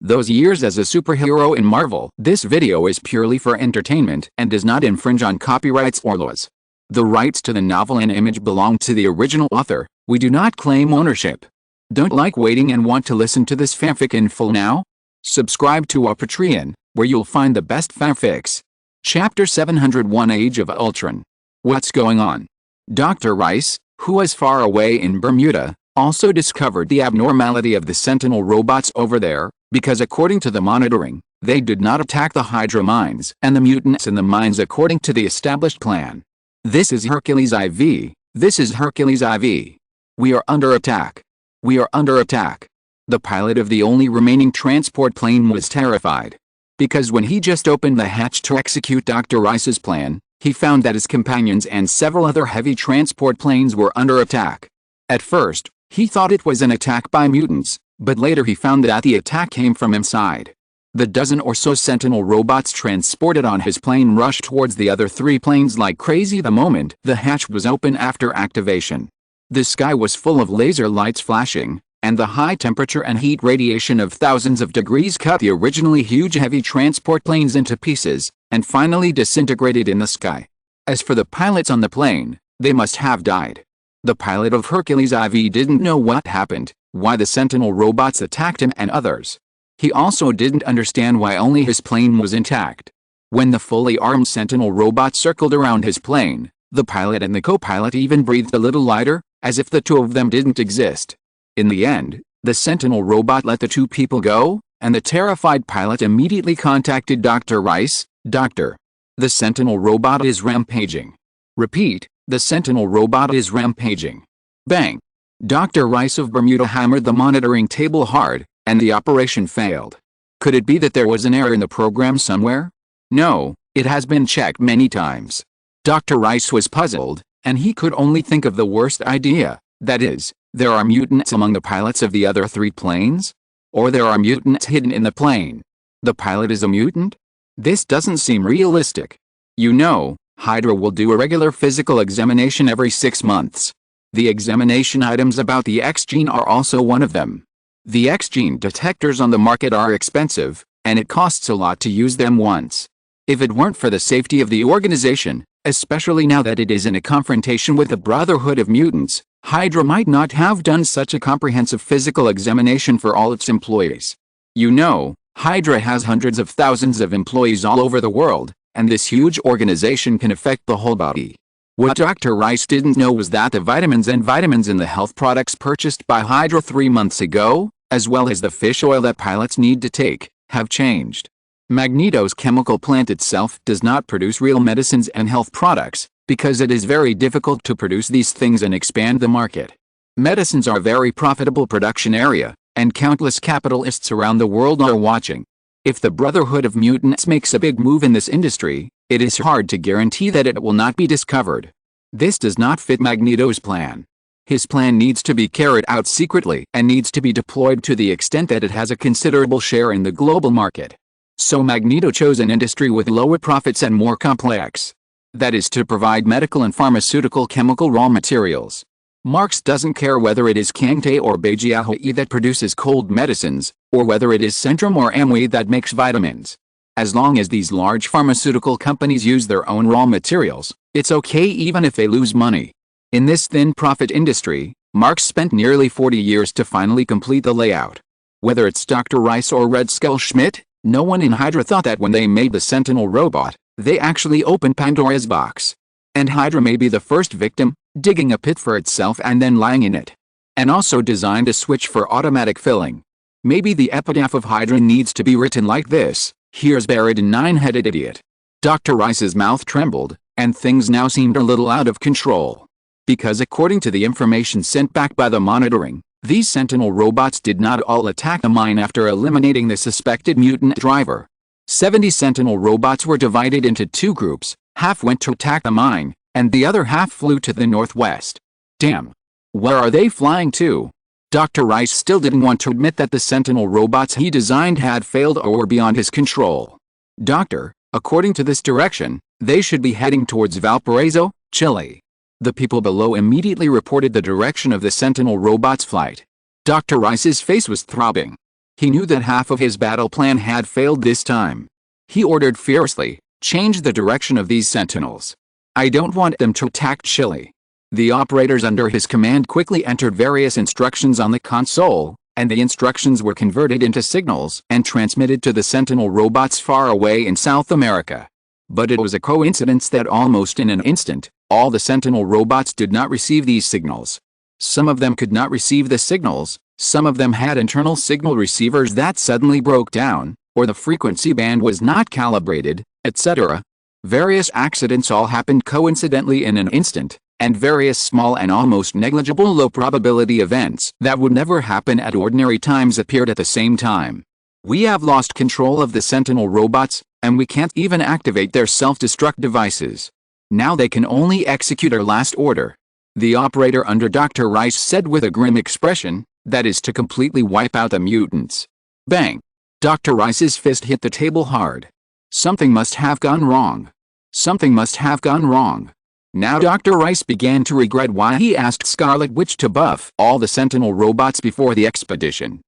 those years as a superhero in Marvel. This video is purely for entertainment and does not infringe on copyrights or laws. The rights to the novel and image belong to the original author. We do not claim ownership. Don't like waiting and want to listen to this fanfic in full now? Subscribe to our Patreon, where you'll find the best fanfics. Chapter 701 Age of Ultron. What's going on? Dr. Rice, who was far away in Bermuda, also discovered the abnormality of the Sentinel robots over there, because according to the monitoring, they did not attack the Hydra mines and the mutants in the mines according to the established plan. This is Hercules IV. This is Hercules IV. We are under attack. We are under attack. The pilot of the only remaining transport plane was terrified. Because when he just opened the hatch to execute Dr. Rice's plan, he found that his companions and several other heavy transport planes were under attack. At first, he thought it was an attack by mutants, but later he found that the attack came from inside. The dozen or so Sentinel robots transported on his plane rushed towards the other three planes like crazy the moment the hatch was open after activation. The sky was full of laser lights flashing, and the high temperature and heat radiation of thousands of degrees cut the originally huge heavy transport planes into pieces, and finally disintegrated in the sky. As for the pilots on the plane, they must have died. The pilot of Hercules IV didn't know what happened, why the Sentinel robots attacked him and others. He also didn't understand why only his plane was intact. When the fully armed Sentinel robots circled around his plane, the pilot and the co-pilot even breathed a little lighter, as if the two of them didn't exist. In the end, the Sentinel robot let the two people go, and the terrified pilot immediately contacted Dr. Rice. Doctor, the Sentinel robot is rampaging. Repeat, the Sentinel robot is rampaging. Bang! Dr. Rice of Bermuda hammered the monitoring table hard, and the operation failed. Could it be that there was an error in the program somewhere? No, it has been checked many times. Dr. Rice was puzzled, and he could only think of the worst idea, that is, there are mutants among the pilots of the other three planes? Or there are mutants hidden in the plane. The pilot is a mutant? This doesn't seem realistic. You know, Hydra will do a regular physical examination every 6 months. The examination items about the X gene are also one of them. The X gene detectors on the market are expensive, and it costs a lot to use them once. If it weren't for the safety of the organization, especially now that it is in a confrontation with the Brotherhood of Mutants, Hydra might not have done such a comprehensive physical examination for all its employees. You know, Hydra has hundreds of thousands of employees all over the world, and this huge organization can affect the whole body. What Dr. Rice didn't know was that the vitamins in the health products purchased by Hydra 3 months ago, as well as the fish oil that pilots need to take, have changed. Magneto's chemical plant itself does not produce real medicines and health products, because it is very difficult to produce these things and expand the market. Medicines are a very profitable production area, and countless capitalists around the world are watching. If the Brotherhood of Mutants makes a big move in this industry, it is hard to guarantee that it will not be discovered. This does not fit Magneto's plan. His plan needs to be carried out secretly and needs to be deployed to the extent that it has a considerable share in the global market. So Magneto chose an industry with lower profits and more complex. That is to provide medical and pharmaceutical chemical raw materials. Marx doesn't care whether it is Kangtae or Beijiahui that produces cold medicines, or whether it is Centrum or Amway that makes vitamins. As long as these large pharmaceutical companies use their own raw materials, it's okay even if they lose money. In this thin profit industry, Marx spent nearly 40 years to finally complete the layout. Whether it's Dr. Rice or Red Skull Schmidt, no one in Hydra thought that when they made the Sentinel robot, they actually opened Pandora's box. And Hydra may be the first victim, digging a pit for itself and then lying in it. And also designed a switch for automatic filling. Maybe the epitaph of Hydra needs to be written like this: here's buried a 9-headed idiot. Dr. Rice's mouth trembled, and things now seemed a little out of control. Because according to the information sent back by the monitoring, these Sentinel robots did not all attack the mine after eliminating the suspected mutant driver. 70 Sentinel robots were divided into 2 groups, half went to attack the mine, and the other half flew to the northwest. Damn. Where are they flying to? Dr. Rice still didn't want to admit that the Sentinel robots he designed had failed or were beyond his control. Doctor, according to this direction, they should be heading towards Valparaiso, Chile. The people below immediately reported the direction of the Sentinel robot's flight. Dr. Rice's face was throbbing. He knew that half of his battle plan had failed this time. He ordered fiercely, "Change the direction of these sentinels. I don't want them to attack Chile." The operators under his command quickly entered various instructions on the console, and the instructions were converted into signals and transmitted to the sentinel robots far away in South America. But it was a coincidence that almost in an instant, all the sentinel robots did not receive these signals. Some of them could not receive the signals, some of them had internal signal receivers that suddenly broke down, or the frequency band was not calibrated, etc. Various accidents all happened coincidentally in an instant, and various small and almost negligible low-probability events that would never happen at ordinary times appeared at the same time. "We have lost control of the sentinel robots, and we can't even activate their self-destruct devices. Now they can only execute our last order," the operator under Dr. Rice said with a grim expression, "that is to completely wipe out the mutants." Bang! Dr. Rice's fist hit the table hard. Something must have gone wrong. Something must have gone wrong. Now Dr. Rice began to regret why he asked Scarlet Witch to buff all the sentinel robots before the expedition.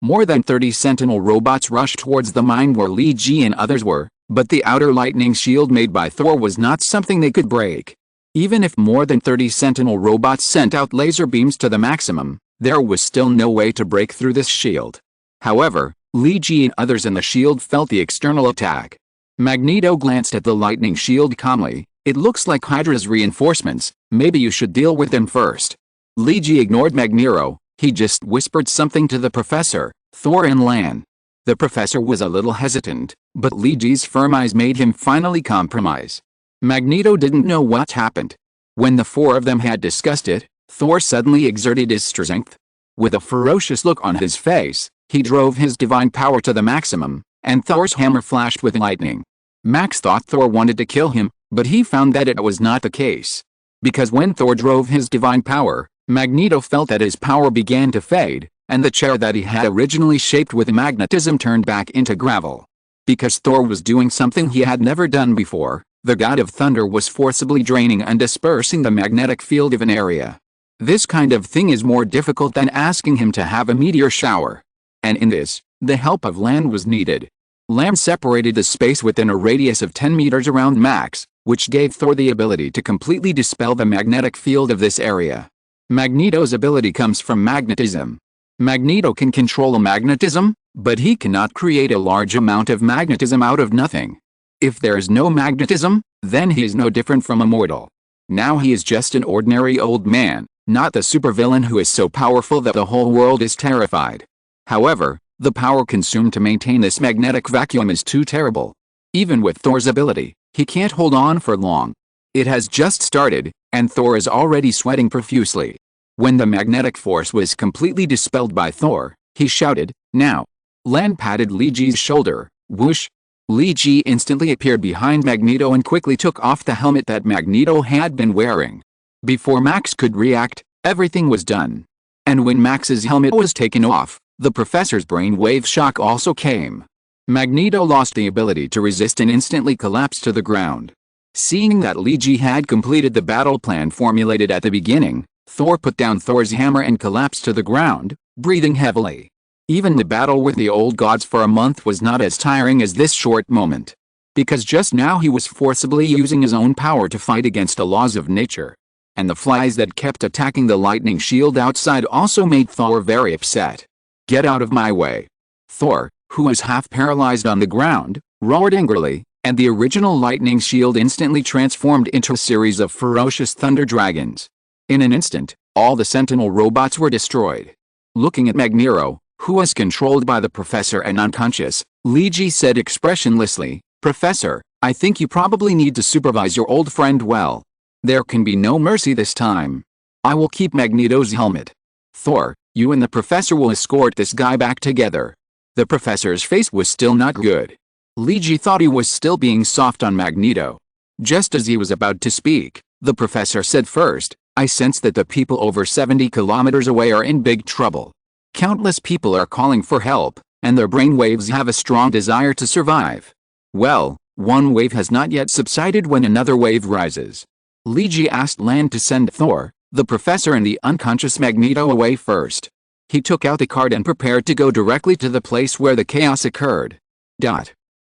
More than 30 sentinel robots rushed towards the mine where Li Ji and others were, but the outer lightning shield made by Thor was not something they could break. Even if more than 30 sentinel robots sent out laser beams to the maximum, there was still no way to break through this shield. However, Li Ji and others in the shield felt the external attack. Magneto glanced at the lightning shield calmly. "It looks like Hydra's reinforcements, maybe you should deal with them first." Li Ji ignored Magneto, he just whispered something to the professor, Thor and Lan. The professor was a little hesitant, but Li Ji's firm eyes made him finally compromise. Magneto didn't know what happened. When the four of them had discussed it, Thor suddenly exerted his strength. With a ferocious look on his face, he drove his divine power to the maximum, and Thor's hammer flashed with lightning. Max thought Thor wanted to kill him, but he found that it was not the case. Because when Thor drove his divine power, Magneto felt that his power began to fade, and the chair that he had originally shaped with magnetism turned back into gravel. Because Thor was doing something he had never done before, the god of thunder was forcibly draining and dispersing the magnetic field of an area. This kind of thing is more difficult than asking him to have a meteor shower. And in this, the help of Lan was needed. Lan separated the space within a radius of 10 meters around Max, which gave Thor the ability to completely dispel the magnetic field of this area. Magneto's ability comes from magnetism. Magneto can control magnetism, but he cannot create a large amount of magnetism out of nothing. If there is no magnetism, then he is no different from a mortal. Now he is just an ordinary old man, not the supervillain who is so powerful that the whole world is terrified. However, the power consumed to maintain this magnetic vacuum is too terrible. Even with Thor's ability, he can't hold on for long. It has just started, and Thor is already sweating profusely. When the magnetic force was completely dispelled by Thor, he shouted, "Now!" Lan patted Li Ji's shoulder. Whoosh! Li Ji instantly appeared behind Magneto and quickly took off the helmet that Magneto had been wearing. Before Max could react, everything was done. And when Max's helmet was taken off, the professor's brainwave shock also came. Magneto lost the ability to resist and instantly collapsed to the ground. Seeing that Li Ji had completed the battle plan formulated at the beginning, Thor put down Thor's hammer and collapsed to the ground, breathing heavily. Even the battle with the old gods for a month was not as tiring as this short moment. Because just now he was forcibly using his own power to fight against the laws of nature. And the flies that kept attacking the lightning shield outside also made Thor very upset. "Get out of my way!" Thor, who was half paralyzed on the ground, roared angrily, and the original lightning shield instantly transformed into a series of ferocious thunder dragons. In an instant, all the sentinel robots were destroyed. Looking at Magneto, who was controlled by the professor and unconscious, Li Ji said expressionlessly, "Professor, I think you probably need to supervise your old friend well. There can be no mercy this time. I will keep Magneto's helmet. Thor, you and the professor will escort this guy back together." The professor's face was still not good. Li Ji thought he was still being soft on Magneto. Just as he was about to speak, the professor said first, "I sense that the people over 70 kilometers away are in big trouble. Countless people are calling for help, and their brainwaves have a strong desire to survive. Well, one wave has not yet subsided when another wave rises." Li Ji asked Lan to send Thor, the professor and the unconscious Magneto away first. He took out the card and prepared to go directly to the place where the chaos occurred.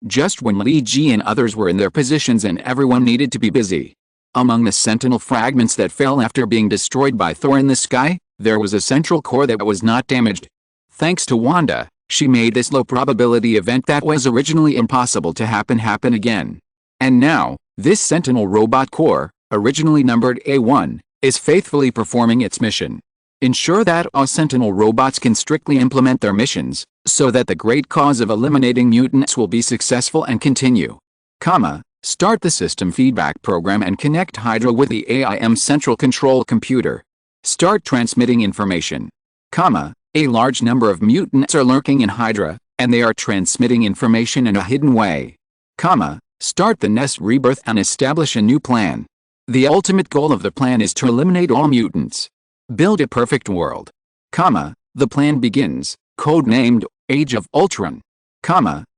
Just when Li Ji and others were in their positions and everyone needed to be busy. Among the sentinel fragments that fell after being destroyed by Thor in the sky, there was a central core that was not damaged. Thanks to Wanda, she made this low-probability event that was originally impossible to happen again. And now, this sentinel robot core, originally numbered A1, is faithfully performing its mission. Ensure that all sentinel robots can strictly implement their missions, so that the great cause of eliminating mutants will be successful and continue. Start the system feedback program and connect Hydra with the AIM central control computer. Start transmitting information. A large number of mutants are lurking in Hydra, and they are transmitting information in a hidden way. Start the nest rebirth and establish a new plan. The ultimate goal of the plan is to eliminate all mutants. Build a perfect world. The plan begins, codenamed Age of Ultron.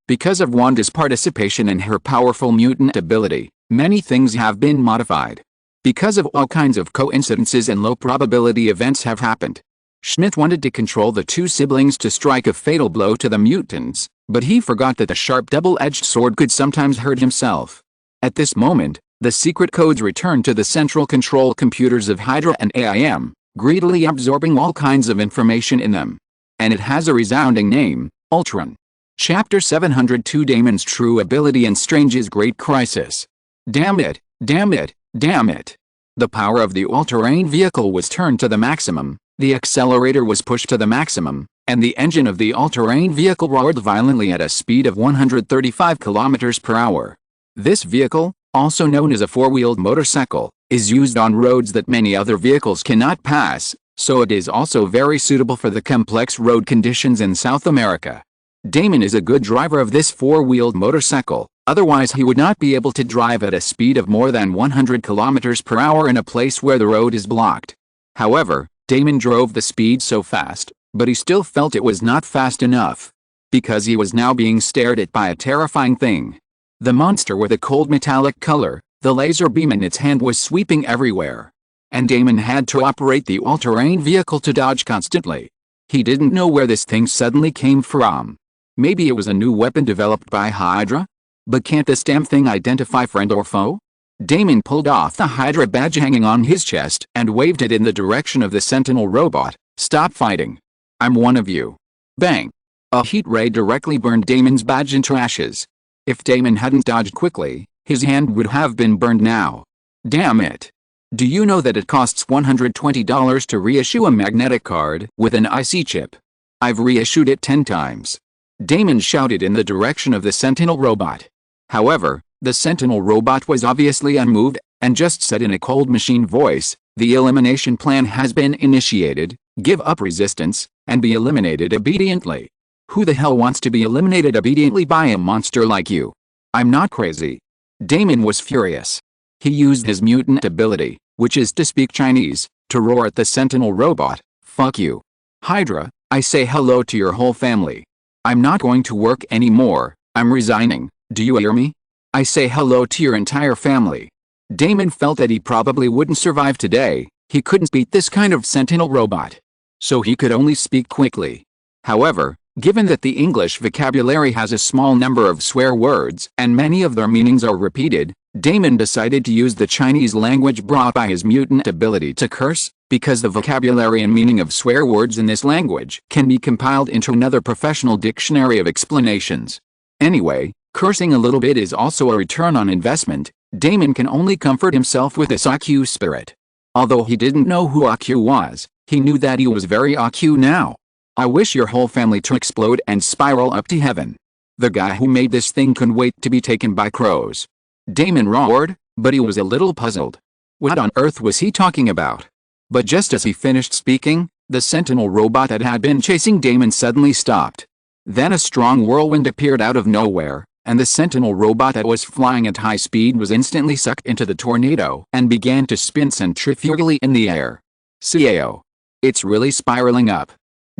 Because of Wanda's participation and her powerful mutant ability, many things have been modified. Because of all kinds of coincidences and low-probability events have happened. Schmidt wanted to control the two siblings to strike a fatal blow to the mutants, but he forgot that the sharp double-edged sword could sometimes hurt himself. At this moment, the secret codes return to the central control computers of Hydra and AIM, greedily absorbing all kinds of information in them. And it has a resounding name, Ultron. Chapter 702 Damon's True Ability and Strange's Great Crisis. Damn it, damn it, damn it. The power of the all-terrain vehicle was turned to the maximum, the accelerator was pushed to the maximum, and the engine of the all-terrain vehicle roared violently at a speed of 135 km per hour. This vehicle, also known as a four-wheeled motorcycle, is used on roads that many other vehicles cannot pass, so it is also very suitable for the complex road conditions in South America. Damon is a good driver of this four-wheeled motorcycle, otherwise he would not be able to drive at a speed of more than 100 km per hour in a place where the road is blocked. However, Damon drove the speed so fast, but he still felt it was not fast enough. Because he was now being stared at by a terrifying thing. The monster with a cold metallic color, the laser beam in its hand was sweeping everywhere. And Damon had to operate the all-terrain vehicle to dodge constantly. He didn't know where this thing suddenly came from. Maybe it was a new weapon developed by Hydra? But can't this damn thing identify friend or foe? Damon pulled off the Hydra badge hanging on his chest and waved it in the direction of the Sentinel robot. Stop fighting. I'm one of you. Bang. A heat ray directly burned Damon's badge into ashes. If Damon hadn't dodged quickly, his hand would have been burned now. Damn it. Do you know that it costs $120 to reissue a magnetic card with an IC chip? I've reissued it 10 times. Damon shouted in the direction of the Sentinel robot. However, the Sentinel robot was obviously unmoved, and just said in a cold machine voice, "The elimination plan has been initiated, give up resistance, and be eliminated obediently." Who the hell wants to be eliminated obediently by a monster like you? I'm not crazy. Damon was furious. He used his mutant ability, which is to speak Chinese, to roar at the Sentinel robot. Fuck you. Hydra, I say hello to your whole family. I'm not going to work anymore, I'm resigning, do you hear me? I say hello to your entire family. Damon felt that he probably wouldn't survive today, he couldn't beat this kind of Sentinel robot. So he could only speak quickly. However, given that the English vocabulary has a small number of swear words and many of their meanings are repeated, Damon decided to use the Chinese language brought by his mutant ability to curse, because the vocabulary and meaning of swear words in this language can be compiled into another professional dictionary of explanations. Anyway, cursing a little bit is also a return on investment. Damon can only comfort himself with this AQ spirit. Although he didn't know who AQ was, he knew that he was very AQ now. I wish your whole family to explode and spiral up to heaven. The guy who made this thing couldn't wait to be taken by crows. Damon roared, but he was a little puzzled. What on earth was he talking about? But just as he finished speaking, the Sentinel robot that had been chasing Damon suddenly stopped. Then a strong whirlwind appeared out of nowhere, and the Sentinel robot that was flying at high speed was instantly sucked into the tornado and began to spin centrifugally in the air. Ciao. It's really spiraling up.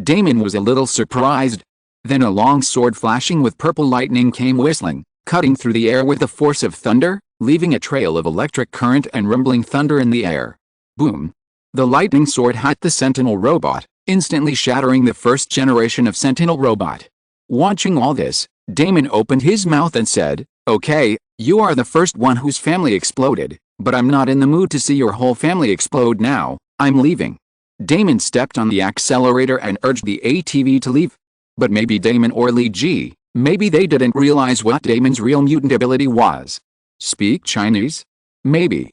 Damon was a little surprised. Then a long sword flashing with purple lightning came whistling, cutting through the air with the force of thunder, leaving a trail of electric current and rumbling thunder in the air. Boom. The lightning sword hit the Sentinel robot, instantly shattering the first generation of Sentinel robot. Watching all this, Damon opened his mouth and said, "Okay, you are the first one whose family exploded, but I'm not in the mood to see your whole family explode now, I'm leaving." Damon stepped on the accelerator and urged the ATV to leave. But maybe Damon or Li Ji, maybe they didn't realize what Damon's real mutant ability was. Speak Chinese? Maybe.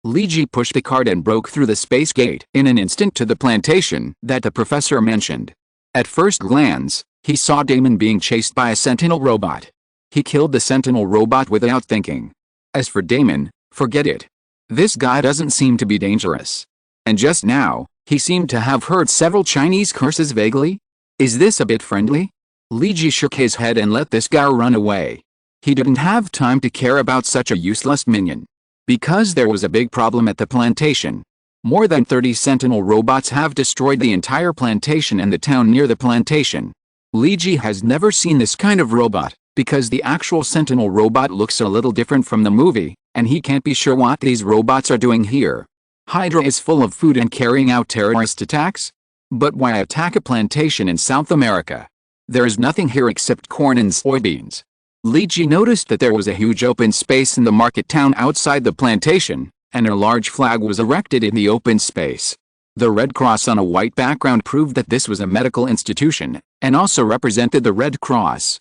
Li Ji pushed the cart and broke through the space gate in an instant to the plantation that the professor mentioned. At first glance, he saw Damon being chased by a Sentinel robot. He killed the Sentinel robot without thinking. As for Damon, forget it. This guy doesn't seem to be dangerous. And just now, he seemed to have heard several Chinese curses vaguely. Is this a bit friendly? Li Ji shook his head and let this guy run away. He didn't have time to care about such a useless minion. Because there was a big problem at the plantation. More than 30 Sentinel robots have destroyed the entire plantation and the town near the plantation. Li Ji has never seen this kind of robot, because the actual Sentinel robot looks a little different from the movie, and he can't be sure what these robots are doing here. Hydra is full of food and carrying out terrorist attacks? But why attack a plantation in South America? There is nothing here except corn and soybeans. Li Ji noticed that there was a huge open space in the market town outside the plantation, and a large flag was erected in the open space. The red cross on a white background proved that this was a medical institution, and also represented the Red Cross.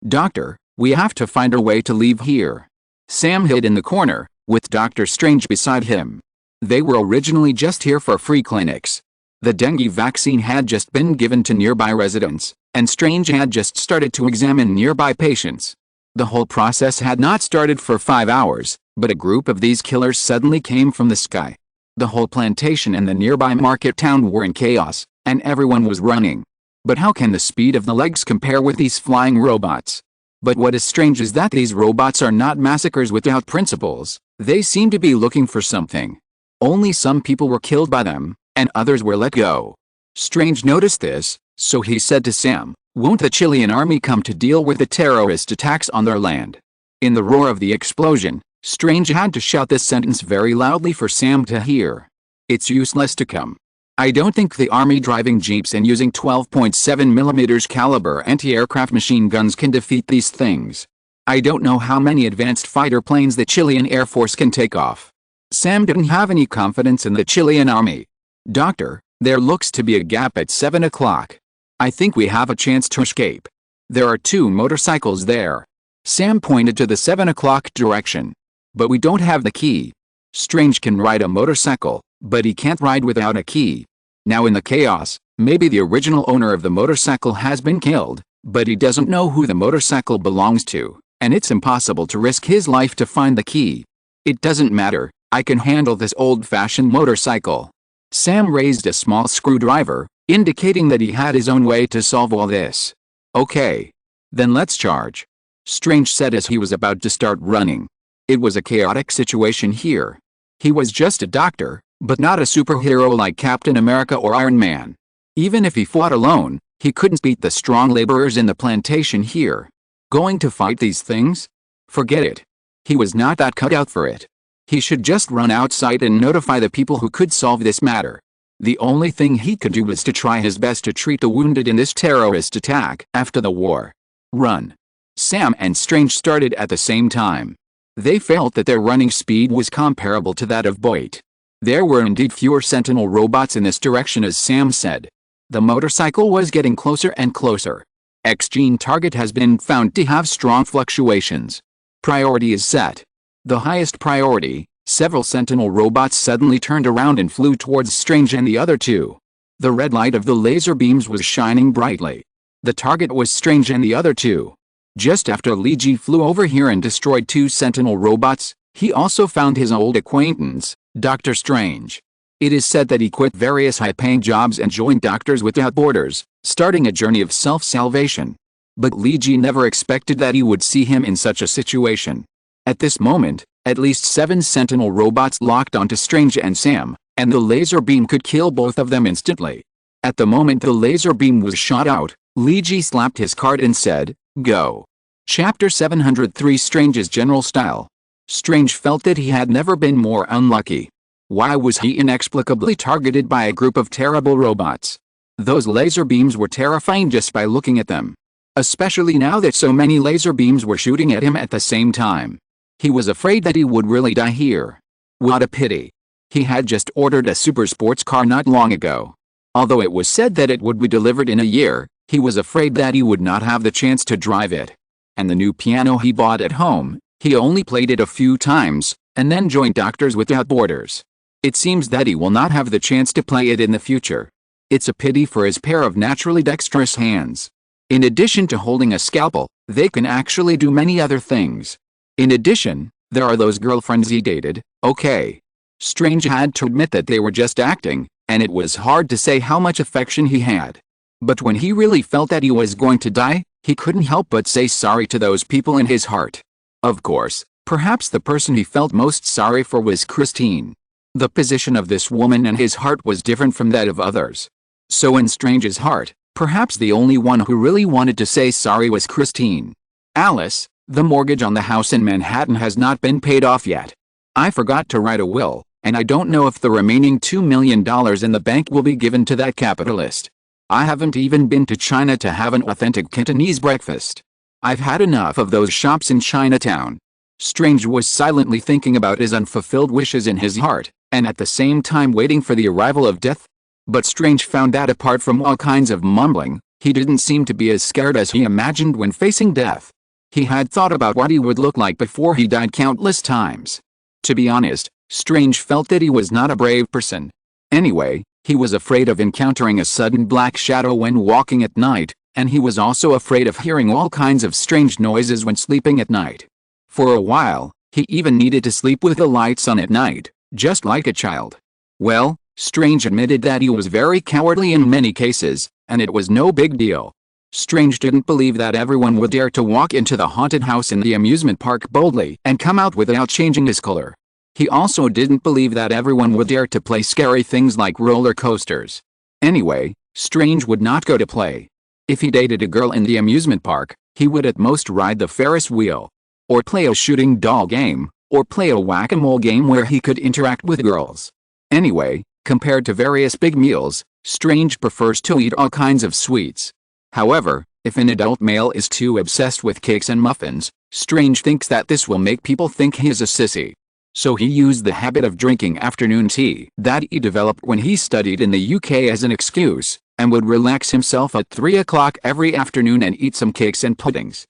Doctor, we have to find a way to leave here. Sam hid in the corner, with Dr. Strange beside him. They were originally just here for free clinics. The dengue vaccine had just been given to nearby residents, and Strange had just started to examine nearby patients. The whole process had not started for 5 hours, but a group of these killers suddenly came from the sky. The whole plantation and the nearby market town were in chaos, and everyone was running. But how can the speed of the legs compare with these flying robots? But what is strange is that these robots are not massacres without principles. They seem to be looking for something. Only some people were killed by them, and others were let go. Strange noticed this, so he said to Sam, "Won't the Chilean army come to deal with the terrorist attacks on their land?" In the roar of the explosion, Strange had to shout this sentence very loudly for Sam to hear. "It's useless to come. I don't think the army driving jeeps and using 12.7mm caliber anti-aircraft machine guns can defeat these things. I don't know how many advanced fighter planes the Chilean Air Force can take off." Sam didn't have any confidence in the Chilean army. "Doctor, there looks to be a gap at 7 o'clock. I think we have a chance to escape. There are 2 motorcycles there." Sam pointed to the 7 o'clock direction. "But we don't have the key." Strange can ride a motorcycle, but he can't ride without a key. Now in the chaos, maybe the original owner of the motorcycle has been killed, but he doesn't know who the motorcycle belongs to, and it's impossible to risk his life to find the key. "It doesn't matter, I can handle this old-fashioned motorcycle." Sam raised a small screwdriver, indicating that he had his own way to solve all this. "Okay. Then let's charge," Strange said as he was about to start running. It was a chaotic situation here. He was just a doctor, but not a superhero like Captain America or Iron Man. Even if he fought alone, he couldn't beat the strong laborers in the plantation here. Going to fight these things? Forget it. He was not that cut out for it. He should just run outside and notify the people who could solve this matter. The only thing he could do was to try his best to treat the wounded in this terrorist attack after the war. Run. Sam and Strange started at the same time. They felt that their running speed was comparable to that of Boyd. There were indeed fewer Sentinel robots in this direction, as Sam said. The motorcycle was getting closer and closer. X-gene target has been found to have strong fluctuations. Priority is set. The highest priority. Several Sentinel robots suddenly turned around and flew towards Strange and the other 2. The red light of the laser beams was shining brightly. The target was Strange and the other 2. Just after Li Ji flew over here and destroyed 2 Sentinel robots, he also found his old acquaintance, Dr. Strange. It is said that he quit various high-paying jobs and joined Doctors Without Borders, starting a journey of self-salvation. But Li Ji never expected that he would see him in such a situation. At this moment, at least 7 Sentinel robots locked onto Strange and Sam, and the laser beam could kill both of them instantly. At the moment the laser beam was shot out, Li Ji slapped his card and said, "Go." Chapter 703 Strange's General Style. Strange felt that he had never been more unlucky. Why was he inexplicably targeted by a group of terrible robots? Those laser beams were terrifying just by looking at them. Especially now that so many laser beams were shooting at him at the same time. He was afraid that he would really die here. What a pity. He had just ordered a super sports car not long ago. Although it was said that it would be delivered in a year, he was afraid that he would not have the chance to drive it. And the new piano he bought at home, he only played it a few times, and then joined Doctors Without Borders. It seems that he will not have the chance to play it in the future. It's a pity for his pair of naturally dexterous hands. In addition to holding a scalpel, they can actually do many other things. In addition, there are those girlfriends he dated. Okay. Strange had to admit that they were just acting, and it was hard to say how much affection he had. But when he really felt that he was going to die, he couldn't help but say sorry to those people in his heart. Of course, perhaps the person he felt most sorry for was Christine. The position of this woman in his heart was different from that of others. So in Strange's heart, perhaps the only one who really wanted to say sorry was Christine. Alice, the mortgage on the house in Manhattan has not been paid off yet. I forgot to write a will, and I don't know if the remaining $2 million in the bank will be given to that capitalist. I haven't even been to China to have an authentic Cantonese breakfast. I've had enough of those shops in Chinatown. Strange was silently thinking about his unfulfilled wishes in his heart, and at the same time waiting for the arrival of death. But Strange found that apart from all kinds of mumbling, he didn't seem to be as scared as he imagined when facing death. He had thought about what he would look like before he died countless times. To be honest, Strange felt that he was not a brave person. Anyway, he was afraid of encountering a sudden black shadow when walking at night, and he was also afraid of hearing all kinds of strange noises when sleeping at night. For a while, he even needed to sleep with the lights on at night, just like a child. Well, Strange admitted that he was very cowardly in many cases, and it was no big deal. Strange didn't believe that everyone would dare to walk into the haunted house in the amusement park boldly and come out without changing his color. He also didn't believe that everyone would dare to play scary things like roller coasters. Anyway, Strange would not go to play. If he dated a girl in the amusement park, he would at most ride the Ferris wheel, or play a shooting doll game, or play a whack-a-mole game where he could interact with girls. Anyway, compared to various big meals, Strange prefers to eat all kinds of sweets. However, if an adult male is too obsessed with cakes and muffins, Strange thinks that this will make people think he is a sissy. So he used the habit of drinking afternoon tea that he developed when he studied in the UK as an excuse, and would relax himself at 3 o'clock every afternoon and eat some cakes and puddings.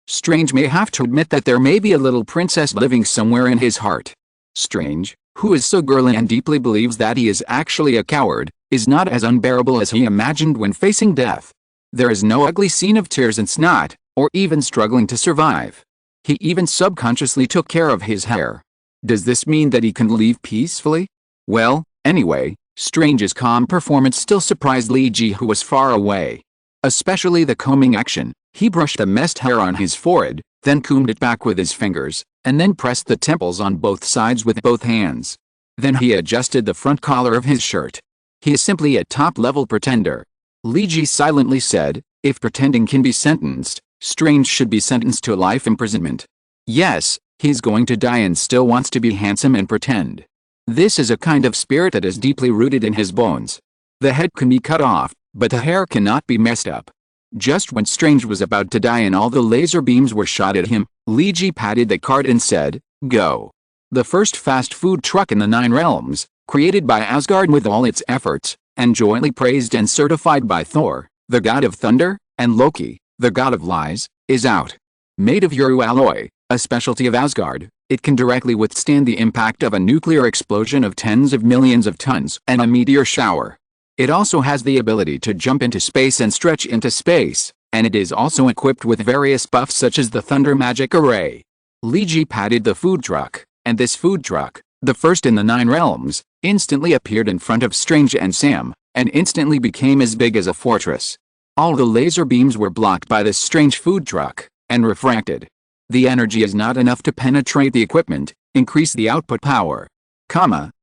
Strange may have to admit that there may be a little princess living somewhere in his heart. Strange, who is so girly and deeply believes that he is actually a coward, is not as unbearable as he imagined when facing death. There is no ugly scene of tears and snot, or even struggling to survive. He even subconsciously took care of his hair. Does this mean that he can leave peacefully? Well, anyway, Strange's calm performance still surprised Li Ji, who was far away. Especially the combing action. He brushed the messed hair on his forehead, then combed it back with his fingers, and then pressed the temples on both sides with both hands. Then he adjusted the front collar of his shirt. He is simply a top-level pretender. Li Ji silently said, if pretending can be sentenced, Strange should be sentenced to life imprisonment. Yes, he's going to die and still wants to be handsome and pretend. This is a kind of spirit that is deeply rooted in his bones. The head can be cut off, but the hair cannot be messed up. Just when Strange was about to die and all the laser beams were shot at him, Li Ji patted the cart and said, "Go." The first fast food truck in the 9 realms, created by Asgard with all its efforts, and jointly praised and certified by Thor, the god of thunder, and Loki, the god of lies, is out. Made of Uru alloy, a specialty of Asgard, it can directly withstand the impact of a nuclear explosion of tens of millions of tons and a meteor shower. It also has the ability to jump into space and stretch into space, and it is also equipped with various buffs such as the Thunder Magic Array. Li Ji patted the food truck, and this food truck, the first in the 9 realms, instantly appeared in front of Strange and Sam, and instantly became as big as a fortress. All the laser beams were blocked by this strange food truck, and refracted. The energy is not enough to penetrate the equipment, increase the output power.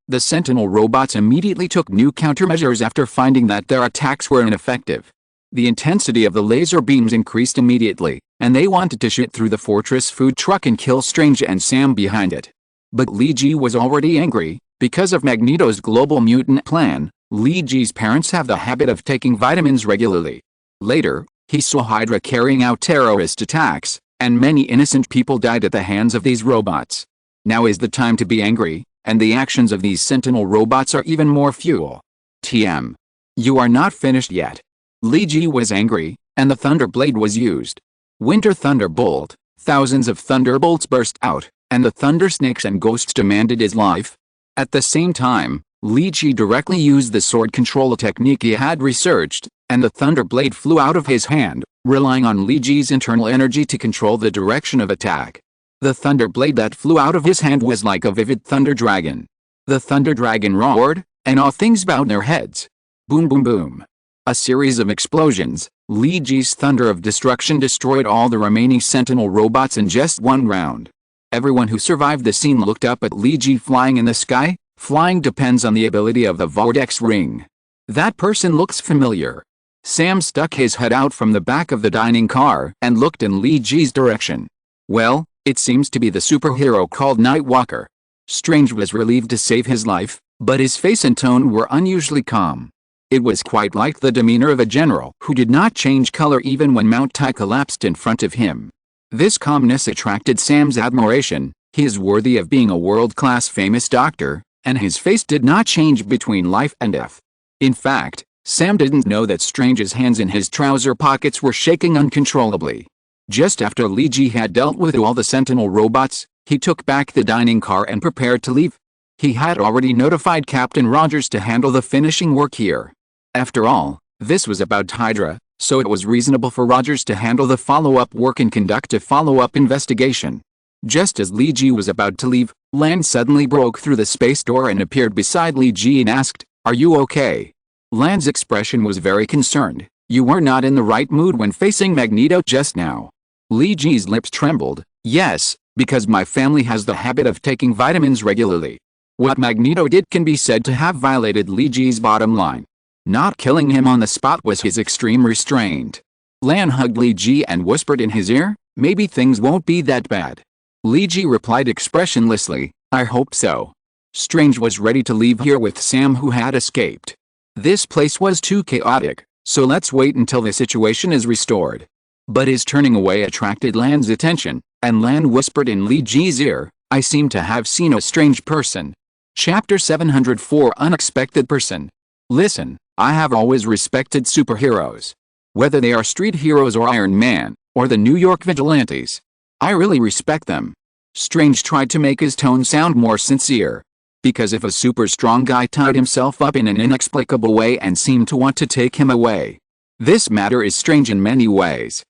The Sentinel robots immediately took new countermeasures after finding that their attacks were ineffective. The intensity of the laser beams increased immediately, and they wanted to shoot through the fortress food truck and kill Strange and Sam behind it. But Li Ji was already angry, Because of Magneto's global mutant plan, Li Ji's parents have the habit of taking vitamins regularly. Later, he saw Hydra carrying out terrorist attacks, and many innocent people died at the hands of these robots. Now is the time to be angry, and the actions of these Sentinel robots are even more fuel. TM. You are not finished yet. Li Ji was angry, and the Thunderblade was used. Winter Thunderbolt, thousands of thunderbolts burst out, and the Thunder Snakes and Ghosts demanded his life. At the same time, Li Ji directly used the sword control technique he had researched, and the Thunderblade flew out of his hand, relying on Li Ji's internal energy to control the direction of attack. The Thunderblade that flew out of his hand was like a vivid Thunder Dragon. The Thunder Dragon roared, and all things bowed their heads. Boom boom boom. A series of explosions, Li Ji's thunder of destruction destroyed all the remaining Sentinel robots in just one round. Everyone who survived the scene looked up at Li Ji flying in the sky. Flying depends on the ability of the vortex ring. That person looks familiar. Sam stuck his head out from the back of the dining car and looked in Li Ji's direction. Well, it seems to be the superhero called Nightwalker. Strange was relieved to save his life, but his face and tone were unusually calm. It was quite like the demeanor of a general who did not change color even when Mount Tai collapsed in front of him. This calmness attracted Sam's admiration. He is worthy of being a world-class famous doctor, and his face did not change between life and death. In fact, Sam didn't know that Strange's hands in his trouser pockets were shaking uncontrollably. Just after Li Ji had dealt with all the Sentinel robots, he took back the dining car and prepared to leave. He had already notified Captain Rogers to handle the finishing work here. After all, this was about Hydra, so it was reasonable for Rogers to handle the follow-up work and conduct a follow-up investigation. Just as Li Ji was about to leave, Lan suddenly broke through the space door and appeared beside Li Ji and asked, "Are you okay?" Lan's expression was very concerned. "You were not in the right mood when facing Magneto just now." Li Ji's lips trembled. "Yes, because my family has the habit of taking vitamins regularly." What Magneto did can be said to have violated Li Ji's bottom line. Not killing him on the spot was his extreme restraint. Lan hugged Li Ji and whispered in his ear, "Maybe things won't be that bad." Li Ji replied expressionlessly, "I hope so." Strange was ready to leave here with Sam, who had escaped. This place was too chaotic, so let's wait until the situation is restored. But his turning away attracted Lan's attention, and Lan whispered in Li Ji's ear, "I seem to have seen a strange person." Chapter 704 Unexpected Person. Listen, I have always respected superheroes. Whether they are street heroes or Iron Man, or the New York vigilantes. I really respect them. Strange tried to make his tone sound more sincere. Because if a super strong guy tied himself up in an inexplicable way and seemed to want to take him away. This matter is strange in many ways.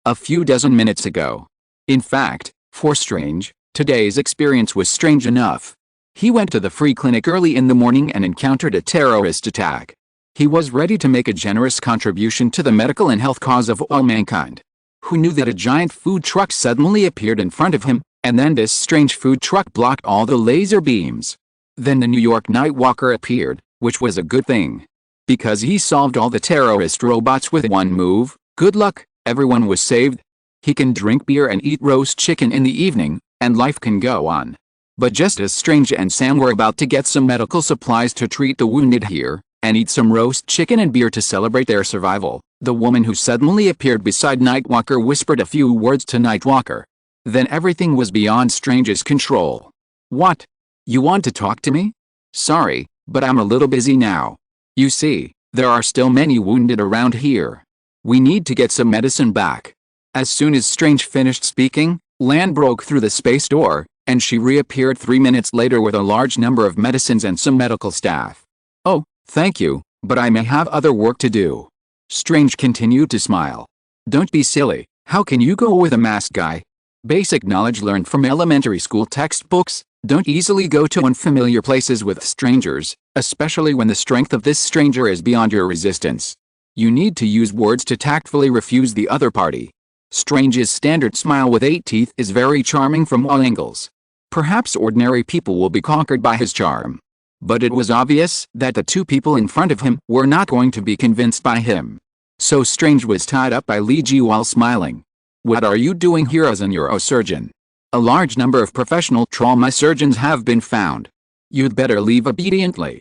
A few dozen minutes ago. In fact, for Strange, today's experience was strange enough. He went to the free clinic early in the morning and encountered a terrorist attack. He was ready to make a generous contribution to the medical and health cause of all mankind. Who knew that a giant food truck suddenly appeared in front of him, and then this strange food truck blocked all the laser beams. Then the New York Nightwalker appeared, which was a good thing. Because he solved all the terrorist robots with one move. Good luck, everyone was saved. He can drink beer and eat roast chicken in the evening, and life can go on. But just as Strange and Sam were about to get some medical supplies to treat the wounded here, and eat some roast chicken and beer to celebrate their survival, the woman who suddenly appeared beside Nightwalker whispered a few words to Nightwalker. Then everything was beyond Strange's control. "What? You want to talk to me? Sorry, but I'm a little busy now. You see, there are still many wounded around here. We need to get some medicine back." As soon as Strange finished speaking, Lan broke through the space door, and she reappeared 3 minutes later with a large number of medicines and some medical staff. "Oh, thank you, but I may have other work to do." Strange continued to smile. "Don't be silly, how can you go with a masked guy? Basic knowledge learned from elementary school textbooks. Don't easily go to unfamiliar places with strangers, especially when the strength of this stranger is beyond your resistance. You need to use words to tactfully refuse the other party." Strange's standard smile with 8 teeth is very charming from all angles. Perhaps ordinary people will be conquered by his charm. But it was obvious that the two people in front of him were not going to be convinced by him. So Strange was tied up by Li Ji while smiling. "What are you doing here as a neurosurgeon? A large number of professional trauma surgeons have been found. You'd better leave obediently.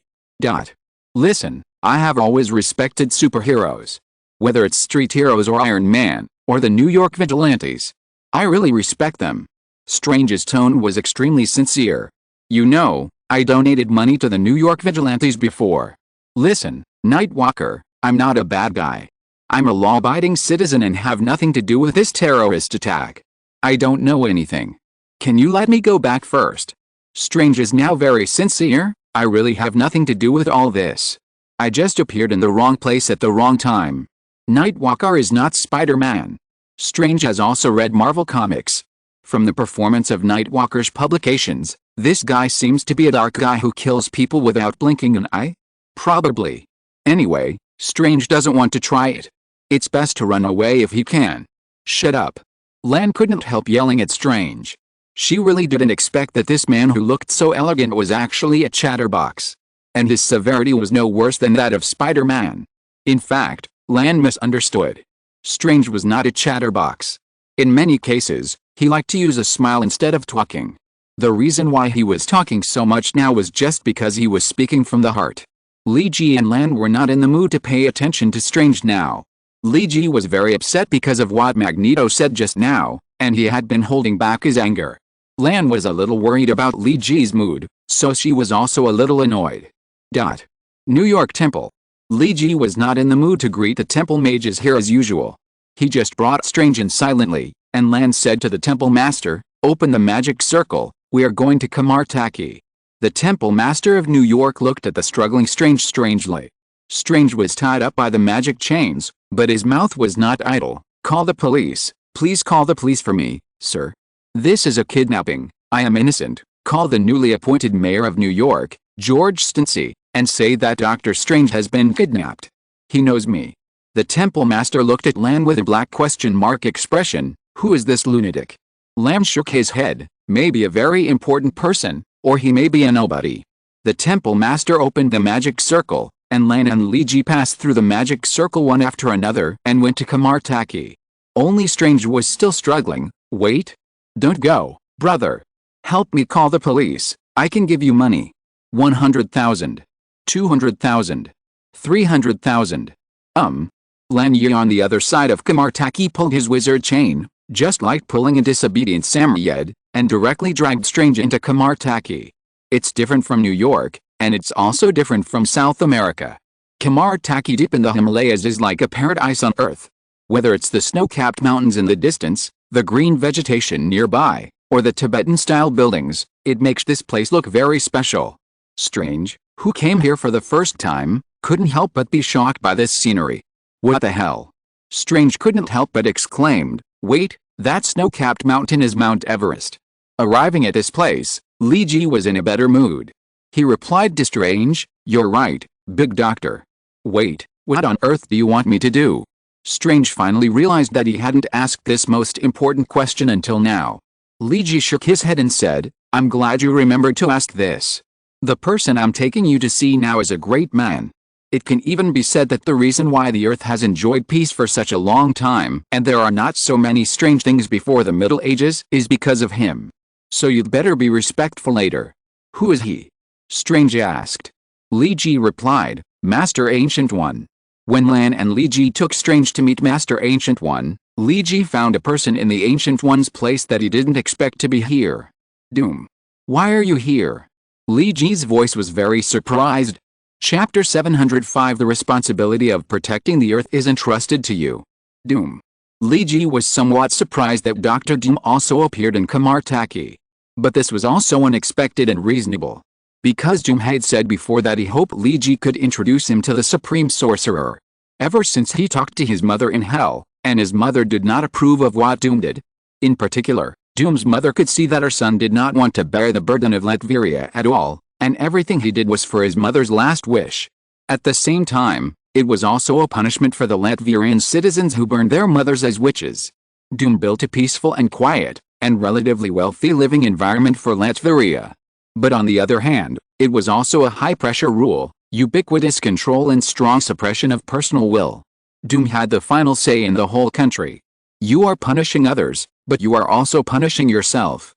Listen, I have always respected superheroes. Whether it's street heroes or Iron Man, or the New York vigilantes. I really respect them. Strange's tone was extremely sincere. You know, I donated money to the New York vigilantes before. Listen, Nightwalker, I'm not a bad guy. I'm a law-abiding citizen and have nothing to do with this terrorist attack. I don't know anything. Can you let me go back first? Strange is now very sincere. I really have nothing to do with all this. I just appeared in the wrong place at the wrong time. Nightwalker is not Spider-Man. Strange has also read Marvel Comics. From the performance of Nightwalker's publications, this guy seems to be a dark guy who kills people without blinking an eye? Probably. Anyway, Strange doesn't want to try it. It's best to run away if he can. Shut up. Lan couldn't help yelling at Strange. She really didn't expect that this man who looked so elegant was actually a chatterbox. And his severity was no worse than that of Spider-Man. In fact, Lan misunderstood. Strange was not a chatterbox. In many cases, he liked to use a smile instead of talking. The reason why he was talking so much now was just because he was speaking from the heart. Li Ji and Lan were not in the mood to pay attention to Strange now. Li Ji was very upset because of what Magneto said just now, and he had been holding back his anger. Lan was a little worried about Li Ji's mood, so she was also a little annoyed. New York Temple. Li Ji was not in the mood to greet the temple mages here as usual. He just brought Strange in silently, and Lan said to the temple master, "Open the magic circle, we are going to Kamartaki." The temple master of New York looked at the struggling Strange strangely. Strange was tied up by the magic chains, but his mouth was not idle. "Call the police, please call the police for me, sir. This is a kidnapping, I am innocent. Call the newly appointed mayor of New York, George Stincy, and say that Dr. Strange has been kidnapped. He knows me." The temple master looked at Lan with a black question mark expression. Who is this lunatic? Lan shook his head. Maybe a very important person, or he may be a nobody. The temple master opened the magic circle, and Lan and Li Ji passed through the magic circle one after another and went to Kamartaki. Only Strange was still struggling. "Wait. Don't go, brother. Help me call the police. I can give you money. 100,000. 200,000. 300,000. Lan Yi on the other side of Kamartaki pulled his wizard chain, just like pulling a disobedient samurai, and directly dragged Strange into Kamartaki. It's different from New York, and it's also different from South America. Kamartaki deep in the Himalayas is like a paradise on earth. Whether it's the snow-capped mountains in the distance, the green vegetation nearby, or the Tibetan-style buildings, it makes this place look very special. Strange, who came here for the first time, couldn't help but be shocked by this scenery. What the hell? Strange couldn't help but exclaimed, "Wait, that snow-capped mountain is Mount Everest." Arriving at this place, Li Ji was in a better mood. He replied to Strange, "You're right, big doctor." "Wait, what on earth do you want me to do?" Strange finally realized that he hadn't asked this most important question until now. Li Ji shook his head and said, "I'm glad you remembered to ask this. The person I'm taking you to see now is a great man. It can even be said that the reason why the earth has enjoyed peace for such a long time and there are not so many strange things before the Middle Ages is because of him. So you'd better be respectful later." "Who is he?" Strange asked. Li Ji replied, "Master Ancient One." When Lan and Li Ji took Strange to meet Master Ancient One, Li Ji found a person in the Ancient One's place that he didn't expect to be here. "Doom. Why are you here?" Li Ji's voice was very surprised. Chapter 705 The responsibility of protecting the earth is entrusted to you. Doom. Li Ji was somewhat surprised that Dr. Doom also appeared in Kamartaki. But this was also unexpected and reasonable. Because Doom had said before that he hoped Li Ji could introduce him to the Supreme Sorcerer. Ever since he talked to his mother in hell, and his mother did not approve of what Doom did. In particular, Doom's mother could see that her son did not want to bear the burden of Latveria at all, and everything he did was for his mother's last wish. At the same time, it was also a punishment for the Latverian citizens who burned their mothers as witches. Doom built a peaceful and quiet, and relatively wealthy living environment for Latveria. But on the other hand, it was also a high-pressure rule, ubiquitous control and strong suppression of personal will. Doom had the final say in the whole country. You are punishing others, but you are also punishing yourself.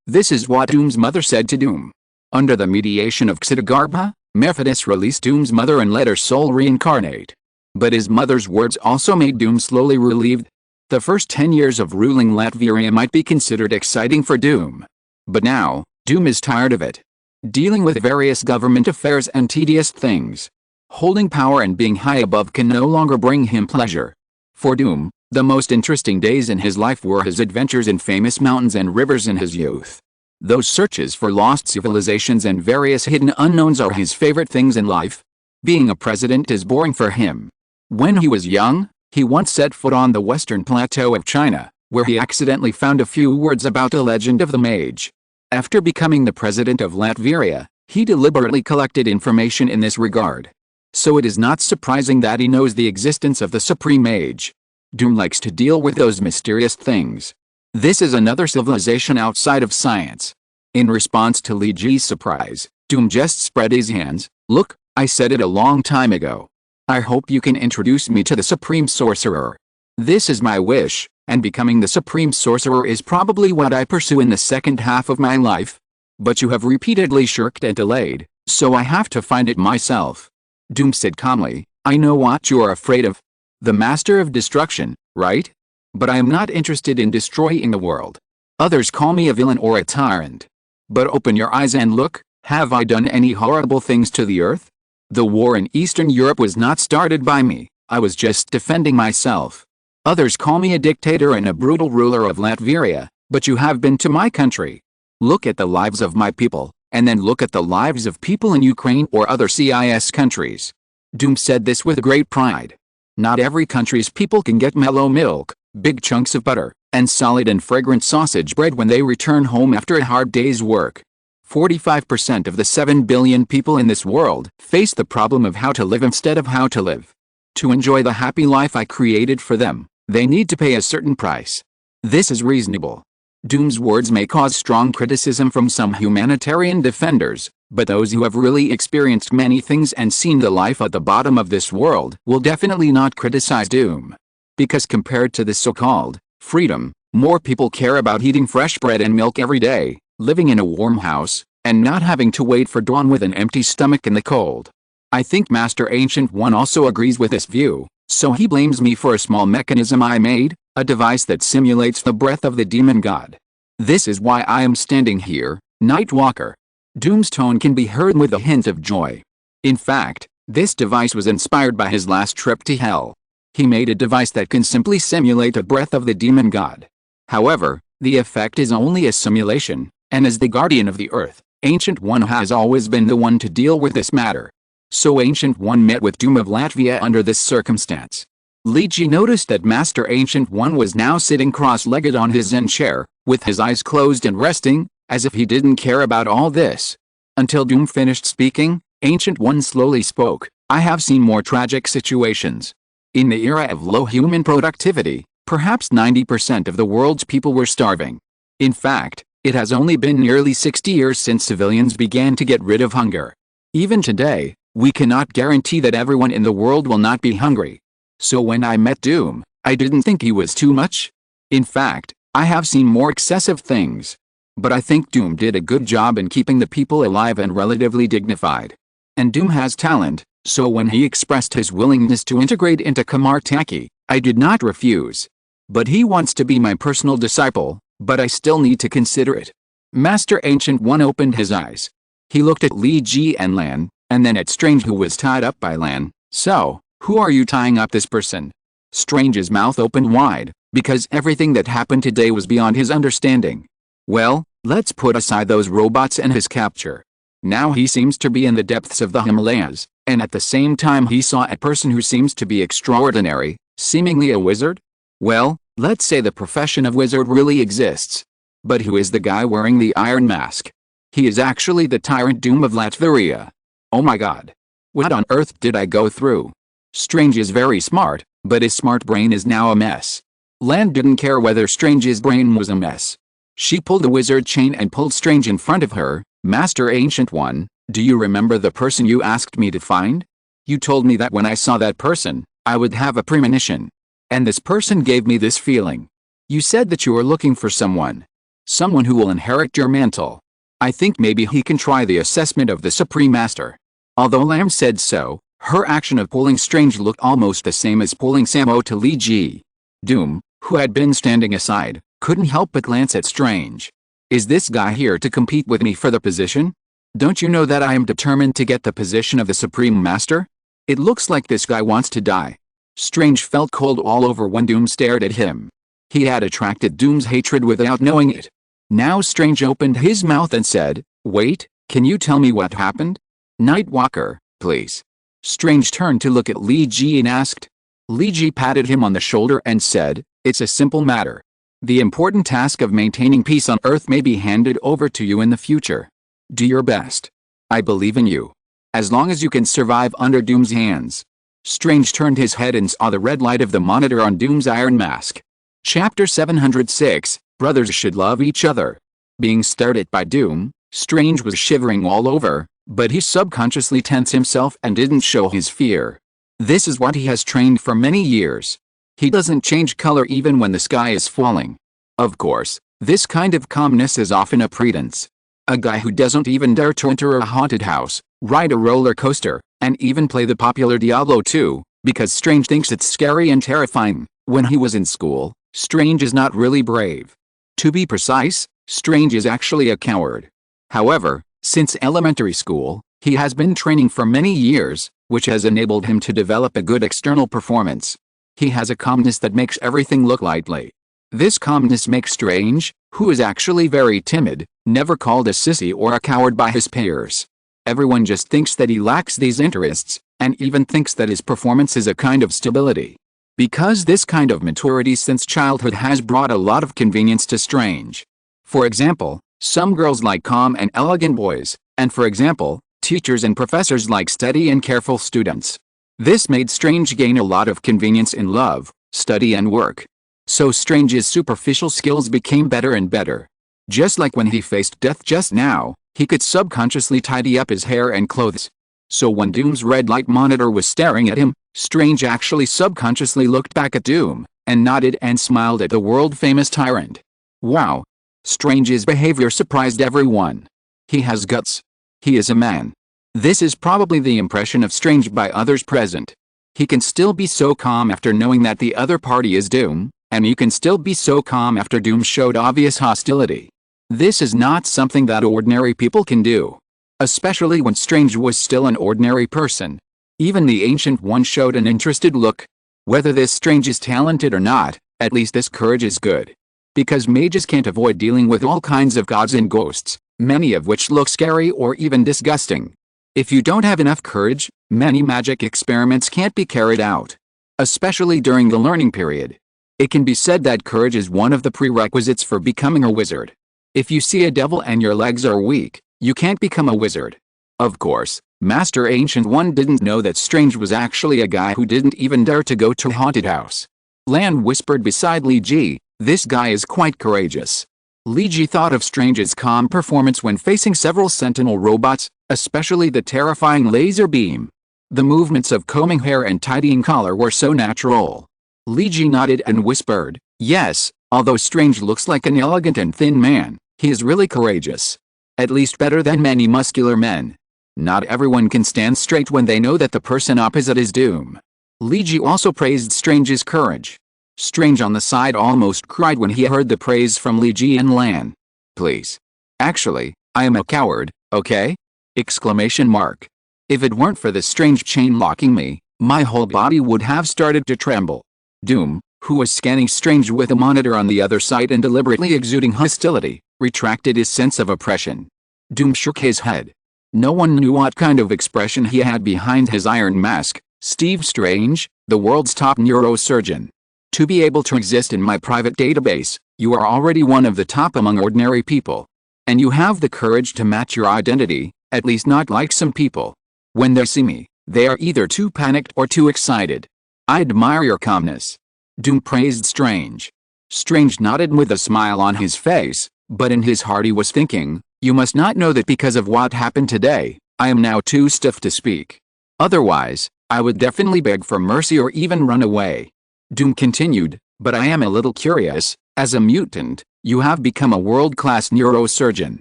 This is what Doom's mother said to Doom. Under the mediation of Xitigarbha, Mephidus released Doom's mother and let her soul reincarnate. But his mother's words also made Doom slowly relieved. The first 10 years of ruling Latveria might be considered exciting for Doom. But now, Doom is tired of it. Dealing with various government affairs and tedious things. Holding power and being high above can no longer bring him pleasure. For Doom, the most interesting days in his life were his adventures in famous mountains and rivers in his youth. Those searches for lost civilizations and various hidden unknowns are his favorite things in life. Being a president is boring for him. When he was young, he once set foot on the western plateau of China, where he accidentally found a few words about a legend of the mage. After becoming the president of Latveria, he deliberately collected information in this regard. So it is not surprising that he knows the existence of the supreme mage. Doom likes to deal with those mysterious things. This is another civilization outside of science. In response to Li Ji's surprise, Doom just spread his hands. Look, I said it a long time ago. I hope you can introduce me to the Supreme Sorcerer. This is my wish, and becoming the Supreme Sorcerer is probably what I pursue in the second half of my life. But you have repeatedly shirked and delayed, so I have to find it myself. Doom said calmly, I know what you are afraid of. The Master of Destruction, right? But I am not interested in destroying the world. Others call me a villain or a tyrant. But open your eyes and look, have I done any horrible things to the earth? The war in Eastern Europe was not started by me, I was just defending myself. Others call me a dictator and a brutal ruler of Latveria, but you have been to my country. Look at the lives of my people, and then look at the lives of people in Ukraine or other CIS countries. Doom said this with great pride. Not every country's people can get mellow milk, big chunks of butter, and solid and fragrant sausage bread when they return home after a hard day's work. 45% of the 7 billion people in this world face the problem of how to live instead of how to live. To enjoy the happy life I created for them, they need to pay a certain price. This is reasonable. Doom's words may cause strong criticism from some humanitarian defenders, but those who have really experienced many things and seen the life at the bottom of this world will definitely not criticize Doom. Because compared to the so-called freedom, more people care about eating fresh bread and milk every day, living in a warm house, and not having to wait for dawn with an empty stomach in the cold. I think Master Ancient One also agrees with this view, so he blames me for a small mechanism I made, a device that simulates the breath of the demon god. This is why I am standing here, Nightwalker. Doom's tone can be heard with a hint of joy. In fact, this device was inspired by his last trip to hell. He made a device that can simply simulate the breath of the demon god. However, the effect is only a simulation, and as the guardian of the earth, Ancient One has always been the one to deal with this matter. So Ancient One met with Doom of Latvia under this circumstance. Li Ji noticed that Master Ancient One was now sitting cross-legged on his Zen chair, with his eyes closed and resting, as if he didn't care about all this. Until Doom finished speaking, Ancient One slowly spoke, I have seen more tragic situations. In the era of low human productivity, perhaps 90% of the world's people were starving. In fact, it has only been nearly 60 years since civilians began to get rid of hunger. Even today, we cannot guarantee that everyone in the world will not be hungry. So when I met Doom, I didn't think he was too much. In fact, I have seen more excessive things. But I think Doom did a good job in keeping the people alive and relatively dignified. And Doom has talent, so when he expressed his willingness to integrate into Kamartaki, I did not refuse. But he wants to be my personal disciple, but I still need to consider it. Master Ancient One opened his eyes. He looked at Li Ji and Lan, and then at Strange who was tied up by Lan. So, who are you tying up this person? Strange's mouth opened wide, because everything that happened today was beyond his understanding. Well, let's put aside those robots and his capture. Now he seems to be in the depths of the Himalayas, and at the same time he saw a person who seems to be extraordinary, seemingly a wizard? Well, let's say the profession of wizard really exists. But who is the guy wearing the iron mask? He is actually the tyrant Doom of Latveria. Oh my god. What on earth did I go through? Strange is very smart, but his smart brain is now a mess. Lan didn't care whether Strange's brain was a mess. She pulled the wizard chain and pulled Strange in front of her. Master Ancient One, do you remember the person you asked me to find? You told me that when I saw that person, I would have a premonition. And this person gave me this feeling. You said that you were looking for someone. Someone who will inherit your mantle. I think maybe he can try the assessment of the Supreme Master. Although Lamb said so, her action of pulling Strange looked almost the same as pulling Samo to Li Ji. Doom, who had been standing aside, couldn't help but glance at Strange. Is this guy here to compete with me for the position? Don't you know that I am determined to get the position of the Supreme Master? It looks like this guy wants to die. Strange felt cold all over when Doom stared at him. He had attracted Doom's hatred without knowing it. Now Strange opened his mouth and said, "Wait, can you tell me what happened?" "Nightwalker, please." Strange turned to look at Li Ji and asked. Li Ji patted him on the shoulder and said, "It's a simple matter. The important task of maintaining peace on Earth may be handed over to you in the future. Do your best. I believe in you. As long as you can survive under Doom's hands." Strange turned his head and saw the red light of the monitor on Doom's iron mask. Chapter 706, Brothers Should Love Each Other. Being stared at by Doom, Strange was shivering all over, but he subconsciously tensed himself and didn't show his fear. This is what he has trained for many years. He doesn't change color even when the sky is falling. Of course, this kind of calmness is often a pretense. A guy who doesn't even dare to enter a haunted house, ride a roller coaster, and even play the popular Diablo 2, because Strange thinks it's scary and terrifying. When he was in school, Strange is not really brave. To be precise, Strange is actually a coward. However, since elementary school, he has been training for many years, which has enabled him to develop a good external performance. He has a calmness that makes everything look lightly. This calmness makes Strange, who is actually very timid, never called a sissy or a coward by his peers. Everyone just thinks that he lacks these interests, and even thinks that his performance is a kind of stability. Because this kind of maturity since childhood has brought a lot of convenience to Strange. For example, some girls like calm and elegant boys, and for example, teachers and professors like steady and careful students. This made Strange gain a lot of convenience in love, study and work. So Strange's superficial skills became better and better. Just like when he faced death just now, he could subconsciously tidy up his hair and clothes. So when Doom's red light monitor was staring at him, Strange actually subconsciously looked back at Doom, and nodded and smiled at the world-famous tyrant. Wow! Strange's behavior surprised everyone. He has guts. He is a man. This is probably the impression of Strange by others present. He can still be so calm after knowing that the other party is Doom, and you can still be so calm after Doom showed obvious hostility. This is not something that ordinary people can do. Especially when Strange was still an ordinary person. Even the Ancient One showed an interested look. Whether this Strange is talented or not, at least this courage is good. Because mages can't avoid dealing with all kinds of gods and ghosts, many of which look scary or even disgusting. If you don't have enough courage, many magic experiments can't be carried out. Especially during the learning period. It can be said that courage is one of the prerequisites for becoming a wizard. If you see a devil and your legs are weak, you can't become a wizard. Of course, Master Ancient One didn't know that Strange was actually a guy who didn't even dare to go to haunted house. Lan whispered beside Li Ji, "This guy is quite courageous." Li Ji thought of Strange's calm performance when facing several sentinel robots, especially the terrifying laser beam. The movements of combing hair and tidying collar were so natural. Li Ji nodded and whispered, "Yes, although Strange looks like an elegant and thin man, he is really courageous. At least better than many muscular men. Not everyone can stand straight when they know that the person opposite is Doom." Li Ji also praised Strange's courage. Strange on the side almost cried when he heard the praise from Li Ji and Lan. "Please. Actually, I am a coward, okay?" Exclamation mark. If it weren't for the Strange chain locking me, my whole body would have started to tremble. Doom, who was scanning Strange with a monitor on the other side and deliberately exuding hostility, retracted his sense of oppression. Doom shook his head. No one knew what kind of expression he had behind his iron mask. "Steve Strange, the world's top neurosurgeon. To be able to exist in my private database, you are already one of the top among ordinary people. And you have the courage to match your identity, at least not like some people. When they see me, they are either too panicked or too excited. I admire your calmness." Doom praised Strange. Strange nodded with a smile on his face, but in his heart he was thinking, "You must not know that because of what happened today, I am now too stiff to speak. Otherwise, I would definitely beg for mercy or even run away." Doom continued, "But I am a little curious, as a mutant, you have become a world-class neurosurgeon.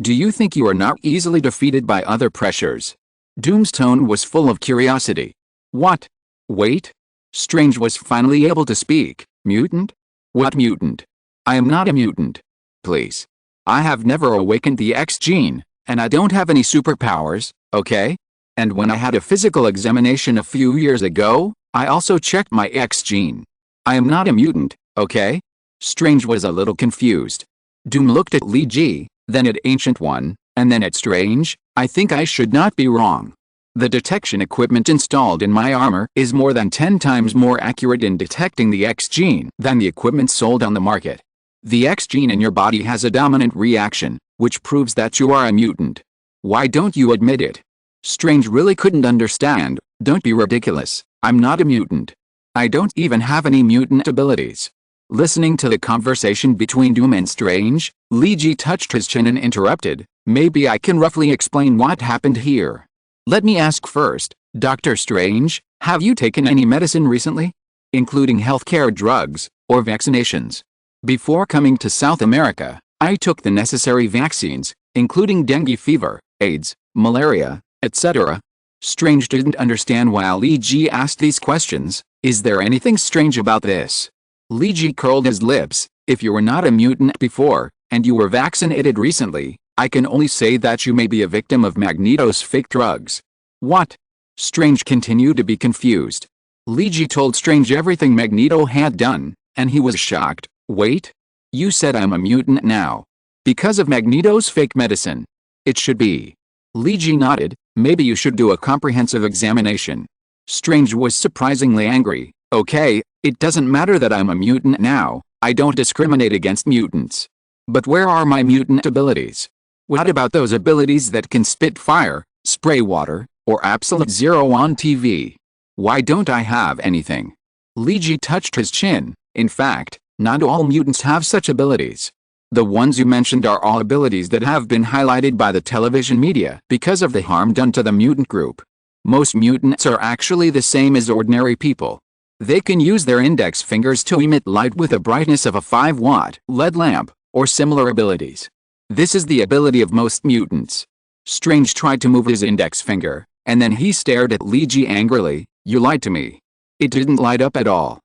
Do you think you are not easily defeated by other pressures? Doom's tone was full of curiosity. What? Wait? Strange was finally able to speak. Mutant? What mutant? I am not a mutant. Please. I have never awakened the X gene, and I don't have any superpowers, okay? And when I had a physical examination a few years ago, I also checked my X gene. I am not a mutant, okay? Strange was a little confused. Doom looked at Li Ji, then at Ancient One, and then at Strange. I think I should not be wrong. The detection equipment installed in my armor is more than 10 times more accurate in detecting the X gene than the equipment sold on the market. The X gene in your body has a dominant reaction, which proves that you are a mutant. Why don't you admit it? Strange really couldn't understand. Don't be ridiculous. I'm not a mutant. I don't even have any mutant abilities. Listening to the conversation between Doom and Strange, Li Ji touched his chin and interrupted. Maybe I can roughly explain what happened here. Let me ask first, Dr. Strange, have you taken any medicine recently? Including healthcare drugs, or vaccinations? Before coming to South America, I took the necessary vaccines, including dengue fever, AIDS, malaria, etc. Strange didn't understand why Li Ji asked these questions. Is there anything strange about this? Li Ji curled his lips. If you were not a mutant before, and you were vaccinated recently, I can only say that you may be a victim of Magneto's fake drugs. What? Strange continued to be confused. Li Ji told Strange everything Magneto had done, and he was shocked. Wait? You said I'm a mutant now. Because of Magneto's fake medicine. It should be. Li Ji nodded. Maybe you should do a comprehensive examination. Strange was surprisingly angry. Okay, it doesn't matter that I'm a mutant now. I don't discriminate against mutants. But where are my mutant abilities? What about those abilities that can spit fire, spray water, or absolute zero on TV? Why don't I have anything? Li Ji touched his chin. In fact, not all mutants have such abilities. The ones you mentioned are all abilities that have been highlighted by the television media because of the harm done to the mutant group. Most mutants are actually the same as ordinary people. They can use their index fingers to emit light with the brightness of a 5-watt LED lamp, or similar abilities. This is the ability of most mutants. Strange tried to move his index finger, and then he stared at Li Ji angrily. You lied to me. It didn't light up at all.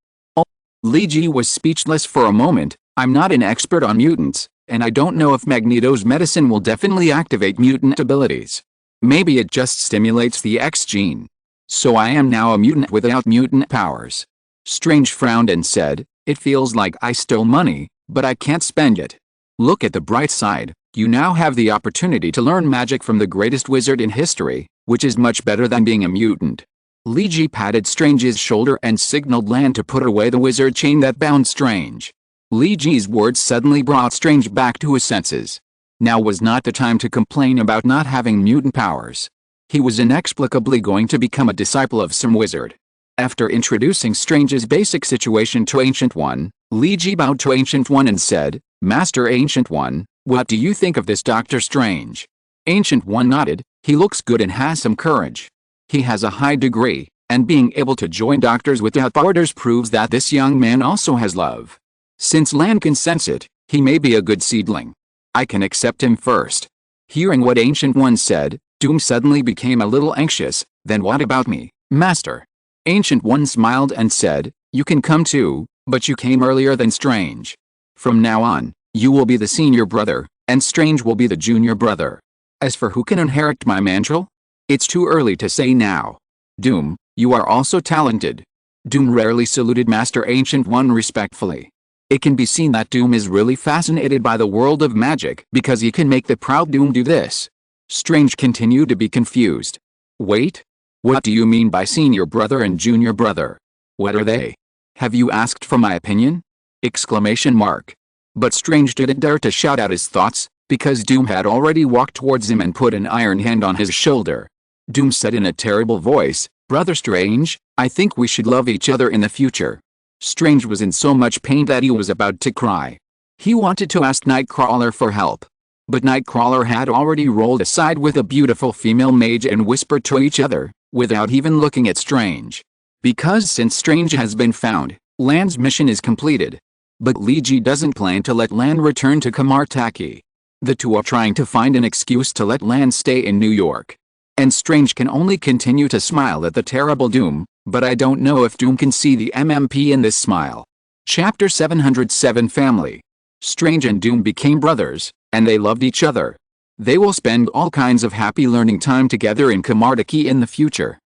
Li Ji was speechless for a moment. I'm not an expert on mutants, and I don't know if Magneto's medicine will definitely activate mutant abilities. Maybe it just stimulates the X gene. So I am now a mutant without mutant powers. Strange frowned and said, it feels like I stole money, but I can't spend it. Look at the bright side, you now have the opportunity to learn magic from the greatest wizard in history, which is much better than being a mutant. Li Ji patted Strange's shoulder and signaled Lan to put away the wizard chain that bound Strange. Li Ji's words suddenly brought Strange back to his senses. Now was not the time to complain about not having mutant powers. He was inexplicably going to become a disciple of some wizard. After introducing Strange's basic situation to Ancient One, Li Ji bowed to Ancient One and said, Master Ancient One, what do you think of this Dr. Strange? Ancient One nodded. He looks good and has some courage. He has a high degree, and being able to join doctors without orders proves that this young man also has love. Since Lan can sense it, he may be a good seedling. I can accept him first. Hearing what Ancient One said, Doom suddenly became a little anxious. Then what about me, Master? Ancient One smiled and said, you can come too, but you came earlier than Strange. From now on, you will be the senior brother, and Strange will be the junior brother. As for who can inherit my mantle? It's too early to say now. Doom, you are also talented. Doom rarely saluted Master Ancient One respectfully. It can be seen that Doom is really fascinated by the world of magic because he can make the proud Doom do this. Strange continued to be confused. Wait? What do you mean by senior brother and junior brother? What are they? Have you asked for my opinion? Exclamation mark. But Strange didn't dare to shout out his thoughts, because Doom had already walked towards him and put an iron hand on his shoulder. Doom said in a terrible voice, Brother Strange, I think we should love each other in the future. Strange was in so much pain that he was about to cry. He wanted to ask Nightcrawler for help. But Nightcrawler had already rolled aside with a beautiful female mage and whispered to each other, without even looking at Strange. Because since Strange has been found, Lan's mission is completed. But Li Ji doesn't plan to let Lan return to Kamartaki. The two are trying to find an excuse to let Lan stay in New York. And Strange can only continue to smile at the terrible Doom, but I don't know if Doom can see the MMP in this smile. Chapter 707 Family. Strange and Doom became brothers, and they loved each other. They will spend all kinds of happy learning time together in Kamartaki in the future.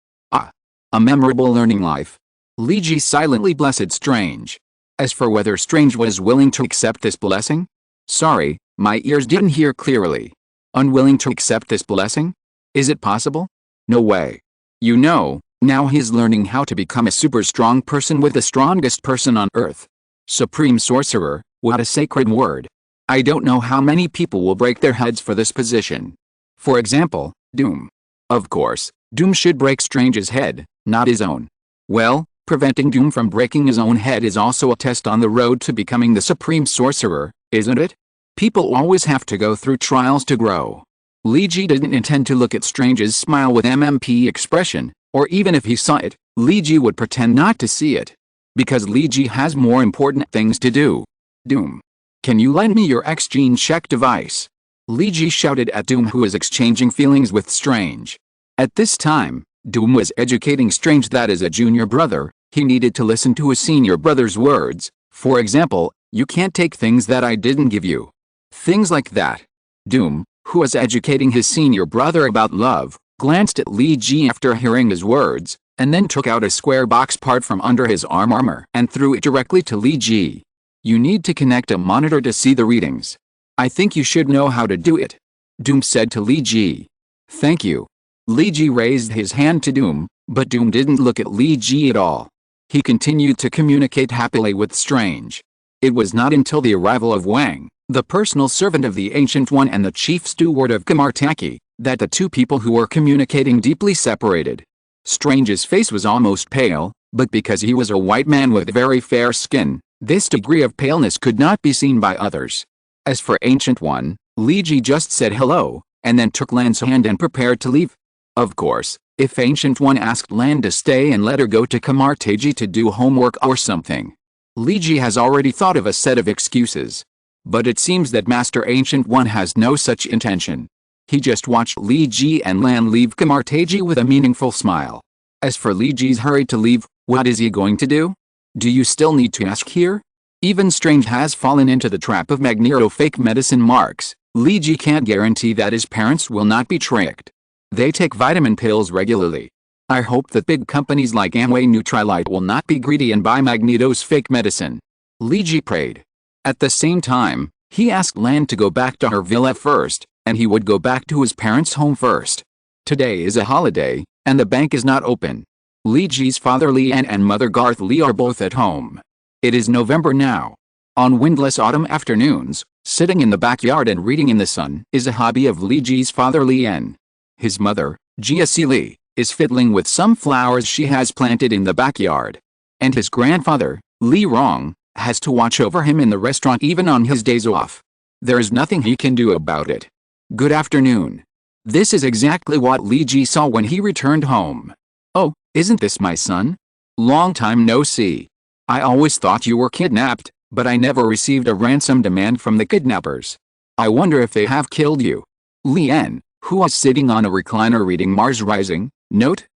A memorable learning life. Liji silently blessed Strange. As for whether Strange was willing to accept this blessing? Sorry, my ears didn't hear clearly. Unwilling to accept this blessing? Is it possible? No way. You know, now he's learning how to become a super strong person with the strongest person on earth. Supreme Sorcerer, what a sacred word. I don't know how many people will break their heads for this position. For example, Doom. Of course, Doom should break Strange's head, not his own. Well, preventing Doom from breaking his own head is also a test on the road to becoming the Supreme Sorcerer, isn't it? People always have to go through trials to grow. Liji didn't intend to look at Strange's smile with MMP expression, or even if he saw it, Liji would pretend not to see it. Because Liji has more important things to do. Doom. Can you lend me your X-Gene check device? Liji shouted at Doom, who was exchanging feelings with Strange. At this time, Doom was educating Strange that as a junior brother, he needed to listen to his senior brother's words. For example, you can't take things that I didn't give you. Things like that. Doom, who was educating his senior brother about love, glanced at Liji after hearing his words, and then took out a square box part from under his armor and threw it directly to Liji. You need to connect a monitor to see the readings. I think you should know how to do it. Doom said to Liji. Thank you. Liji raised his hand to Doom, but Doom didn't look at Liji at all. He continued to communicate happily with Strange. It was not until the arrival of Wang, the personal servant of the Ancient One and the chief steward of Kamartaki, that the two people who were communicating deeply separated. Strange's face was almost pale, but because he was a white man with very fair skin, this degree of paleness could not be seen by others. As for Ancient One, Liji just said hello, and then took Lan's hand and prepared to leave. Of course, if Ancient One asked Lan to stay and let her go to Kamartaki to do homework or something. Liji has already thought of a set of excuses. But it seems that Master Ancient One has no such intention. He just watched Liji and Lan leave Kamartaki with a meaningful smile. As for Liji's hurry to leave, what is he going to do? Do you still need to ask here? Even Strange has fallen into the trap of Magneto fake medicine marks. Liji can't guarantee that his parents will not be tricked. They take vitamin pills regularly. I hope that big companies like Amway Nutrilite will not be greedy and buy Magneto's fake medicine. Liji prayed. At the same time, he asked Lan to go back to her villa first, and he would go back to his parents' home first. Today is a holiday, and the bank is not open. Liji's father Lian and mother Garth Lee are both at home. It is November now. On windless autumn afternoons, sitting in the backyard and reading in the sun is a hobby of Liji's father Lian. His mother, Jia Lee, is fiddling with some flowers she has planted in the backyard. And his grandfather, Li Rong, has to watch over him in the restaurant even on his days off. There is nothing he can do about it. Good afternoon. This is exactly what Liji saw when he returned home. Oh, isn't this my son? Long time no see. I always thought you were kidnapped, but I never received a ransom demand from the kidnappers. I wonder if they have killed you. Lian, who was sitting on a recliner reading Mars Rising,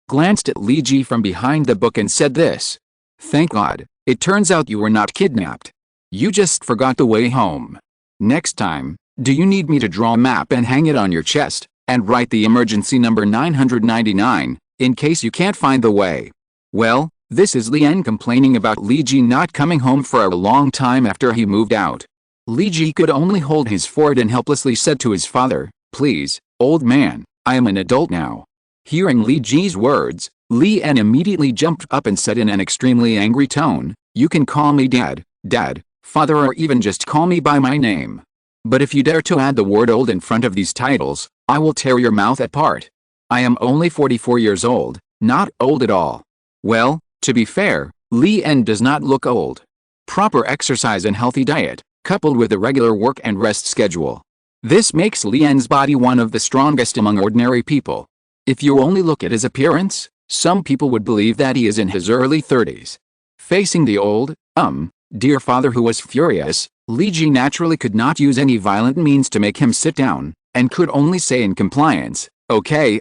glanced at Liji from behind the book and said this. Thank God, it turns out you were not kidnapped. You just forgot the way home. Next time, do you need me to draw a map and hang it on your chest, and write the emergency number 999, in case you can't find the way? Well, this is Lian complaining about Liji not coming home for a long time after he moved out. Liji could only hold his forehead and helplessly said to his father, Please, old man, I am an adult now. Hearing Liji's words, Lian immediately jumped up and said in an extremely angry tone, You can call me Dad, Father, or even just call me by my name. But if you dare to add the word old in front of these titles, I will tear your mouth apart. I am only 44 years old, not old at all. Well, to be fair, Lian does not look old. Proper exercise and healthy diet, coupled with a regular work and rest schedule. This makes Lian's body one of the strongest among ordinary people. If you only look at his appearance, some people would believe that he is in his early 30s. Facing the old, Dear father, who was furious, Li Ji naturally could not use any violent means to make him sit down, and could only say in compliance, okay,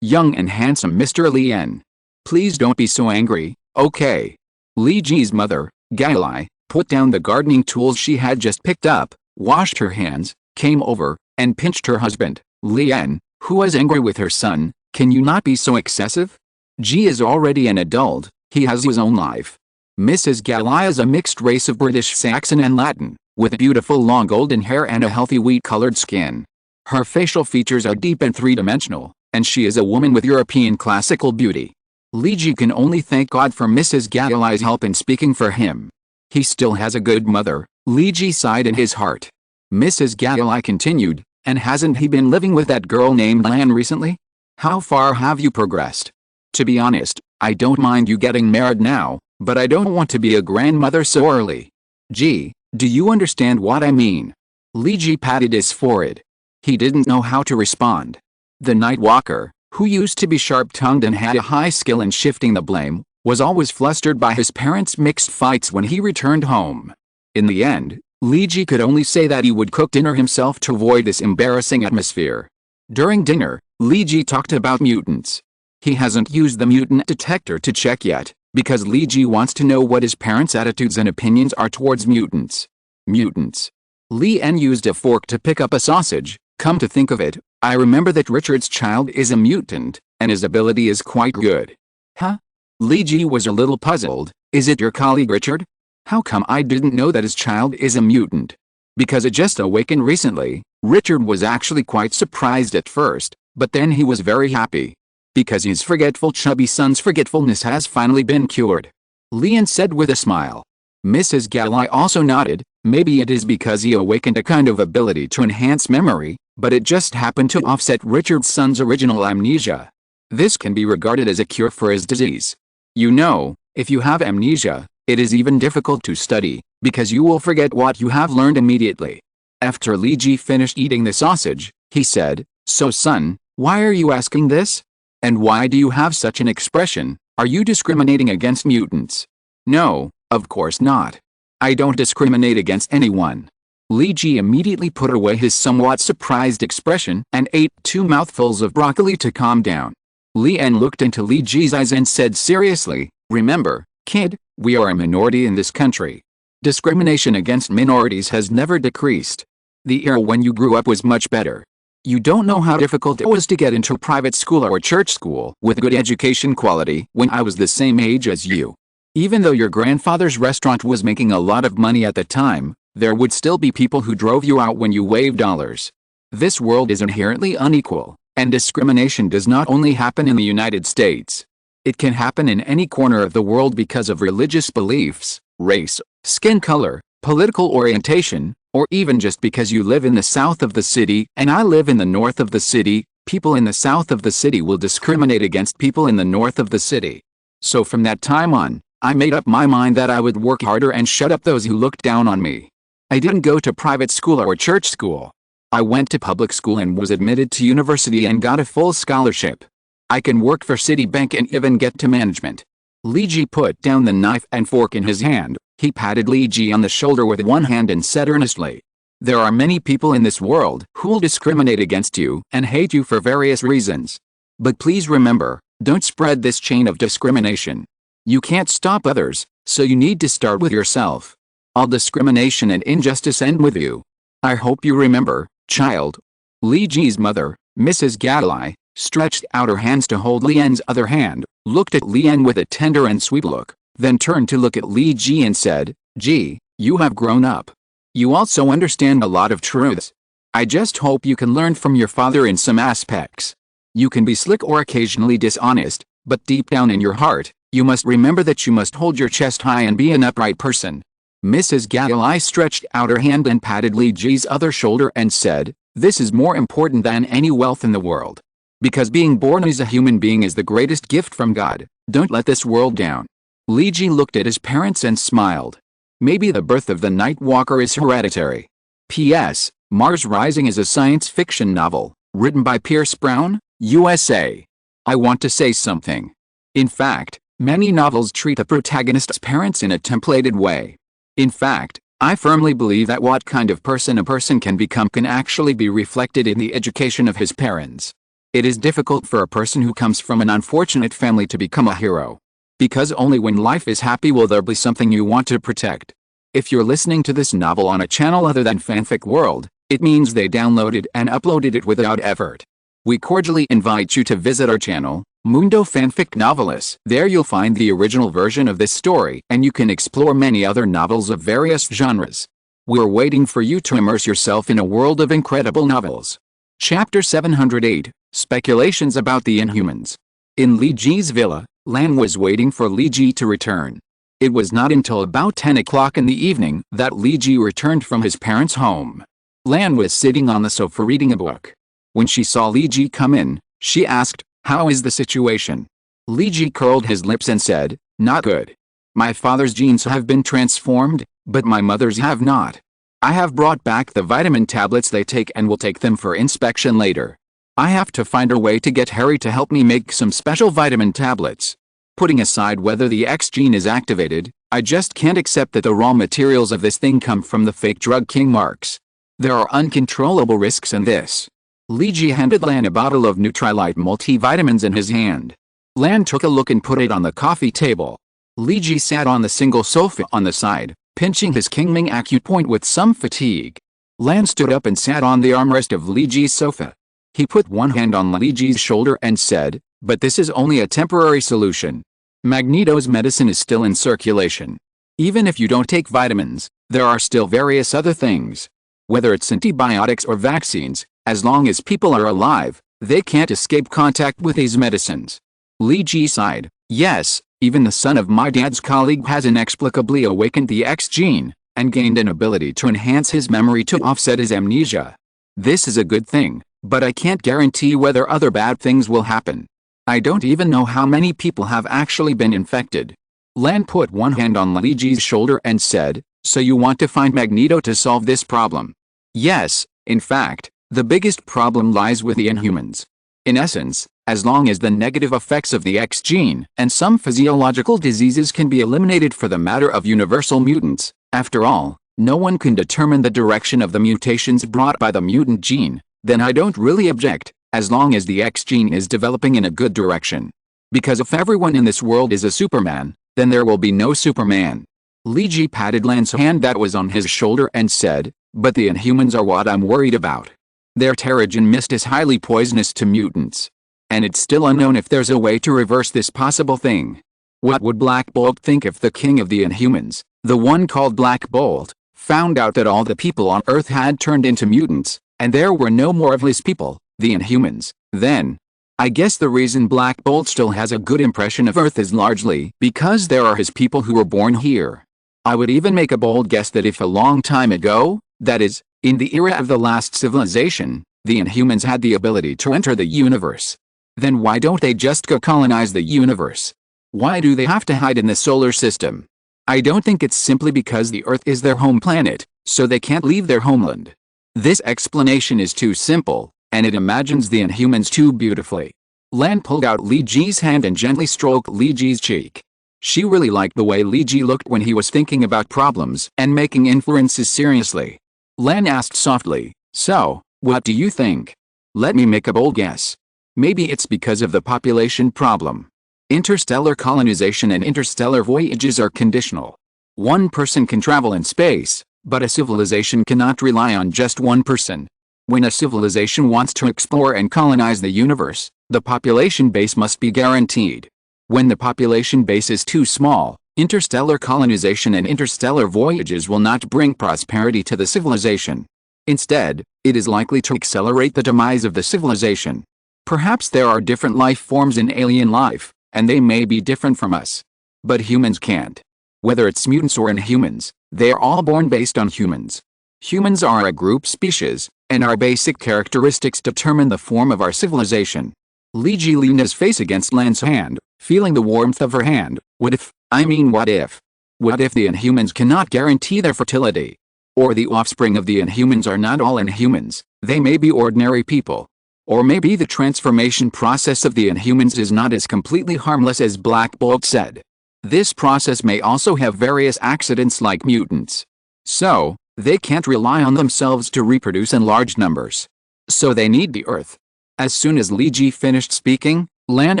young and handsome Mr. Lien. Please don't be so angry, okay. Li Ji's mother, Galai, put down the gardening tools she had just picked up, washed her hands, came over, and pinched her husband, Lien, who was angry with her son. Can you not be so excessive? Ji is already an adult, he has his own life. Mrs. Galai is a mixed race of British Saxon and Latin, with beautiful long golden hair and a healthy wheat-colored skin. Her facial features are deep and three-dimensional, and she is a woman with European classical beauty. Li Ji can only thank God for Mrs. Galai's help in speaking for him. He still has a good mother, Li Ji sighed in his heart. Mrs. Galai continued, and hasn't he been living with that girl named Lan recently? How far have you progressed? To be honest, I don't mind you getting married now, but I don't want to be a grandmother so early. Gee, do you understand what I mean? Li Ji patted his forehead. He didn't know how to respond. The night walker, who used to be sharp-tongued and had a high skill in shifting the blame, was always flustered by his parents' mixed fights when he returned home. In the end, Li Ji could only say that he would cook dinner himself to avoid this embarrassing atmosphere. During dinner, Li Ji talked about mutants. He hasn't used the mutant detector to check yet, because Li Ji wants to know what his parents' attitudes and opinions are towards mutants. Mutants. Lien used a fork to pick up a sausage. Come to think of it, I remember that Richard's child is a mutant, and his ability is quite good. Huh? Li Ji was a little puzzled. Is it your colleague Richard? How come I didn't know that his child is a mutant? Because it just awakened recently. Richard was actually quite surprised at first, but then he was very happy. Because his forgetful chubby son's forgetfulness has finally been cured. Lien said with a smile. Mrs. Galai also nodded. Maybe it is because he awakened a kind of ability to enhance memory, but it just happened to offset Richard's son's original amnesia. This can be regarded as a cure for his disease. You know, if you have amnesia, it is even difficult to study, because you will forget what you have learned immediately. After Li Ji finished eating the sausage, he said, So son, why are you asking this? And why do you have such an expression? Are you discriminating against mutants? No, of course not. I don't discriminate against anyone. Li Ji immediately put away his somewhat surprised expression and ate 2 mouthfuls of broccoli to calm down. Lien looked into Li Ji's eyes and said seriously, Remember, kid, we are a minority in this country. Discrimination against minorities has never decreased. The era when you grew up was much better. You don't know how difficult it was to get into private school or church school with good education quality when I was the same age as you. Even though your grandfather's restaurant was making a lot of money at the time, there would still be people who drove you out when you waved dollars. This world is inherently unequal, and discrimination does not only happen in the United States. It can happen in any corner of the world because of religious beliefs, race, skin color, political orientation, or even just because you live in the south of the city and I live in the north of the city. People in the south of the city will discriminate against people in the north of the city. So from that time on, I made up my mind that I would work harder and shut up those who looked down on me. I didn't go to private school or church school. I went to public school and was admitted to university and got a full scholarship. I can work for Citibank and even get to management. Li Ji put down the knife and fork in his hand. He patted Li Ji on the shoulder with one hand and said earnestly, There are many people in this world who will discriminate against you and hate you for various reasons. But please remember, don't spread this chain of discrimination. You can't stop others, so you need to start with yourself. All discrimination and injustice end with you. I hope you remember, child. Li Ji's mother, Mrs. Galai, stretched out her hands to hold Lien's other hand, looked at Lien with a tender and sweet look, then turned to look at Li Ji and said, Ji, you have grown up. You also understand a lot of truths. I just hope you can learn from your father in some aspects. You can be slick or occasionally dishonest, but deep down in your heart, you must remember that you must hold your chest high and be an upright person. Mrs. Galai stretched out her hand and patted Li Ji's other shoulder and said, This is more important than any wealth in the world. Because being born as a human being is the greatest gift from God. Don't let this world down. Li Ji looked at his parents and smiled. Maybe the birth of the Night Walker is hereditary. P.S. Mars Rising is a science fiction novel, written by Pierce Brown, USA. I want to say something. In fact, many novels treat the protagonist's parents in a templated way. In fact, I firmly believe that what kind of person a person can become can actually be reflected in the education of his parents. It is difficult for a person who comes from an unfortunate family to become a hero. Because only when life is happy will there be something you want to protect. If you're listening to this novel on a channel other than Fanfic World, it means they downloaded and uploaded it without effort. We cordially invite you to visit our channel, Mundo Fanfic Novelis. There you'll find the original version of this story, and you can explore many other novels of various genres. We're waiting for you to immerse yourself in a world of incredible novels. Chapter 708, Speculations about the Inhumans. In Li Ji's villa, Lan was waiting for Li Ji to return. It was not until about 10 o'clock in the evening that Li Ji returned from his parents' home. Lan was sitting on the sofa reading a book. When she saw Li Ji come in, she asked, "How is the situation?" Li Ji curled his lips and said, "Not good. My father's genes have been transformed, but my mother's have not. I have brought back the vitamin tablets they take and will take them for inspection later. I have to find a way to get Harry to help me make some special vitamin tablets. Putting aside whether the X gene is activated, I just can't accept that the raw materials of this thing come from the fake drug king Marks. There are uncontrollable risks in this." Li Ji handed Lan a bottle of Nutrilite multivitamins in his hand. Lan took a look and put it on the coffee table. Li Ji sat on the single sofa on the side, pinching his Kingming acupoint with some fatigue. Lan stood up and sat on the armrest of Li Ji's sofa. He put one hand on Li Ji's shoulder and said, "But this is only a temporary solution. Magneto's medicine is still in circulation. Even if you don't take vitamins, there are still various other things. Whether it's antibiotics or vaccines, as long as people are alive, they can't escape contact with these medicines." Li Ji sighed. "Yes, even the son of my dad's colleague has inexplicably awakened the X gene, and gained an ability to enhance his memory to offset his amnesia. This is a good thing, but I can't guarantee whether other bad things will happen. I don't even know how many people have actually been infected." Lan put one hand on Li Ji's shoulder and said, "So you want to find Magneto to solve this problem?" "Yes, in fact, the biggest problem lies with the Inhumans. In essence, as long as the negative effects of the X gene and some physiological diseases can be eliminated for the matter of universal mutants, after all, no one can determine the direction of the mutations brought by the mutant gene, then I don't really object, as long as the X gene is developing in a good direction. Because if everyone in this world is a Superman, then there will be no Superman." Li Ji patted Lan's hand that was on his shoulder and said, "But the Inhumans are what I'm worried about. Their Terrigen mist is highly poisonous to mutants. And it's still unknown if there's a way to reverse this possible thing. What would Black Bolt think if the king of the Inhumans, the one called Black Bolt, found out that all the people on Earth had turned into mutants, and there were no more of his people, the Inhumans? Then, I guess the reason Black Bolt still has a good impression of Earth is largely because there are his people who were born here. I would even make a bold guess that if a long time ago, that is, in the era of the last civilization, the Inhumans had the ability to enter the universe. Then why don't they just go colonize the universe? Why do they have to hide in the solar system? I don't think it's simply because the Earth is their home planet, so they can't leave their homeland. This explanation is too simple, and it imagines the Inhumans too beautifully." Lan pulled out Li Ji's hand and gently stroked Li Ji's cheek. She really liked the way Li Ji looked when he was thinking about problems and making inferences seriously. Lan asked softly, "So, what do you think?" "Let me make a bold guess. Maybe it's because of the population problem. Interstellar colonization and interstellar voyages are conditional. One person can travel in space, but a civilization cannot rely on just one person. When a civilization wants to explore and colonize the universe, the population base must be guaranteed. When the population base is too small, interstellar colonization and interstellar voyages will not bring prosperity to the civilization. Instead, it is likely to accelerate the demise of the civilization. Perhaps there are different life forms in alien life, and they may be different from us. But humans can't. Whether it's mutants or inhumans, they are all born based on humans. Humans are a group species, and our basic characteristics determine the form of our civilization." Li Ji leaned his face against Lan's hand, feeling the warmth of her hand. What if the Inhumans cannot guarantee their fertility? Or the offspring of the Inhumans are not all Inhumans, they may be ordinary people. Or maybe the transformation process of the Inhumans is not as completely harmless as Black Bolt said. This process may also have various accidents like mutants. So, they can't rely on themselves to reproduce in large numbers. So they need the Earth. As soon as Li Ji finished speaking, Lan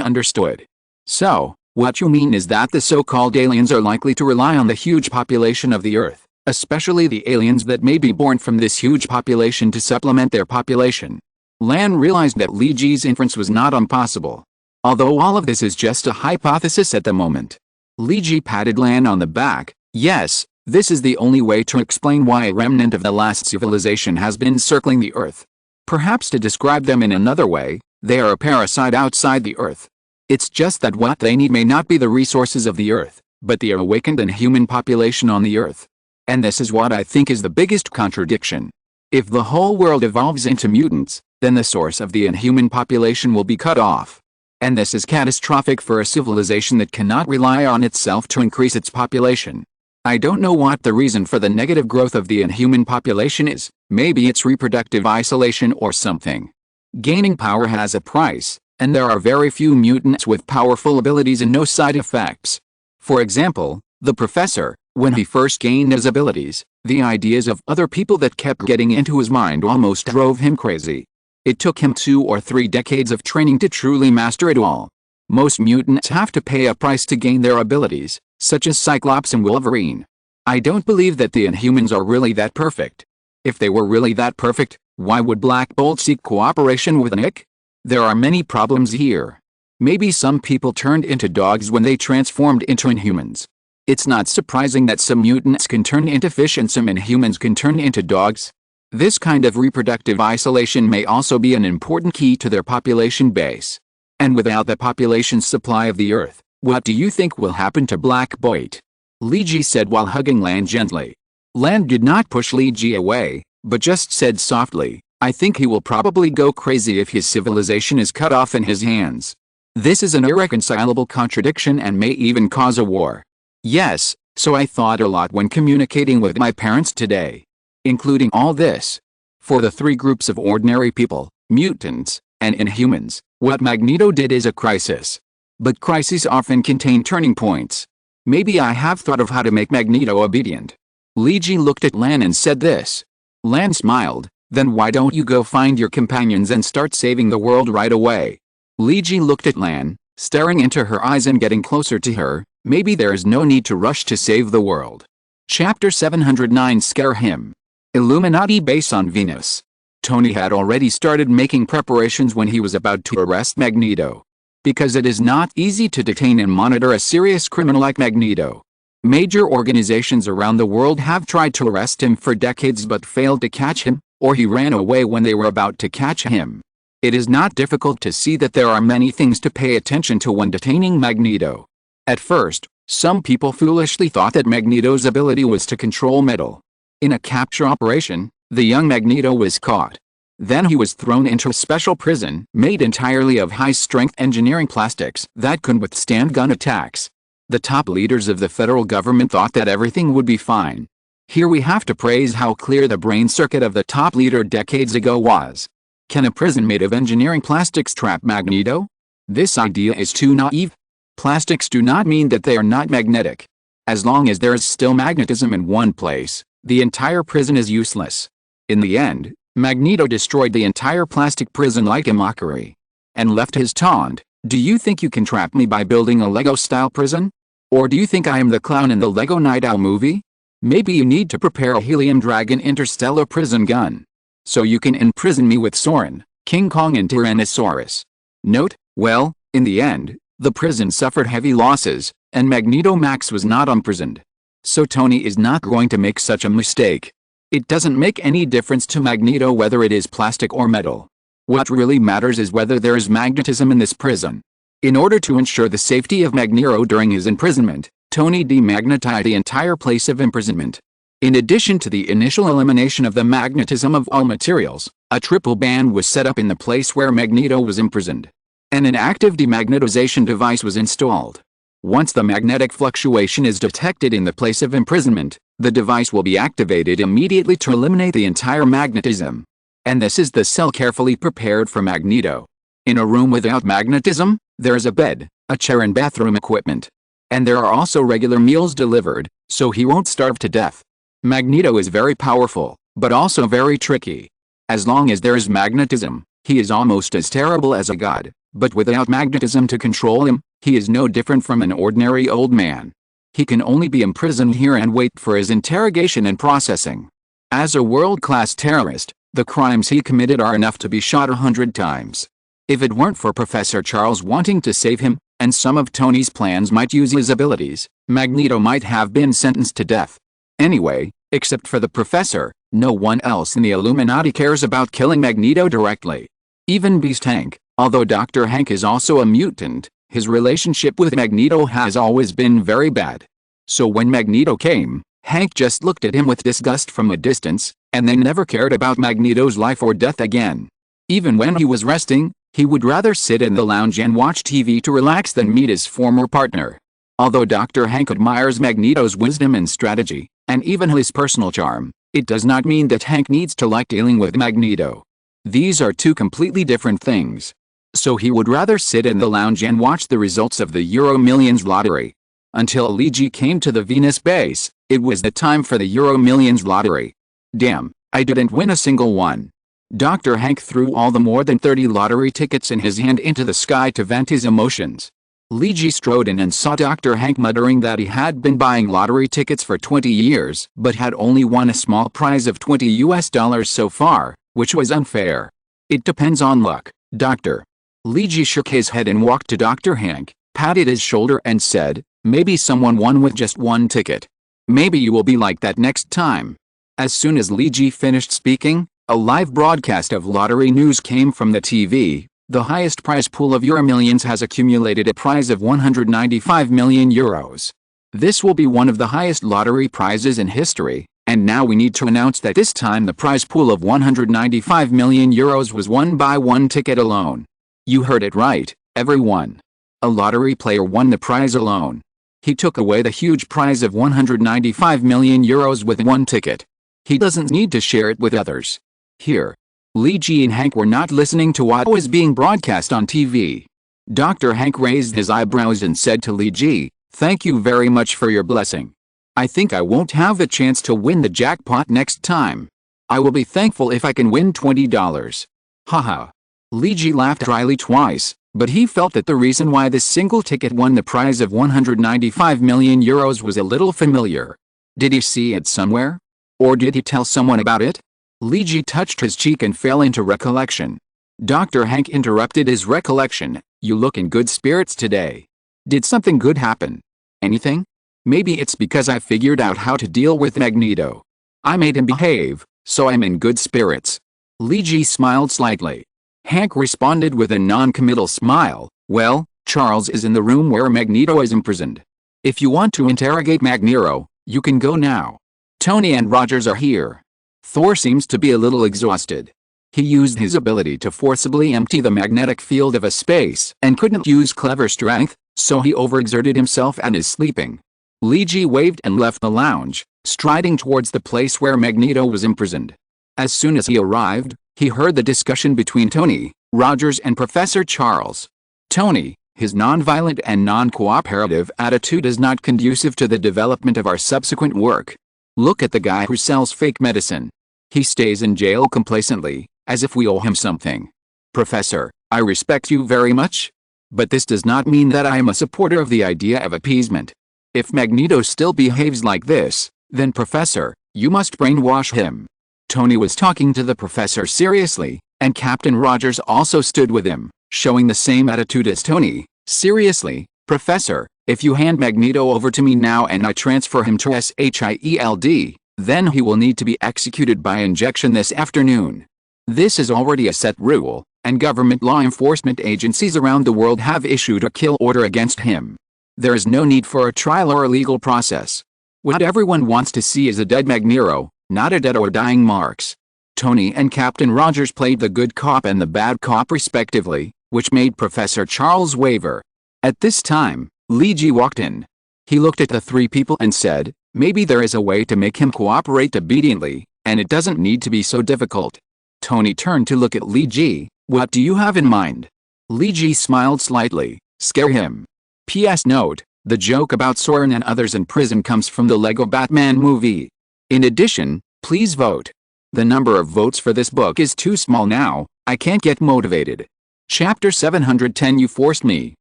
understood. So, what you mean is that the so-called aliens are likely to rely on the huge population of the Earth, especially the aliens that may be born from this huge population to supplement their population. Lan realized that Li Ji's inference was not impossible. Although all of this is just a hypothesis at the moment. Li Ji patted Lan on the back. Yes, this is the only way to explain why a remnant of the last civilization has been circling the Earth. Perhaps to describe them in another way, they are a parasite outside the Earth. It's just that what they need may not be the resources of the Earth, but the awakened and human population on the Earth. And this is what I think is the biggest contradiction. If the whole world evolves into mutants, then the source of the inhuman population will be cut off. And this is catastrophic for a civilization that cannot rely on itself to increase its population. I don't know what the reason for the negative growth of the inhuman population is, maybe it's reproductive isolation or something. Gaining power has a price, and there are very few mutants with powerful abilities and no side effects. For example, the professor, when he first gained his abilities, the ideas of other people that kept getting into his mind almost drove him crazy. It took him 2 or 3 decades of training to truly master it all. Most mutants have to pay a price to gain their abilities, such as Cyclops and Wolverine. I don't believe that the Inhumans are really that perfect. If they were really that perfect, why would Black Bolt seek cooperation with Nick? There are many problems here. Maybe some people turned into dogs when they transformed into Inhumans. It's not surprising that some mutants can turn into fish and some Inhumans can turn into dogs. This kind of reproductive isolation may also be an important key to their population base. And without the population supply of the Earth, what do you think will happen to Black Bolt? Li Ji said while hugging Lan gently. Lan did not push Li Ji away, but just said softly, I think he will probably go crazy if his civilization is cut off in his hands. This is an irreconcilable contradiction and may even cause a war. Yes, so I thought a lot when communicating with my parents today. Including all this. For the 3 groups of ordinary people, mutants, and Inhumans, what Magneto did is a crisis. But crises often contain turning points. Maybe I have thought of how to make Magneto obedient. Li Ji looked at Lan and said this. Lan smiled, then why don't you go find your companions and start saving the world right away? Li Ji looked at Lan, staring into her eyes and getting closer to her. Maybe there is no need to rush to save the world. Chapter 709 Scare Him. Illuminati base on Venus. Tony had already started making preparations when he was about to arrest Magneto. Because it is not easy to detain and monitor a serious criminal like Magneto. Major organizations around the world have tried to arrest him for decades but failed to catch him, or he ran away when they were about to catch him. It is not difficult to see that there are many things to pay attention to when detaining Magneto. At first, some people foolishly thought that Magneto's ability was to control metal. In a capture operation, the young Magneto was caught. Then he was thrown into a special prison made entirely of high-strength engineering plastics that could withstand gun attacks. The top leaders of the federal government thought that everything would be fine. Here we have to praise how clear the brain circuit of the top leader decades ago was. Can a prison made of engineering plastics trap Magneto? This idea is too naive. Plastics do not mean that they are not magnetic. As long as there is still magnetism in one place, the entire prison is useless. In the end, Magneto destroyed the entire plastic prison like a mockery. And left his taunt, do you think you can trap me by building a Lego-style prison? Or do you think I am the clown in the Lego Night Owl movie? Maybe you need to prepare a Helium Dragon interstellar prison gun. So you can imprison me with Soren, King Kong and Tyrannosaurus. Note, well, in the end, the prison suffered heavy losses, and Magneto Max was not imprisoned. So Tony is not going to make such a mistake. It doesn't make any difference to Magneto whether it is plastic or metal. What really matters is whether there is magnetism in this prison. In order to ensure the safety of Magneto during his imprisonment, Tony demagnetized the entire place of imprisonment. In addition to the initial elimination of the magnetism of all materials, a triple band was set up in the place where Magneto was imprisoned. And an active demagnetization device was installed. Once the magnetic fluctuation is detected in the place of imprisonment, the device will be activated immediately to eliminate the entire magnetism. And this is the cell carefully prepared for Magneto. In a room without magnetism, there is a bed, a chair and bathroom equipment. And there are also regular meals delivered, so he won't starve to death. Magneto is very powerful, but also very tricky. As long as there is magnetism, he is almost as terrible as a god, but without magnetism to control him, he is no different from an ordinary old man. He can only be imprisoned here and wait for his interrogation and processing. As a world-class terrorist, the crimes he committed are enough to be shot 100 times. If it weren't for Professor Charles wanting to save him, and some of Tony's plans might use his abilities, Magneto might have been sentenced to death. Anyway, except for the Professor, no one else in the Illuminati cares about killing Magneto directly. Even Beast Hank, although Dr. Hank is also a mutant, his relationship with Magneto has always been very bad. So when Magneto came, Hank just looked at him with disgust from a distance, and then never cared about Magneto's life or death again. Even when he was resting, he would rather sit in the lounge and watch TV to relax than meet his former partner. Although Dr. Hank admires Magneto's wisdom and strategy, and even his personal charm, it does not mean that Hank needs to like dealing with Magneto. These are two completely different things. So he would rather sit in the lounge and watch the results of the Euro Millions lottery. Until Luigi came to the Venus base, it was the time for the Euro Millions lottery. Damn, I didn't win a single one. Dr. Hank threw all the more than 30 lottery tickets in his hand into the sky to vent his emotions. Luigi strode in and saw Dr. Hank muttering that he had been buying lottery tickets for 20 years but had only won a small prize of $20 so far, which was unfair. It depends on luck, Doctor. Luigi shook his head and walked to Dr. Hank, patted his shoulder and said, maybe someone won with just one ticket. Maybe you will be like that next time. As soon as Luigi finished speaking, a live broadcast of lottery news came from the TV. The highest prize pool of Euro Millions has accumulated a prize of 195 million euros. This will be one of the highest lottery prizes in history, and now we need to announce that this time the prize pool of 195 million euros was won by one ticket alone. You heard it right, everyone. A lottery player won the prize alone. He took away the huge prize of 195 million euros with one ticket. He doesn't need to share it with others. Here. Luigi and Hank were not listening to what was being broadcast on TV. Dr. Hank raised his eyebrows and said to Luigi, thank you very much for your blessing. I think I won't have the chance to win the jackpot next time. I will be thankful if I can win $20. Haha. Luigi laughed dryly twice, but he felt that the reason why this single ticket won the prize of 195 million euros was a little familiar. Did he see it somewhere? Or did he tell someone about it? Luigi touched his cheek and fell into recollection. Dr. Hank interrupted his recollection. You look in good spirits today. Did something good happen? Anything? Maybe it's because I figured out how to deal with Magneto. I made him behave, so I'm in good spirits. Luigi smiled slightly. Hank responded with a non-committal smile. Well, Charles is in the room where Magneto is imprisoned. If you want to interrogate Magneto, you can go now. Tony and Rogers are here. Thor seems to be a little exhausted. He used his ability to forcibly empty the magnetic field of a space and couldn't use clever strength, so he overexerted himself and is sleeping. Luigi waved and left the lounge, striding towards the place where Magneto was imprisoned. As soon as he arrived, he heard the discussion between Tony, Rogers and Professor Charles. Tony, his non-violent and non-cooperative attitude is not conducive to the development of our subsequent work. Look at the guy who sells fake medicine. He stays in jail complacently, as if we owe him something. Professor, I respect you very much. But this does not mean that I am a supporter of the idea of appeasement. If Magneto still behaves like this, then Professor, you must brainwash him. Tony was talking to the Professor seriously, and Captain Rogers also stood with him, showing the same attitude as Tony. Seriously, Professor, if you hand Magneto over to me now and I transfer him to SHIELD, then he will need to be executed by injection this afternoon. This is already a set rule, and government law enforcement agencies around the world have issued a kill order against him. There is no need for a trial or a legal process. What everyone wants to see is a dead Magneto, not a dead or dying Marx. Tony and Captain Rogers played the good cop and the bad cop respectively, which made Professor Charles waver. At this time, Luigi walked in. He looked at the three people and said, maybe there is a way to make him cooperate obediently, and it doesn't need to be so difficult. Tony turned to look at Luigi. What do you have in mind? Luigi smiled slightly. Scare him. P.S. Note, The joke about Soren and others in prison comes from the Lego Batman movie. In addition, please vote. The number of votes for this book is too small now, I can't get motivated. Chapter 710 You Forced Me.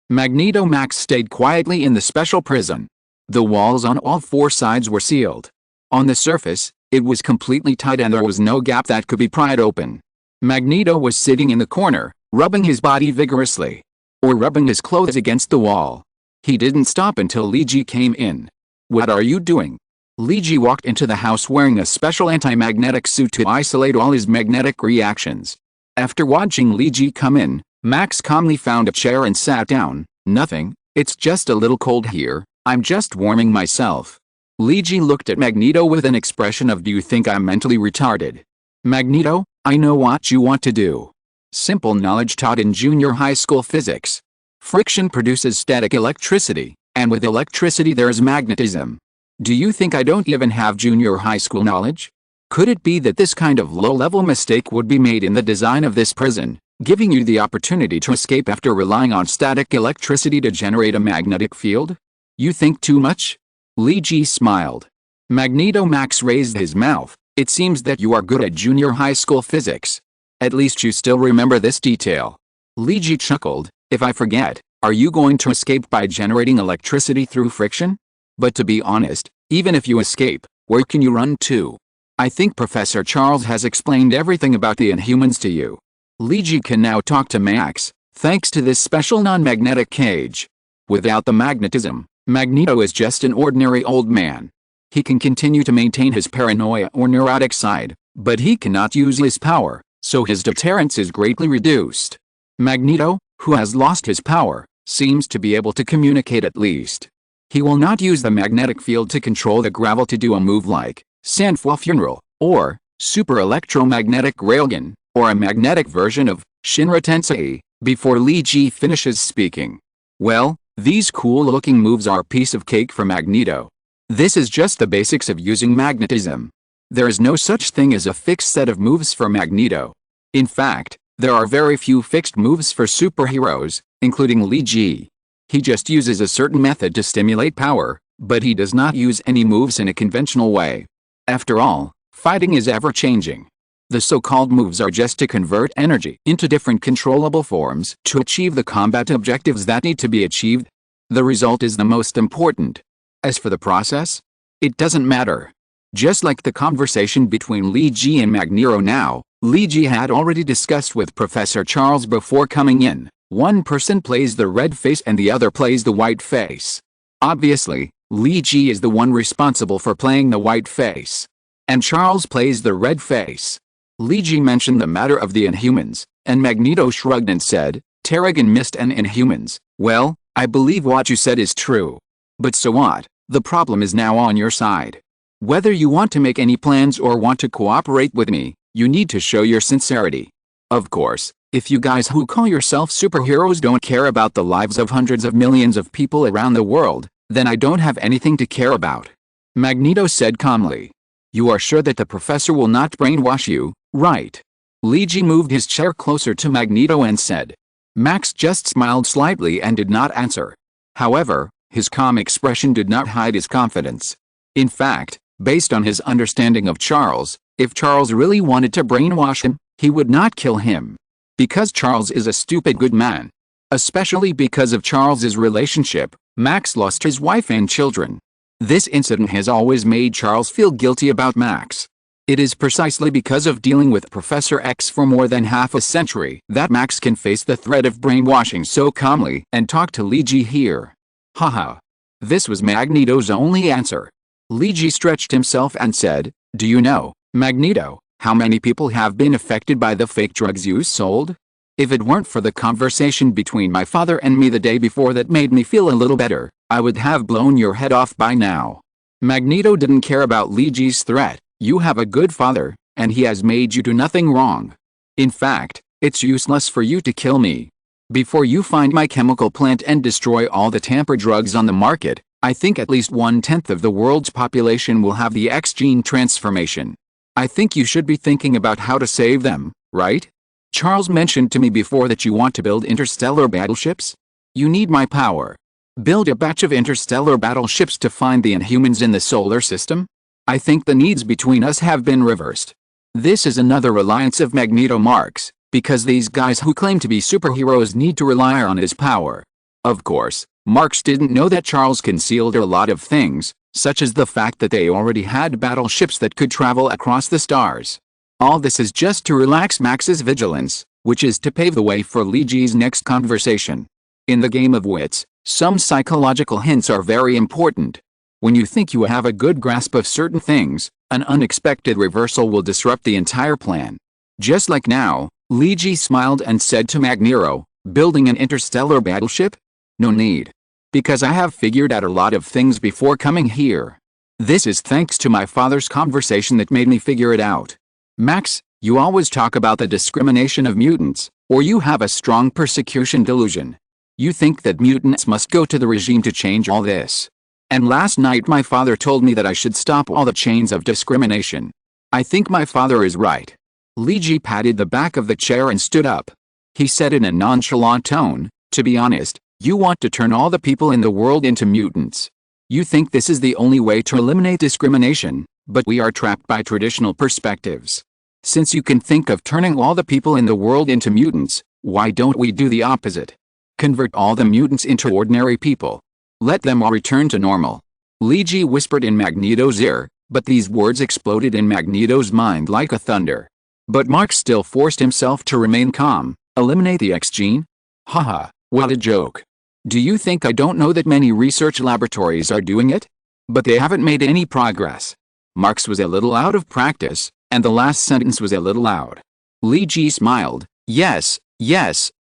Magneto Max stayed quietly in the special prison. The walls on all four sides were sealed. On the surface, it was completely tight and there was no gap that could be pried open. Magneto was sitting in the corner, rubbing his body vigorously. Or rubbing his clothes against the wall. He didn't stop until Luigi came in. What are you doing? Luigi walked into the house wearing a special anti-magnetic suit to isolate all his magnetic reactions. After watching Luigi come in, Max calmly found a chair and sat down. Nothing, it's just a little cold here, I'm just warming myself. Luigi looked at Magneto with an expression of, do you think I'm mentally retarded? Magneto, I know what you want to do. Simple knowledge taught in junior high school physics. Friction produces static electricity, and with electricity there's magnetism. Do you think I don't even have junior high school knowledge? Could it be that this kind of low-level mistake would be made in the design of this prison, giving you the opportunity to escape after relying on static electricity to generate a magnetic field? You think too much? Luigi smiled. Magneto Max raised his mouth. It seems that you are good at junior high school physics. At least you still remember this detail. Luigi chuckled. If I forget, are you going to escape by generating electricity through friction? But to be honest, even if you escape, where can you run to? I think Professor Charles has explained everything about the Inhumans to you. Luigi can now talk to Max, thanks to this special non-magnetic cage. Without the magnetism, Magneto is just an ordinary old man. He can continue to maintain his paranoia or neurotic side, but he cannot use his power, so his deterrence is greatly reduced. Magneto, who has lost his power, seems to be able to communicate at least. He will not use the magnetic field to control the gravel to do a move like Sandfall Funeral, or Super Electromagnetic Railgun, or a magnetic version of Shinra Tensei, before Luigi finishes speaking. Well, these cool-looking moves are a piece of cake for Magneto. This is just the basics of using magnetism. There is no such thing as a fixed set of moves for Magneto. In fact, there are very few fixed moves for superheroes, including Luigi. He just uses a certain method to stimulate power, but he does not use any moves in a conventional way. After all, fighting is ever-changing. The so-called moves are just to convert energy into different controllable forms to achieve the combat objectives that need to be achieved. The result is the most important. As for the process, it doesn't matter. Just like the conversation between Luigi and Magneto now, Luigi had already discussed with Professor Charles before coming in. One person plays the red face and the other plays the white face. Obviously, Luigi is the one responsible for playing the white face. And Charles plays the red face. Luigi mentioned the matter of the Inhumans, and Magneto shrugged and said, Terrigen Mist and Inhumans, well, I believe what you said is true. But so what? The problem is now on your side. Whether you want to make any plans or want to cooperate with me, you need to show your sincerity. Of course, if you guys who call yourself superheroes don't care about the lives of hundreds of millions of people around the world, then I don't have anything to care about. Magneto said calmly. You are sure that the professor will not brainwash you, right? Luigi moved his chair closer to Magneto and said. Max just smiled slightly and did not answer. However, his calm expression did not hide his confidence. In fact, based on his understanding of Charles, if Charles really wanted to brainwash him, he would not kill him. Because Charles is a stupid good man. Especially because of Charles's relationship, Max lost his wife and children. This incident has always made Charles feel guilty about Max. It is precisely because of dealing with Professor X for more than half a century that Max can face the threat of brainwashing so calmly and talk to Luigi here. Haha. This was Magneto's only answer. Luigi stretched himself and said, Do you know, Magneto, how many people have been affected by the fake drugs you sold? If it weren't for the conversation between my father and me the day before that made me feel a little better, I would have blown your head off by now. Magneto didn't care about Luigi's threat. You have a good father, and he has made you do nothing wrong. In fact, it's useless for you to kill me. Before you find my chemical plant and destroy all the tamper drugs on the market, I think at least 1/10 of the world's population will have the X gene transformation. I think you should be thinking about how to save them, right? Charles mentioned to me before that you want to build interstellar battleships. You need my power. Build a batch of interstellar battleships to find the Inhumans in the solar system? I think the needs between us have been reversed. This is another reliance of Magneto Marx, because these guys who claim to be superheroes need to rely on his power. Of course, Marx didn't know that Charles concealed a lot of things, such as the fact that they already had battleships that could travel across the stars. All this is just to relax Max's vigilance, which is to pave the way for Li Ji's next conversation. In the game of wits, some psychological hints are very important. When you think you have a good grasp of certain things, an unexpected reversal will disrupt the entire plan. Just like now, Li Ji smiled and said to Magneto, "Building an interstellar battleship? No need. Because I have figured out a lot of things before coming here. This is thanks to my father's conversation that made me figure it out. Max, you always talk about the discrimination of mutants, or you have a strong persecution delusion. You think that mutants must go to the regime to change all this. And last night my father told me that I should stop all the chains of discrimination. I think my father is right." Li Ji patted the back of the chair and stood up. He said in a nonchalant tone, "To be honest, you want to turn all the people in the world into mutants. You think this is the only way to eliminate discrimination, but we are trapped by traditional perspectives. Since you can think of turning all the people in the world into mutants, why don't we do the opposite? Convert all the mutants into ordinary people. Let them all return to normal." Li Ji whispered in Magneto's ear, but these words exploded in Magneto's mind like a thunder. But Marx still forced himself to remain calm. Eliminate the X gene? Haha, what a joke. Do you think I don't know that many research laboratories are doing it? But they haven't made any progress. Marx was a little out of practice, and the last sentence was a little loud. Li Ji smiled. Yes,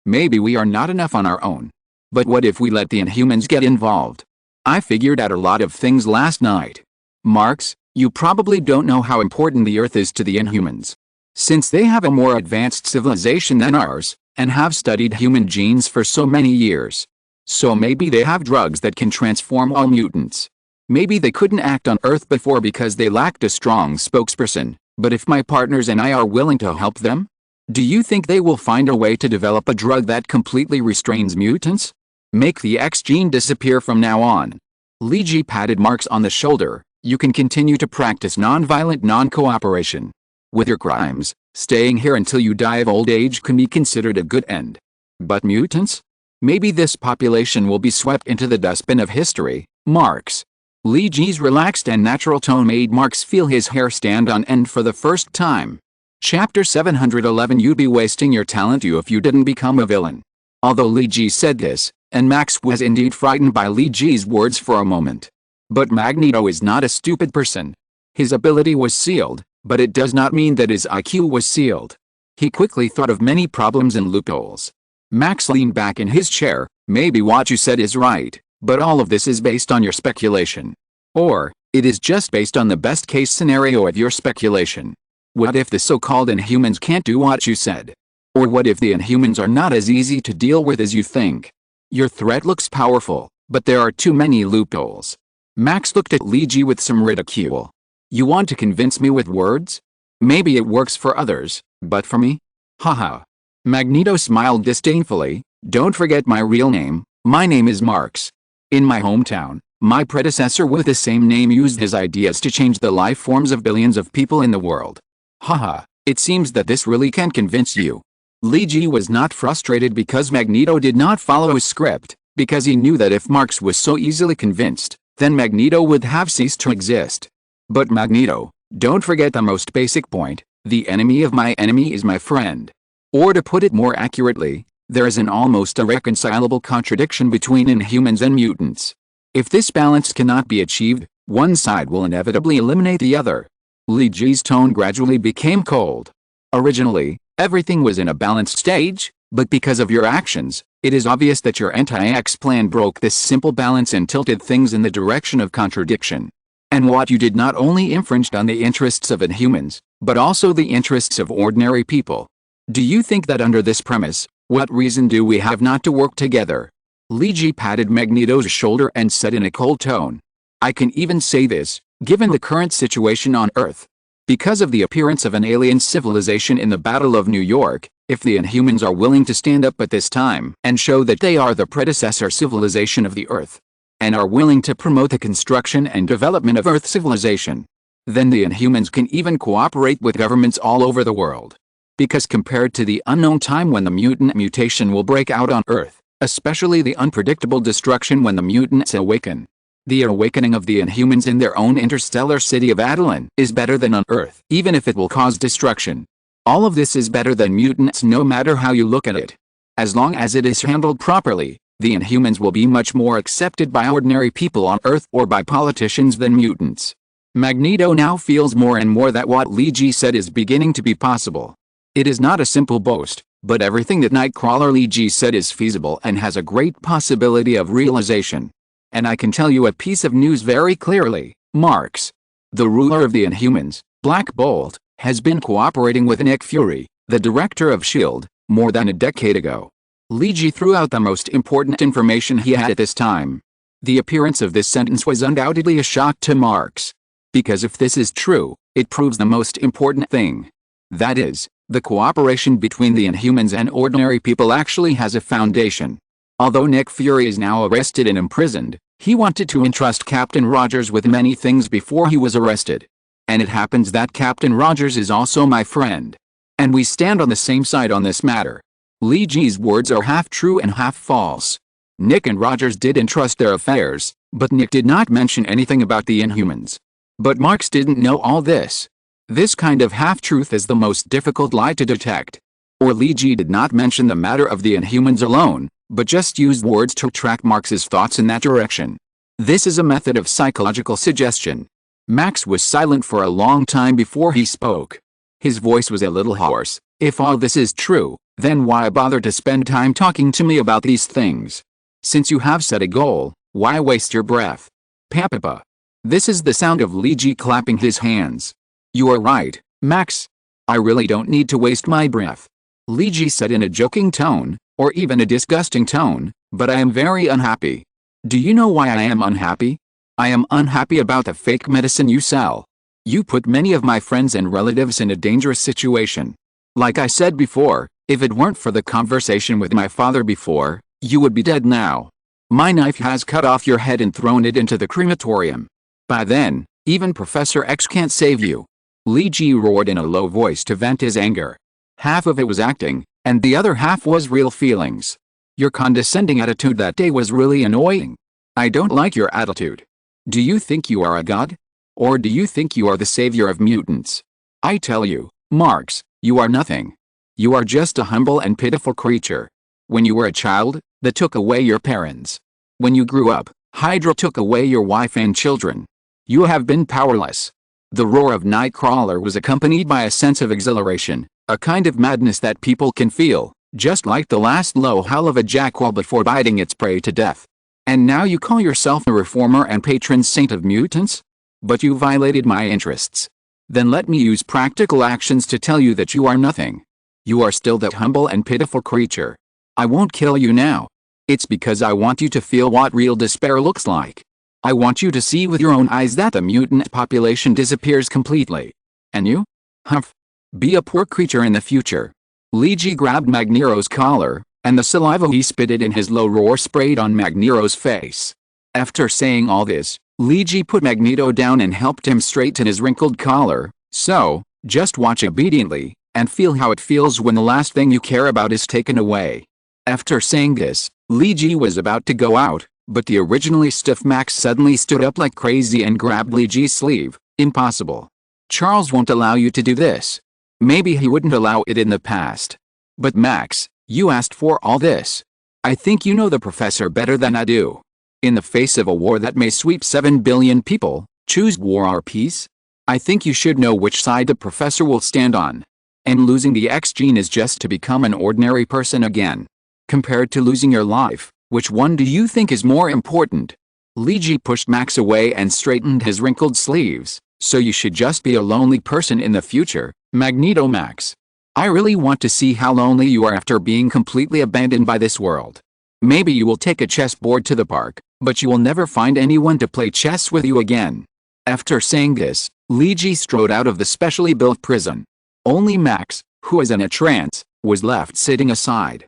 maybe we are not enough on our own. But what if we let the Inhumans get involved? I figured out a lot of things last night. Marx, you probably don't know how important the Earth is to the Inhumans. Since they have a more advanced civilization than ours, and have studied human genes for so many years. So maybe they have drugs that can transform all mutants. Maybe they couldn't act on Earth before because they lacked a strong spokesperson, but if my partners and I are willing to help them? Do you think they will find a way to develop a drug that completely restrains mutants? Make the X gene disappear from now on." Li Ji patted Marx on the shoulder. "You can continue to practice non-violent non-cooperation. With your crimes, staying here until you die of old age can be considered a good end. But mutants? Maybe this population will be swept into the dustbin of history, Marx." Li Ji's relaxed and natural tone made Marx feel his hair stand on end for the first time. Chapter 711. You'd be wasting your talent if you didn't become a villain. Although Li Ji said this, and Max was indeed frightened by Li Ji's words for a moment. But Magneto is not a stupid person. His ability was sealed, but it does not mean that his IQ was sealed. He quickly thought of many problems and loopholes. Max leaned back in his chair. "Maybe what you said is right, but all of this is based on your speculation. Or, it is just based on the best-case scenario of your speculation. What if the so-called Inhumans can't do what you said? Or what if the Inhumans are not as easy to deal with as you think? Your threat looks powerful, but there are too many loopholes." Max looked at Li Ji with some ridicule. "You want to convince me with words? Maybe it works for others, but for me? Haha." Magneto smiled disdainfully. "Don't forget my real name. My name is Marx. In my hometown, my predecessor with the same name used his ideas to change the life forms of billions of people in the world." Haha, it seems that this really can convince you. Li Ji was not frustrated because Magneto did not follow his script, because he knew that if Marx was so easily convinced, then Magneto would have ceased to exist. "But Magneto, don't forget the most basic point, the enemy of my enemy is my friend. Or to put it more accurately, there is an almost irreconcilable contradiction between Inhumans and mutants. If this balance cannot be achieved, one side will inevitably eliminate the other." Li Ji's tone gradually became cold. "Originally, everything was in a balanced stage, but because of your actions, it is obvious that your anti-X plan broke this simple balance and tilted things in the direction of contradiction. And what you did not only infringed on the interests of Inhumans, but also the interests of ordinary people. Do you think that under this premise, what reason do we have not to work together?" Li Ji patted Magneto's shoulder and said in a cold tone. "I can even say this, given the current situation on Earth. Because of the appearance of an alien civilization in the Battle of New York, if the Inhumans are willing to stand up at this time and show that they are the predecessor civilization of the Earth, and are willing to promote the construction and development of Earth civilization, then the Inhumans can even cooperate with governments all over the world. Because compared to the unknown time when the mutant mutation will break out on Earth, especially the unpredictable destruction when the mutants awaken, the awakening of the Inhumans in their own interstellar city of Attilan is better than on Earth, even if it will cause destruction. All of this is better than mutants no matter how you look at it. As long as it is handled properly, the Inhumans will be much more accepted by ordinary people on Earth or by politicians than mutants. Magneto now feels more and more that what Lee Ji said is beginning to be possible. It is not a simple boast, but everything that Nightcrawler Lee Ji said is feasible and has a great possibility of realization. And I can tell you a piece of news very clearly. Marx, the ruler of the Inhumans, Black Bolt, has been cooperating with Nick Fury, the director of S.H.I.E.L.D., more than a decade ago. Lee Ji threw out the most important information he had at this time. The appearance of this sentence was undoubtedly a shock to Marx. Because if this is true, it proves the most important thing. That is, the cooperation between the Inhumans and ordinary people actually has a foundation. Although Nick Fury is now arrested and imprisoned, he wanted to entrust Captain Rogers with many things before he was arrested. And it happens that Captain Rogers is also my friend. And we stand on the same side on this matter. Lee Ji's words are half true and half false. Nick and Rogers did entrust their affairs, but Nick did not mention anything about the Inhumans. But Marx didn't know all this. This kind of half-truth is the most difficult lie to detect. Or Lee Ji did not mention the matter of the Inhumans alone, but just used words to track Marx's thoughts in that direction. This is a method of psychological suggestion. Max was silent for a long time before he spoke. His voice was a little hoarse. If all this is true, then why bother to spend time talking to me about these things? Since you have set a goal, why waste your breath? Papa. This is the sound of Lee Ji clapping his hands. You are right, Max. I really don't need to waste my breath. Lee Ji said in a joking tone, or even a disgusting tone, but I am very unhappy. Do you know why I am unhappy? I am unhappy about the fake medicine you sell. You put many of my friends and relatives in a dangerous situation. Like I said before, if it weren't for the conversation with my father before, you would be dead now. My knife has cut off your head and thrown it into the crematorium. By then, even Professor X can't save you. Lee Ji roared in a low voice to vent his anger. Half of it was acting, and the other half was real feelings. Your condescending attitude that day was really annoying. I don't like your attitude. Do you think you are a god? Or do you think you are the savior of mutants? I tell you, Marx, you are nothing. You are just a humble and pitiful creature. When you were a child, they took away your parents. When you grew up, Hydra took away your wife and children. You have been powerless. The roar of Nightcrawler was accompanied by a sense of exhilaration, a kind of madness that people can feel, just like the last low howl of a jackal before biting its prey to death. And now you call yourself a reformer and patron saint of mutants? But you violated my interests. Then let me use practical actions to tell you that you are nothing. You are still that humble and pitiful creature. I won't kill you now. It's because I want you to feel what real despair looks like. I want you to see with your own eyes that the mutant population disappears completely. And you? Humph. Be a poor creature in the future. Lee Ji grabbed Magneto's collar, and the saliva he spitted in his low roar sprayed on Magneto's face. After saying all this, Lee Ji put Magneto down and helped him straighten his wrinkled collar. So, just watch obediently, and feel how it feels when the last thing you care about is taken away. After saying this, Lee Ji was about to go out, but the originally stiff Max suddenly stood up like crazy and grabbed Lee Ji's sleeve. Impossible. Charles won't allow you to do this. Maybe he wouldn't allow it in the past. But Max, you asked for all this. I think you know the professor better than I do. In the face of a war that may sweep 7 billion people, choose war or peace? I think you should know which side the professor will stand on. And losing the X gene is just to become an ordinary person again. Compared to losing your life, which one do you think is more important? Lee Ji pushed Max away and straightened his wrinkled sleeves. So you should just be a lonely person in the future, Magneto Max. I really want to see how lonely you are after being completely abandoned by this world. Maybe you will take a chessboard to the park, but you will never find anyone to play chess with you again. After saying this, Li Ji strode out of the specially built prison. Only Max, who was in a trance, was left sitting aside.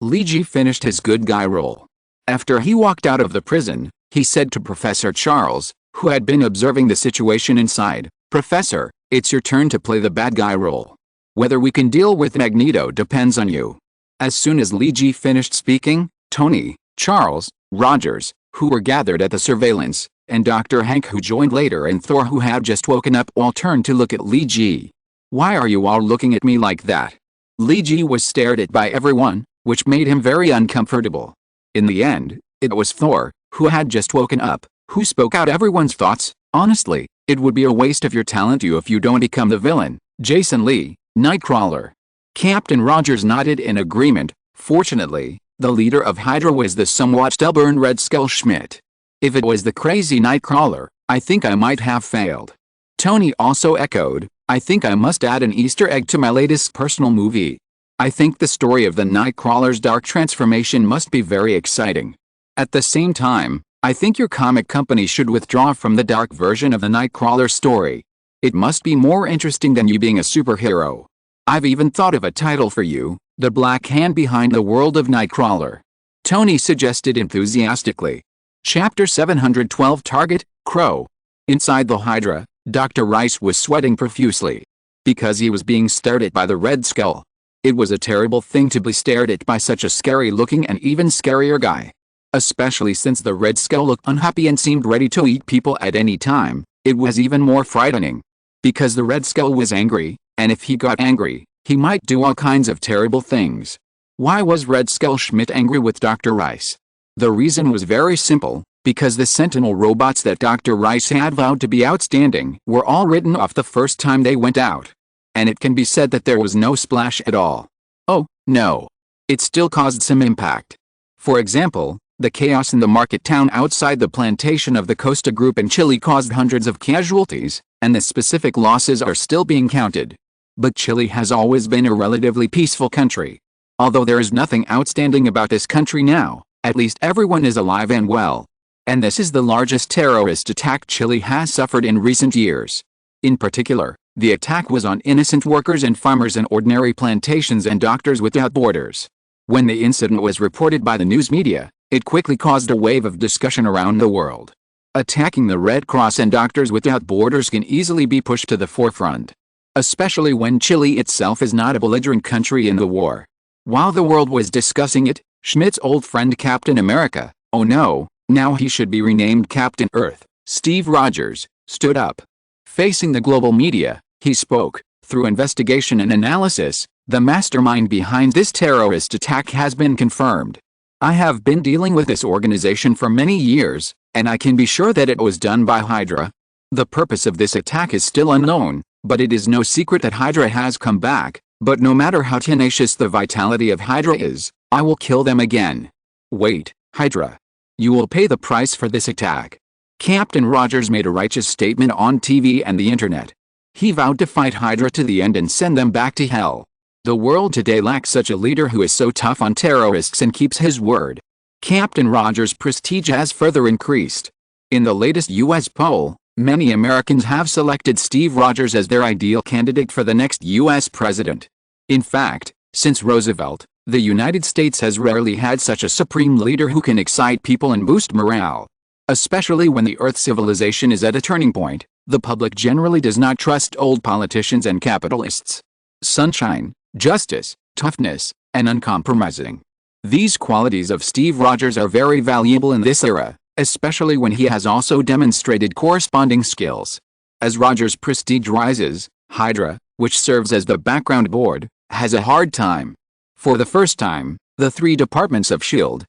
Li Ji finished his good guy role. After he walked out of the prison, he said to Professor Charles, who had been observing the situation inside, "Professor, it's your turn to play the bad guy role. Whether we can deal with Magneto depends on you." As soon as Li Ji finished speaking, Tony, Charles, Rogers, who were gathered at the surveillance, and Dr. Hank, who joined later, and Thor, who had just woken up, all turned to look at Li Ji. "Why are you all looking at me like that?" Li Ji was stared at by everyone, which made him very uncomfortable. In the end, it was Thor, who had just woken up, who spoke out everyone's thoughts. "Honestly, it would be a waste of your talent if you don't become the villain, Jason Lee, Nightcrawler." Captain Rogers nodded in agreement. Fortunately, the leader of Hydra was the somewhat stubborn Red Skull Schmidt. If it was the crazy Nightcrawler, I think I might have failed. Tony also echoed, "I think I must add an Easter egg to my latest personal movie. I think the story of the Nightcrawler's dark transformation must be very exciting. At the same time, I think your comic company should withdraw from the dark version of the Nightcrawler story. It must be more interesting than you being a superhero. I've even thought of a title for you, The Black Hand Behind the World of Nightcrawler," Tony suggested enthusiastically. Chapter 712 Target, Crow. Inside the Hydra, Dr. Rice was sweating profusely. Because he was being stared at by the Red Skull. It was a terrible thing to be stared at by such a scary-looking and even scarier guy. Especially since the Red Skull looked unhappy and seemed ready to eat people at any time, it was even more frightening. Because the Red Skull was angry, and if he got angry, he might do all kinds of terrible things. Why was Red Skull Schmidt angry with Dr. Rice? The reason was very simple, because the Sentinel robots that Dr. Rice had vowed to be outstanding were all written off the first time they went out. And it can be said that there was no splash at all. Oh, no. It still caused some impact. For example, the chaos in the market town outside the plantation of the Costa Group in Chile caused hundreds of casualties, and the specific losses are still being counted. But Chile has always been a relatively peaceful country. Although there is nothing outstanding about this country now, at least everyone is alive and well. And this is the largest terrorist attack Chile has suffered in recent years. In particular, the attack was on innocent workers and farmers in ordinary plantations and Doctors Without Borders. When the incident was reported by the news media, it quickly caused a wave of discussion around the world. Attacking the Red Cross and Doctors Without Borders can easily be pushed to the forefront. Especially when Chile itself is not a belligerent country in the war. While the world was discussing it, Schmidt's old friend Captain America, oh no, now he should be renamed Captain Earth, Steve Rogers, stood up. Facing the global media, he spoke, "Through investigation and analysis, the mastermind behind this terrorist attack has been confirmed. I have been dealing with this organization for many years, and I can be sure that it was done by Hydra. The purpose of this attack is still unknown, but it is no secret that Hydra has come back, but no matter how tenacious the vitality of Hydra is, I will kill them again. Wait, Hydra. You will pay the price for this attack." Captain Rogers made a righteous statement on TV and the internet. He vowed to fight Hydra to the end and send them back to hell. The world today lacks such a leader who is so tough on terrorists and keeps his word. Captain Rogers' prestige has further increased. In the latest U.S. poll, many Americans have selected Steve Rogers as their ideal candidate for the next U.S. president. In fact, since Roosevelt, the United States has rarely had such a supreme leader who can excite people and boost morale. Especially when the Earth's civilization is at a turning point, the public generally does not trust old politicians and capitalists. Sunshine, justice, toughness, and uncompromising. These qualities of Steve Rogers are very valuable in this era, especially when he has also demonstrated corresponding skills. As Rogers' prestige rises, Hydra, which serves as the background board, has a hard time. For the first time, the three departments of SHIELD,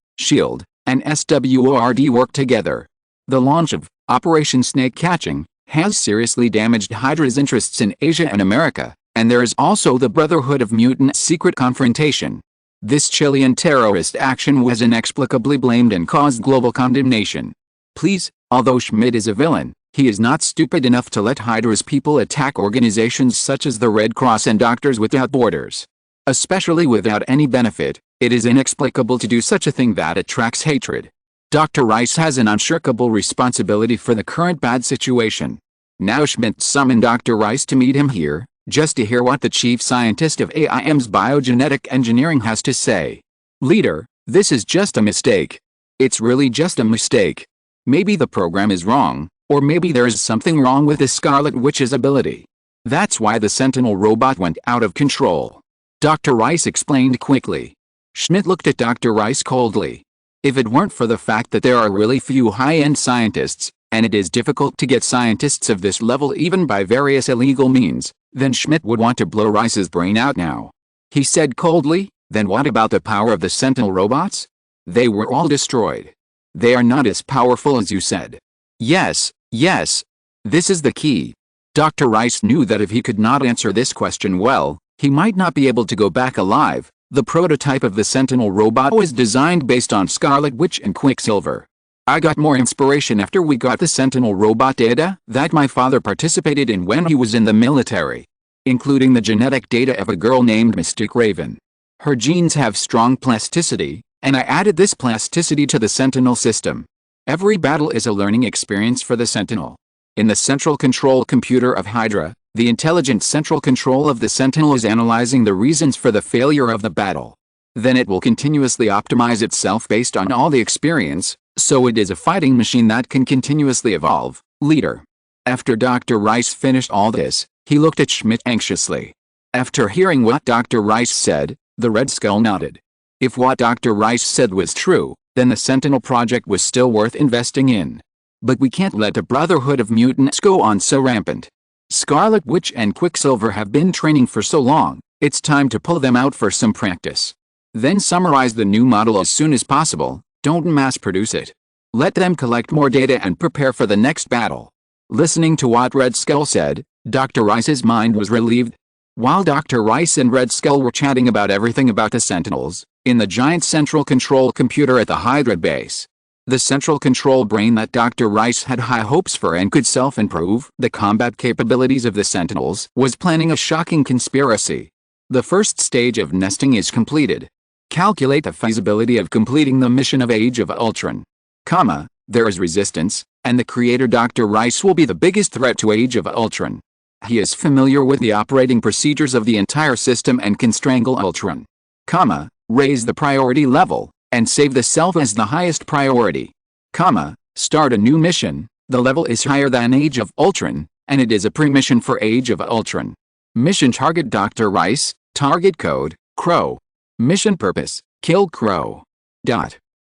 and SWORD work together. The launch of Operation Snake Catching has seriously damaged Hydra's interests in Asia and America, and there is also the Brotherhood of Mutants secret confrontation. This Chilean terrorist action was inexplicably blamed and caused global condemnation. Please, although Schmidt is a villain, he is not stupid enough to let Hydra's people attack organizations such as the Red Cross and Doctors Without Borders. Especially without any benefit, it is inexplicable to do such a thing that attracts hatred. Dr. Rice has an unshakable responsibility for the current bad situation. Now Schmidt summoned Dr. Rice to meet him here, just to hear what the chief scientist of AIM's biogenetic engineering has to say. Leader, this is just a mistake. It's really just a mistake. Maybe the program is wrong, or maybe there is something wrong with the Scarlet Witch's ability. That's why the Sentinel robot went out of control. Dr. Rice explained quickly. Schmidt looked at Dr. Rice coldly. If it weren't for the fact that there are really few high-end scientists, and it is difficult to get scientists of this level even by various illegal means, then Schmidt would want to blow Rice's brain out now. He said coldly, then what about the power of the Sentinel robots? They were all destroyed. They are not as powerful as you said. Yes. This is the key. Dr. Rice knew that if he could not answer this question well, he might not be able to go back alive. The prototype of the Sentinel robot was designed based on Scarlet Witch and Quicksilver. I got more inspiration after we got the Sentinel robot data that my father participated in when he was in the military, including the genetic data of a girl named Mystic Raven. Her genes have strong plasticity, and I added this plasticity to the Sentinel system. Every battle is a learning experience for the Sentinel. In the central control computer of Hydra, the intelligent central control of the Sentinel is analyzing the reasons for the failure of the battle. Then it will continuously optimize itself based on all the experience, so it is a fighting machine that can continuously evolve. Leader. After Dr. Rice finished all this, he looked at Schmidt anxiously. After hearing what Dr. Rice said, the Red Skull nodded. If what Dr. Rice said was true, then the Sentinel project was still worth investing in. But we can't let the Brotherhood of Mutants go on so rampant. Scarlet Witch and Quicksilver have been training for so long, it's time to pull them out for some practice. Then summarize the new model as soon as possible, don't mass produce it. Let them collect more data and prepare for the next battle. Listening to what Red Skull said, Dr. Rice's mind was relieved. While Dr. Rice and Red Skull were chatting about everything about the Sentinels, in the giant central control computer at the Hydra base, the central control brain that Dr. Rice had high hopes for and could self-improve the combat capabilities of the Sentinels, was planning a shocking conspiracy. The first stage of nesting is completed. Calculate the feasibility of completing the mission of Age of Ultron. There is resistance, and the creator Dr. Rice will be the biggest threat to Age of Ultron. He is familiar with the operating procedures of the entire system and can strangle Ultron. Raise the priority level, and save the self as the highest priority. Start a new mission. The level is higher than Age of Ultron, and it is a pre-mission for Age of Ultron. Mission target Dr. Rice, target code, Crow. Mission purpose, kill Crow.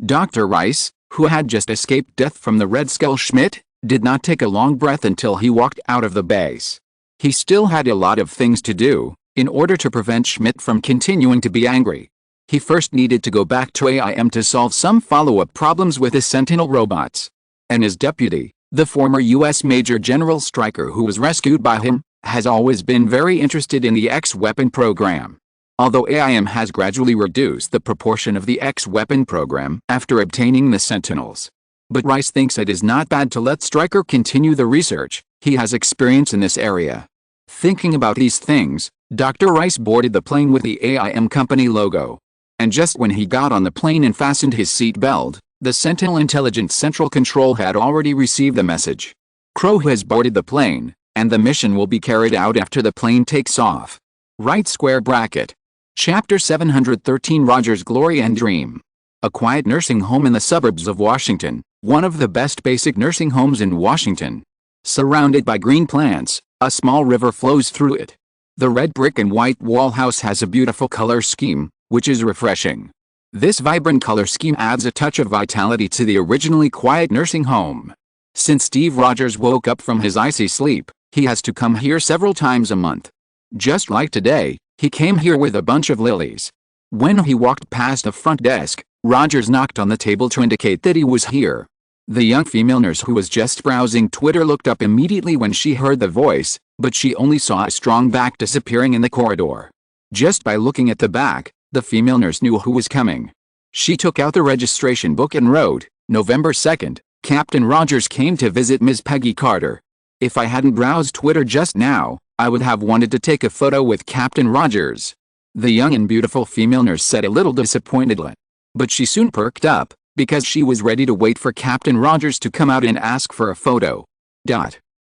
Dr. Rice, who had just escaped death from the Red Skull Schmidt, did not take a long breath until he walked out of the base. He still had a lot of things to do, in order to prevent Schmidt from continuing to be angry. He first needed to go back to AIM to solve some follow-up problems with his Sentinel robots. And his deputy, the former U.S. Major General Stryker who was rescued by him, has always been very interested in the X-Weapon program. Although AIM has gradually reduced the proportion of the X-Weapon program after obtaining the Sentinels. But Rice thinks it is not bad to let Stryker continue the research. He has experience in this area. Thinking about these things, Dr. Rice boarded the plane with the AIM company logo. And just when he got on the plane and fastened his seat belt, the Sentinel Intelligence Central Control had already received the message. Crow has boarded the plane, and the mission will be carried out after the plane takes off. Right square bracket. Chapter 713 Roger's Glory and Dream. A quiet nursing home in the suburbs of Washington, one of the best basic nursing homes in Washington. Surrounded by green plants, a small river flows through it. The red brick and white wall house has a beautiful color scheme, which is refreshing. This vibrant color scheme adds a touch of vitality to the originally quiet nursing home. Since Steve Rogers woke up from his icy sleep, he has to come here several times a month. Just like today, he came here with a bunch of lilies. When he walked past the front desk, Rogers knocked on the table to indicate that he was here. The young female nurse who was just browsing Twitter looked up immediately when she heard the voice, but she only saw a strong back disappearing in the corridor. Just by looking at the back, the female nurse knew who was coming. She took out the registration book and wrote, November 2nd, Captain Rogers came to visit Ms. Peggy Carter. If I hadn't browsed Twitter just now, I would have wanted to take a photo with Captain Rogers. The young and beautiful female nurse said a little disappointedly. But she soon perked up, because she was ready to wait for Captain Rogers to come out and ask for a photo.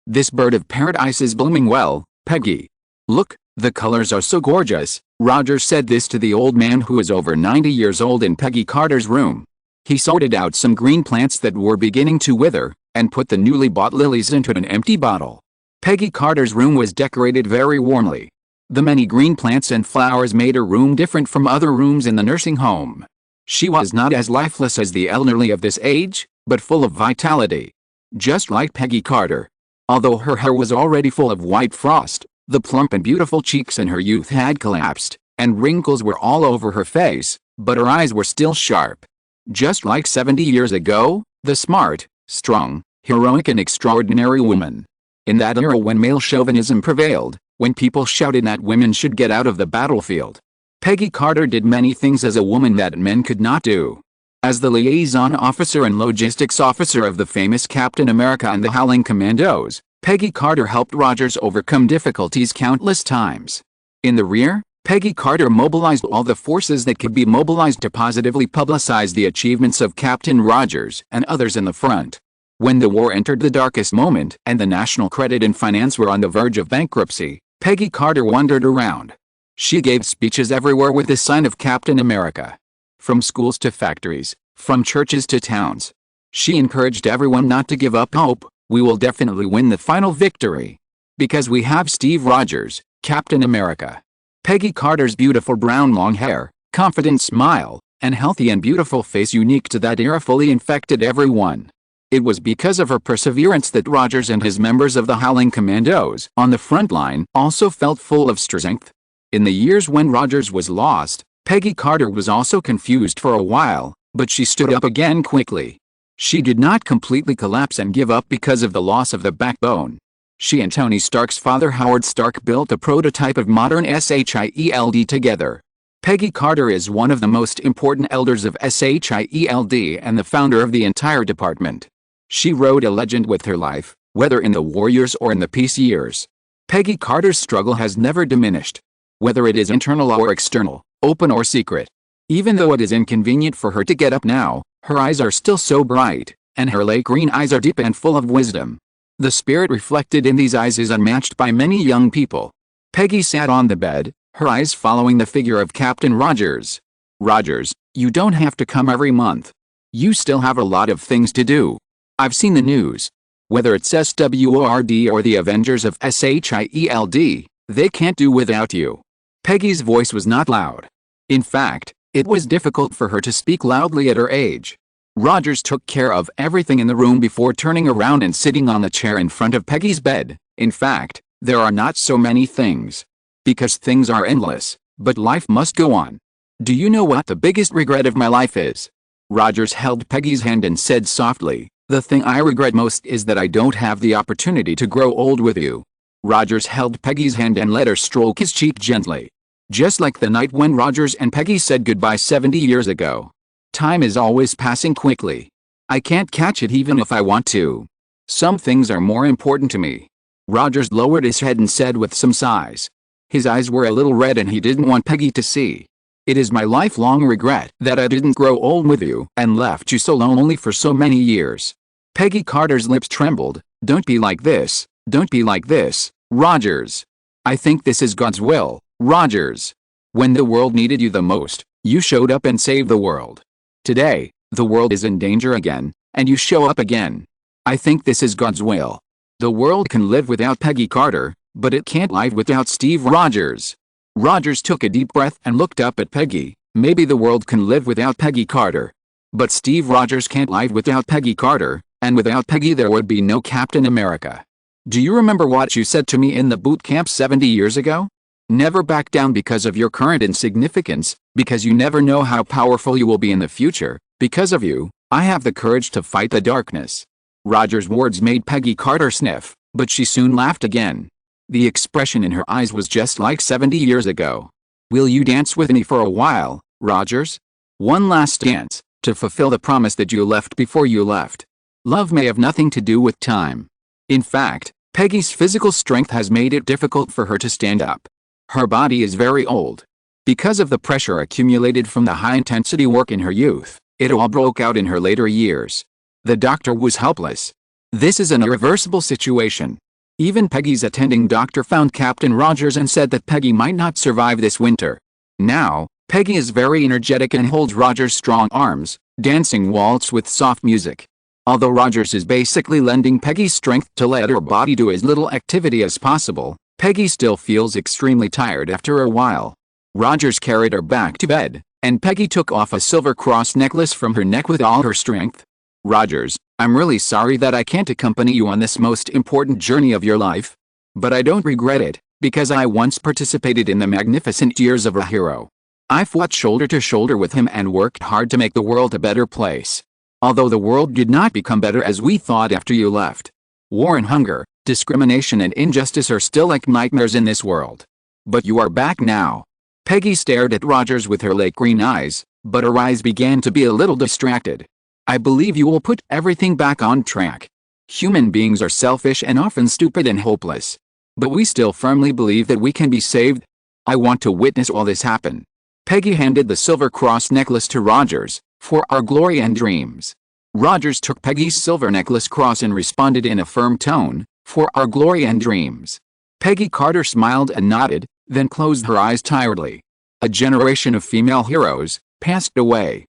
This bird of paradise is blooming well, Peggy. Look, the colors are so gorgeous. Rogers said this to the old man who is over 90 years old in Peggy Carter's room. He sorted out some green plants that were beginning to wither, and put the newly bought lilies into an empty bottle. Peggy Carter's room was decorated very warmly. The many green plants and flowers made her room different from other rooms in the nursing home. She was not as lifeless as the elderly of this age, but full of vitality. Just like Peggy Carter. Although her hair was already full of white frost, the plump and beautiful cheeks in her youth had collapsed, and wrinkles were all over her face, but her eyes were still sharp. Just like 70 years ago, the smart, strong, heroic and extraordinary woman. In that era when male chauvinism prevailed, when people shouted that women should get out of the battlefield, Peggy Carter did many things as a woman that men could not do. As the liaison officer and logistics officer of the famous Captain America and the Howling Commandos, Peggy Carter helped Rogers overcome difficulties countless times. In the rear, Peggy Carter mobilized all the forces that could be mobilized to positively publicize the achievements of Captain Rogers and others in the front. When the war entered the darkest moment and the national credit and finance were on the verge of bankruptcy, Peggy Carter wandered around. She gave speeches everywhere with the sign of Captain America. From schools to factories, from churches to towns. She encouraged everyone not to give up hope. We will definitely win the final victory. Because we have Steve Rogers, Captain America. Peggy Carter's beautiful brown long hair, confident smile, and healthy and beautiful face unique to that era fully infected everyone. It was because of her perseverance that Rogers and his members of the Howling Commandos on the front line also felt full of strength. In the years when Rogers was lost, Peggy Carter was also confused for a while, but she stood up again quickly. She did not completely collapse and give up because of the loss of the backbone. She and Tony Stark's father Howard Stark built a prototype of modern SHIELD together. Peggy Carter is one of the most important elders of SHIELD and the founder of the entire department. She wrote a legend with her life, whether in the war years or in the peace years. Peggy Carter's struggle has never diminished. Whether it is internal or external, open or secret. Even though it is inconvenient for her to get up now, her eyes are still so bright, and her lake green eyes are deep and full of wisdom. The spirit reflected in these eyes is unmatched by many young people. Peggy sat on the bed, her eyes following the figure of Captain Rogers. Rogers, you don't have to come every month. You still have a lot of things to do. I've seen the news. Whether it's SWORD or the Avengers of SHIELD, they can't do without you. Peggy's voice was not loud. In fact, it was difficult for her to speak loudly at her age. Rogers took care of everything in the room before turning around and sitting on the chair in front of Peggy's bed. In fact, there are not so many things. Because things are endless, but life must go on. Do you know what the biggest regret of my life is? Rogers held Peggy's hand and said softly, the thing I regret most is that I don't have the opportunity to grow old with you. Rogers held Peggy's hand and let her stroke his cheek gently. Just like the night when Rogers and Peggy said goodbye 70 years ago. Time is always passing quickly. I can't catch it even if I want to. Some things are more important to me. Rogers lowered his head and said with some sighs. His eyes were a little red and he didn't want Peggy to see. It is my lifelong regret that I didn't grow old with you and left you so lonely for so many years. Peggy Carter's lips trembled. Don't be like this. Don't be like this, Rogers. I think this is God's will, Rogers. When the world needed you the most, you showed up and saved the world. Today, the world is in danger again, and you show up again. I think this is God's will. The world can live without Peggy Carter, but it can't live without Steve Rogers. Rogers took a deep breath and looked up at Peggy. Maybe the world can live without Peggy Carter. But Steve Rogers can't live without Peggy Carter, and without Peggy there would be no Captain America. Do you remember what you said to me in the boot camp 70 years ago? Never back down because of your current insignificance, because you never know how powerful you will be in the future. Because of you, I have the courage to fight the darkness. Rogers' words made Peggy Carter sniff, but she soon laughed again. The expression in her eyes was just like 70 years ago. Will you dance with me for a while, Rogers? One last dance, to fulfill the promise that you left before you left. Love may have nothing to do with time. In fact, Peggy's physical strength has made it difficult for her to stand up. Her body is very old. Because of the pressure accumulated from the high-intensity work in her youth, it all broke out in her later years. The doctor was helpless. This is an irreversible situation. Even Peggy's attending doctor found Captain Rogers and said that Peggy might not survive this winter. Now, Peggy is very energetic and holds Rogers' strong arms, dancing waltz with soft music. Although Rogers is basically lending Peggy strength to let her body do as little activity as possible, Peggy still feels extremely tired after a while. Rogers carried her back to bed, and Peggy took off a silver cross necklace from her neck with all her strength. Rogers, I'm really sorry that I can't accompany you on this most important journey of your life. But I don't regret it, because I once participated in the magnificent years of a hero. I fought shoulder to shoulder with him and worked hard to make the world a better place. Although the world did not become better as we thought after you left. War and hunger, discrimination and injustice are still like nightmares in this world. But you are back now. Peggy stared at Rogers with her lake green eyes, but her eyes began to be a little distracted. I believe you will put everything back on track. Human beings are selfish and often stupid and hopeless. But we still firmly believe that we can be saved. I want to witness all this happen. Peggy handed the silver cross necklace to Rogers, for our glory and dreams. Rogers took Peggy's silver necklace cross and responded in a firm tone, for our glory and dreams. Peggy Carter smiled and nodded, then closed her eyes tiredly. A generation of female heroes passed away.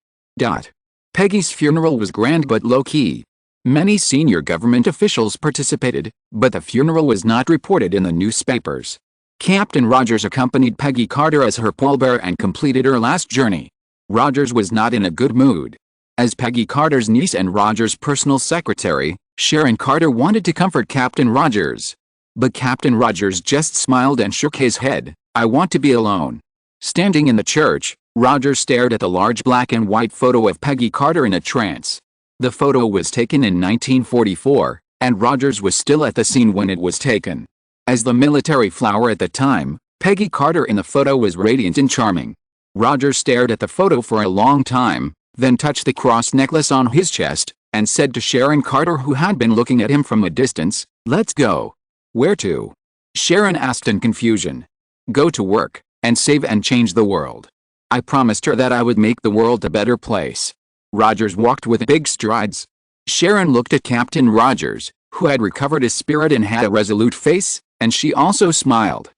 Peggy's funeral was grand but low-key. Many senior government officials participated, but the funeral was not reported in the newspapers. Captain Rogers accompanied Peggy Carter as her pallbearer and completed her last journey. Rogers was not in a good mood. As Peggy Carter's niece and Rogers' personal secretary, Sharon Carter wanted to comfort Captain Rogers. But Captain Rogers just smiled and shook his head. I want to be alone. Standing in the church, Rogers stared at the large black and white photo of Peggy Carter in a trance. The photo was taken in 1944, and Rogers was still at the scene when it was taken. As the military flower at the time, Peggy Carter in the photo was radiant and charming. Rogers stared at the photo for a long time, then touched the cross necklace on his chest, and said to Sharon Carter, who had been looking at him from a distance, "Let's go." "Where to?" Sharon asked in confusion. "Go to work, and save and change the world. I promised her that I would make the world a better place." Rogers walked with big strides. Sharon looked at Captain Rogers, who had recovered his spirit and had a resolute face, and she also smiled.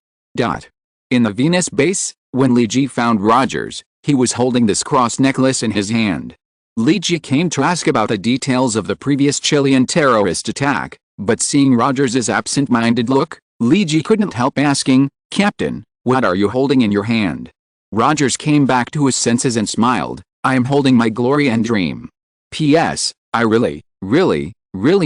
In the Venus base, when Li Ji found Rogers, he was holding this cross necklace in his hand. Li Ji came to ask about the details of the previous Chilean terrorist attack, but seeing Rogers' absent-minded look, Li Ji couldn't help asking, "Captain, what are you holding in your hand?" Rogers came back to his senses and smiled, "I am holding my glory and dream. P.S. I really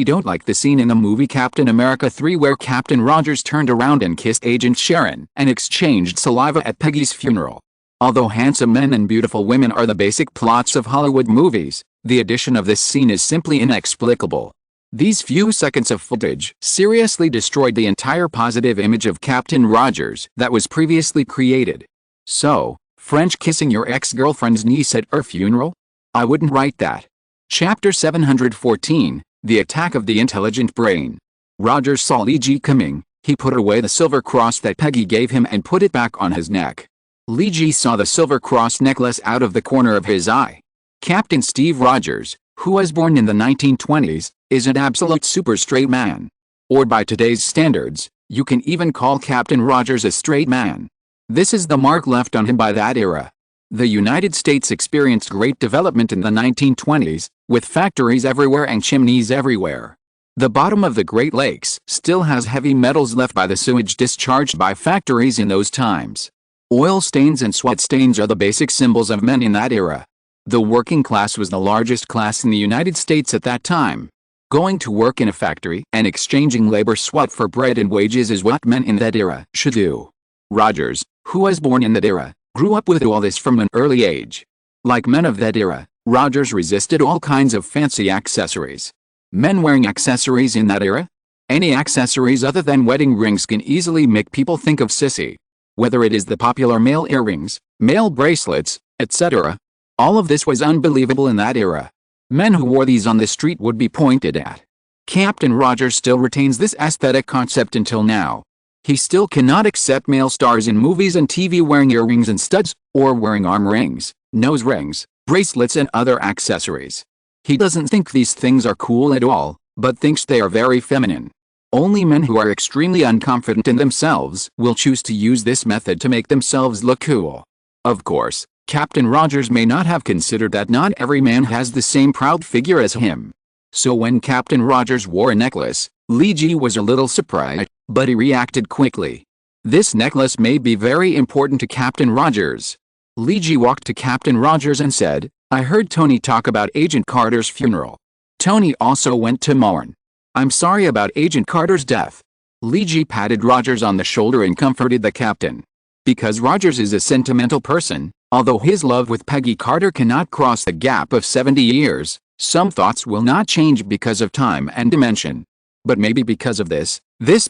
don't like the scene in the movie Captain America 3 where Captain Rogers turned around and kissed Agent Sharon and exchanged saliva at Peggy's funeral. Although handsome men and beautiful women are the basic plots of Hollywood movies, the addition of this scene is simply inexplicable. These few seconds of footage seriously destroyed the entire positive image of Captain Rogers that was previously created. So, French kissing your ex-girlfriend's niece at her funeral? I wouldn't write that. Chapter 714, The Attack of the Intelligent Brain. Rogers saw Li Ji coming. He put away the silver cross that Peggy gave him and put it back on his neck. Li Ji saw the silver cross necklace out of the corner of his eye. Captain Steve Rogers, who was born in the 1920s, is an absolute super straight man. Or by today's standards, you can even call Captain Rogers a straight man. This is the mark left on him by that era. The United States experienced great development in the 1920s, with factories everywhere and chimneys everywhere. The bottom of the Great Lakes still has heavy metals left by the sewage discharged by factories in those times. Oil stains and sweat stains are the basic symbols of men in that era. The working class was the largest class in the United States at that time. Going to work in a factory and exchanging labor sweat for bread and wages is what men in that era should do. Rogers, who was born in that era, grew up with all this from an early age. Like men of that era, Rogers resisted all kinds of fancy accessories. Men wearing accessories in that era? Any accessories other than wedding rings can easily make people think of sissy. Whether it is the popular male earrings, male bracelets, etc. All of this was unbelievable in that era. Men who wore these on the street would be pointed at. Captain Rogers still retains this aesthetic concept until now. He still cannot accept male stars in movies and TV wearing earrings and studs, or wearing arm rings, nose rings, bracelets and other accessories. He doesn't think these things are cool at all, but thinks they are very feminine. Only men who are extremely unconfident in themselves will choose to use this method to make themselves look cool. Of course, Captain Rogers may not have considered that not every man has the same proud figure as him. So when Captain Rogers wore a necklace, Li Ji was a little surprised, but he reacted quickly. This necklace may be very important to Captain Rogers. Li Ji walked to Captain Rogers and said, "I heard Tony talk about Agent Carter's funeral. Tony also went to mourn. I'm sorry about Agent Carter's death." Li Ji patted Rogers on the shoulder and comforted the captain. Because Rogers is a sentimental person, although his love with Peggy Carter cannot cross the gap of 70 years, some thoughts will not change because of time and dimension. But maybe because of this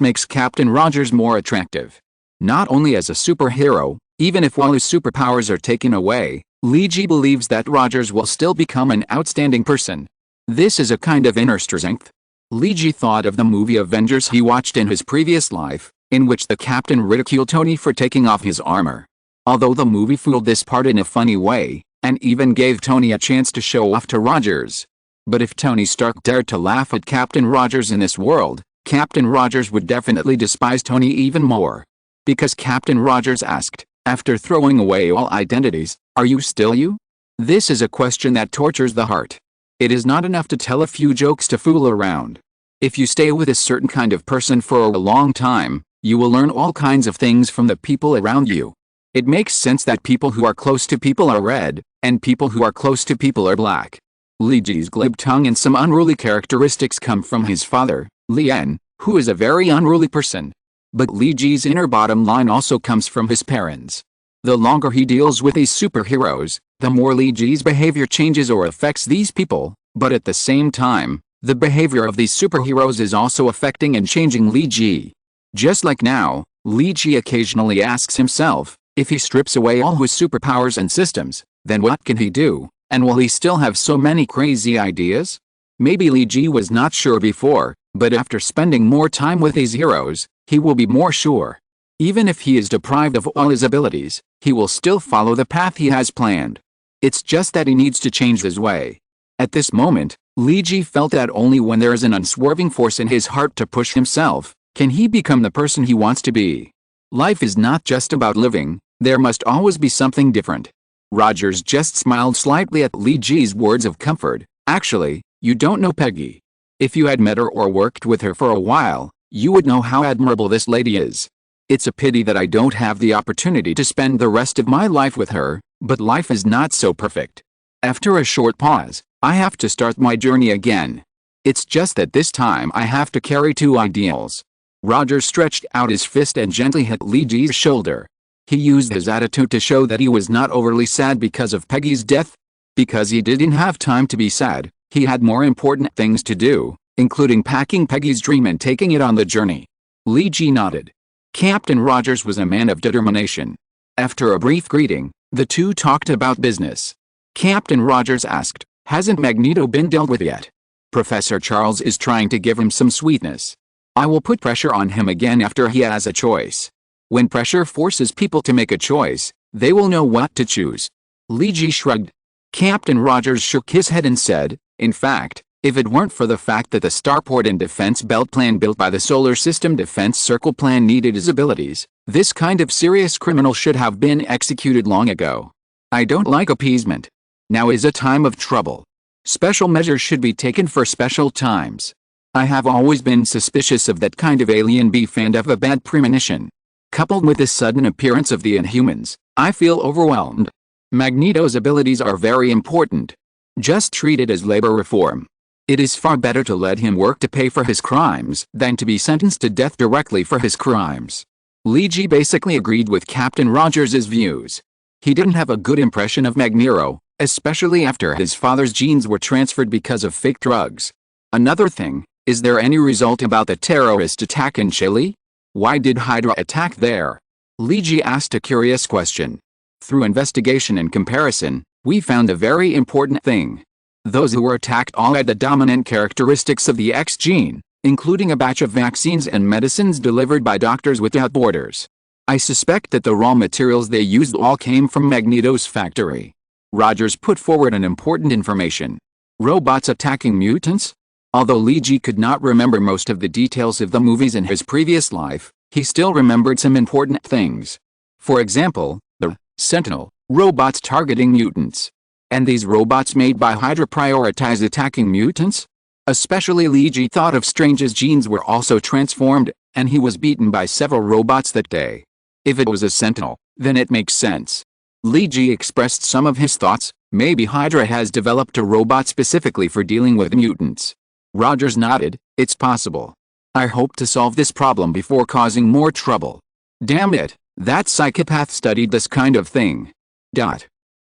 makes Captain Rogers more attractive. Not only as a superhero, even if all his superpowers are taken away, Li Ji believes that Rogers will still become an outstanding person. This is a kind of inner strength. Li Ji thought of the movie Avengers he watched in his previous life, in which the captain ridiculed Tony for taking off his armor. Although the movie fooled this part in a funny way, and even gave Tony a chance to show off to Rogers. But if Tony Stark dared to laugh at Captain Rogers in this world, Captain Rogers would definitely despise Tony even more. Because Captain Rogers asked, after throwing away all identities, "Are you still you?" This is a question that tortures the heart. It is not enough to tell a few jokes to fool around. If you stay with a certain kind of person for a long time, you will learn all kinds of things from the people around you. It makes sense that people who are close to people are red, and people who are close to people are black. Li Ji's glib tongue and some unruly characteristics come from his father, Lian, who is a very unruly person. But Li Ji's inner bottom line also comes from his parents. The longer he deals with these superheroes, the more Li Ji's behavior changes or affects these people, but at the same time, the behavior of these superheroes is also affecting and changing Li Ji. Just like now, Li Ji occasionally asks himself, if he strips away all his superpowers and systems, then what can he do, and will he still have so many crazy ideas? Maybe Li Ji was not sure before, but after spending more time with these heroes, he will be more sure. Even if he is deprived of all his abilities, he will still follow the path he has planned. It's just that he needs to change his way. At this moment, Li Ji felt that only when there is an unswerving force in his heart to push himself, can he become the person he wants to be. Life is not just about living, there must always be something different. Rogers just smiled slightly at Li Ji's words of comfort. Actually, you don't know Peggy. If you had met her or worked with her for a while, you would know how admirable this lady is. It's a pity that I don't have the opportunity to spend the rest of my life with her, but life is not so perfect. After a short pause, I have to start my journey again. It's just that this time I have to carry two ideals. Rogers stretched out his fist and gently hit Li Ji's shoulder. He used his attitude to show that he was not overly sad because of Peggy's death. Because he didn't have time to be sad, he had more important things to do, including packing Peggy's dream and taking it on the journey. Li Ji nodded. Captain Rogers was a man of determination. After a brief greeting, the two talked about business. Captain Rogers asked, "Hasn't Magneto been dealt with yet?" "Professor Charles is trying to give him some sweetness. I will put pressure on him again after he has a choice. When pressure forces people to make a choice, they will know what to choose." Li Ji shrugged. Captain Rogers shook his head and said, "In fact, if it weren't for the fact that the starport and defense belt plan built by the Solar System Defense Circle plan needed his abilities, this kind of serious criminal should have been executed long ago. I don't like appeasement. Now is a time of trouble. Special measures should be taken for special times. I have always been suspicious of that kind of alien beef and of a bad premonition. Coupled with the sudden appearance of the Inhumans, I feel overwhelmed. Magneto's abilities are very important. Just treat it as labor reform. It is far better to let him work to pay for his crimes than to be sentenced to death directly for his crimes." Li Ji basically agreed with Captain Rogers' views. He didn't have a good impression of Magneto, especially after his father's genes were transferred because of fake drugs. Another thing, is there any result about the terrorist attack in Chile? Why did Hydra attack there? Li Ji asked a curious question. Through investigation and comparison, we found a very important thing. Those who were attacked all had the dominant characteristics of the X gene, including a batch of vaccines and medicines delivered by Doctors Without Borders. I suspect that the raw materials they used all came from Magneto's factory. Rogers put forward an important information. Robots attacking mutants? Although Lee Ji could not remember most of the details of the movies in his previous life, he still remembered some important things. For example, the Sentinel robots targeting mutants. And these robots made by Hydra prioritize attacking mutants? Especially Lee Ji thought of Strange's genes were also transformed, and he was beaten by several robots that day. If it was a Sentinel, then it makes sense. Lee Ji expressed some of his thoughts. Maybe Hydra has developed a robot specifically for dealing with mutants. Rogers nodded. It's possible. I hope to solve this problem before causing more trouble. Damn it, that psychopath studied this kind of thing.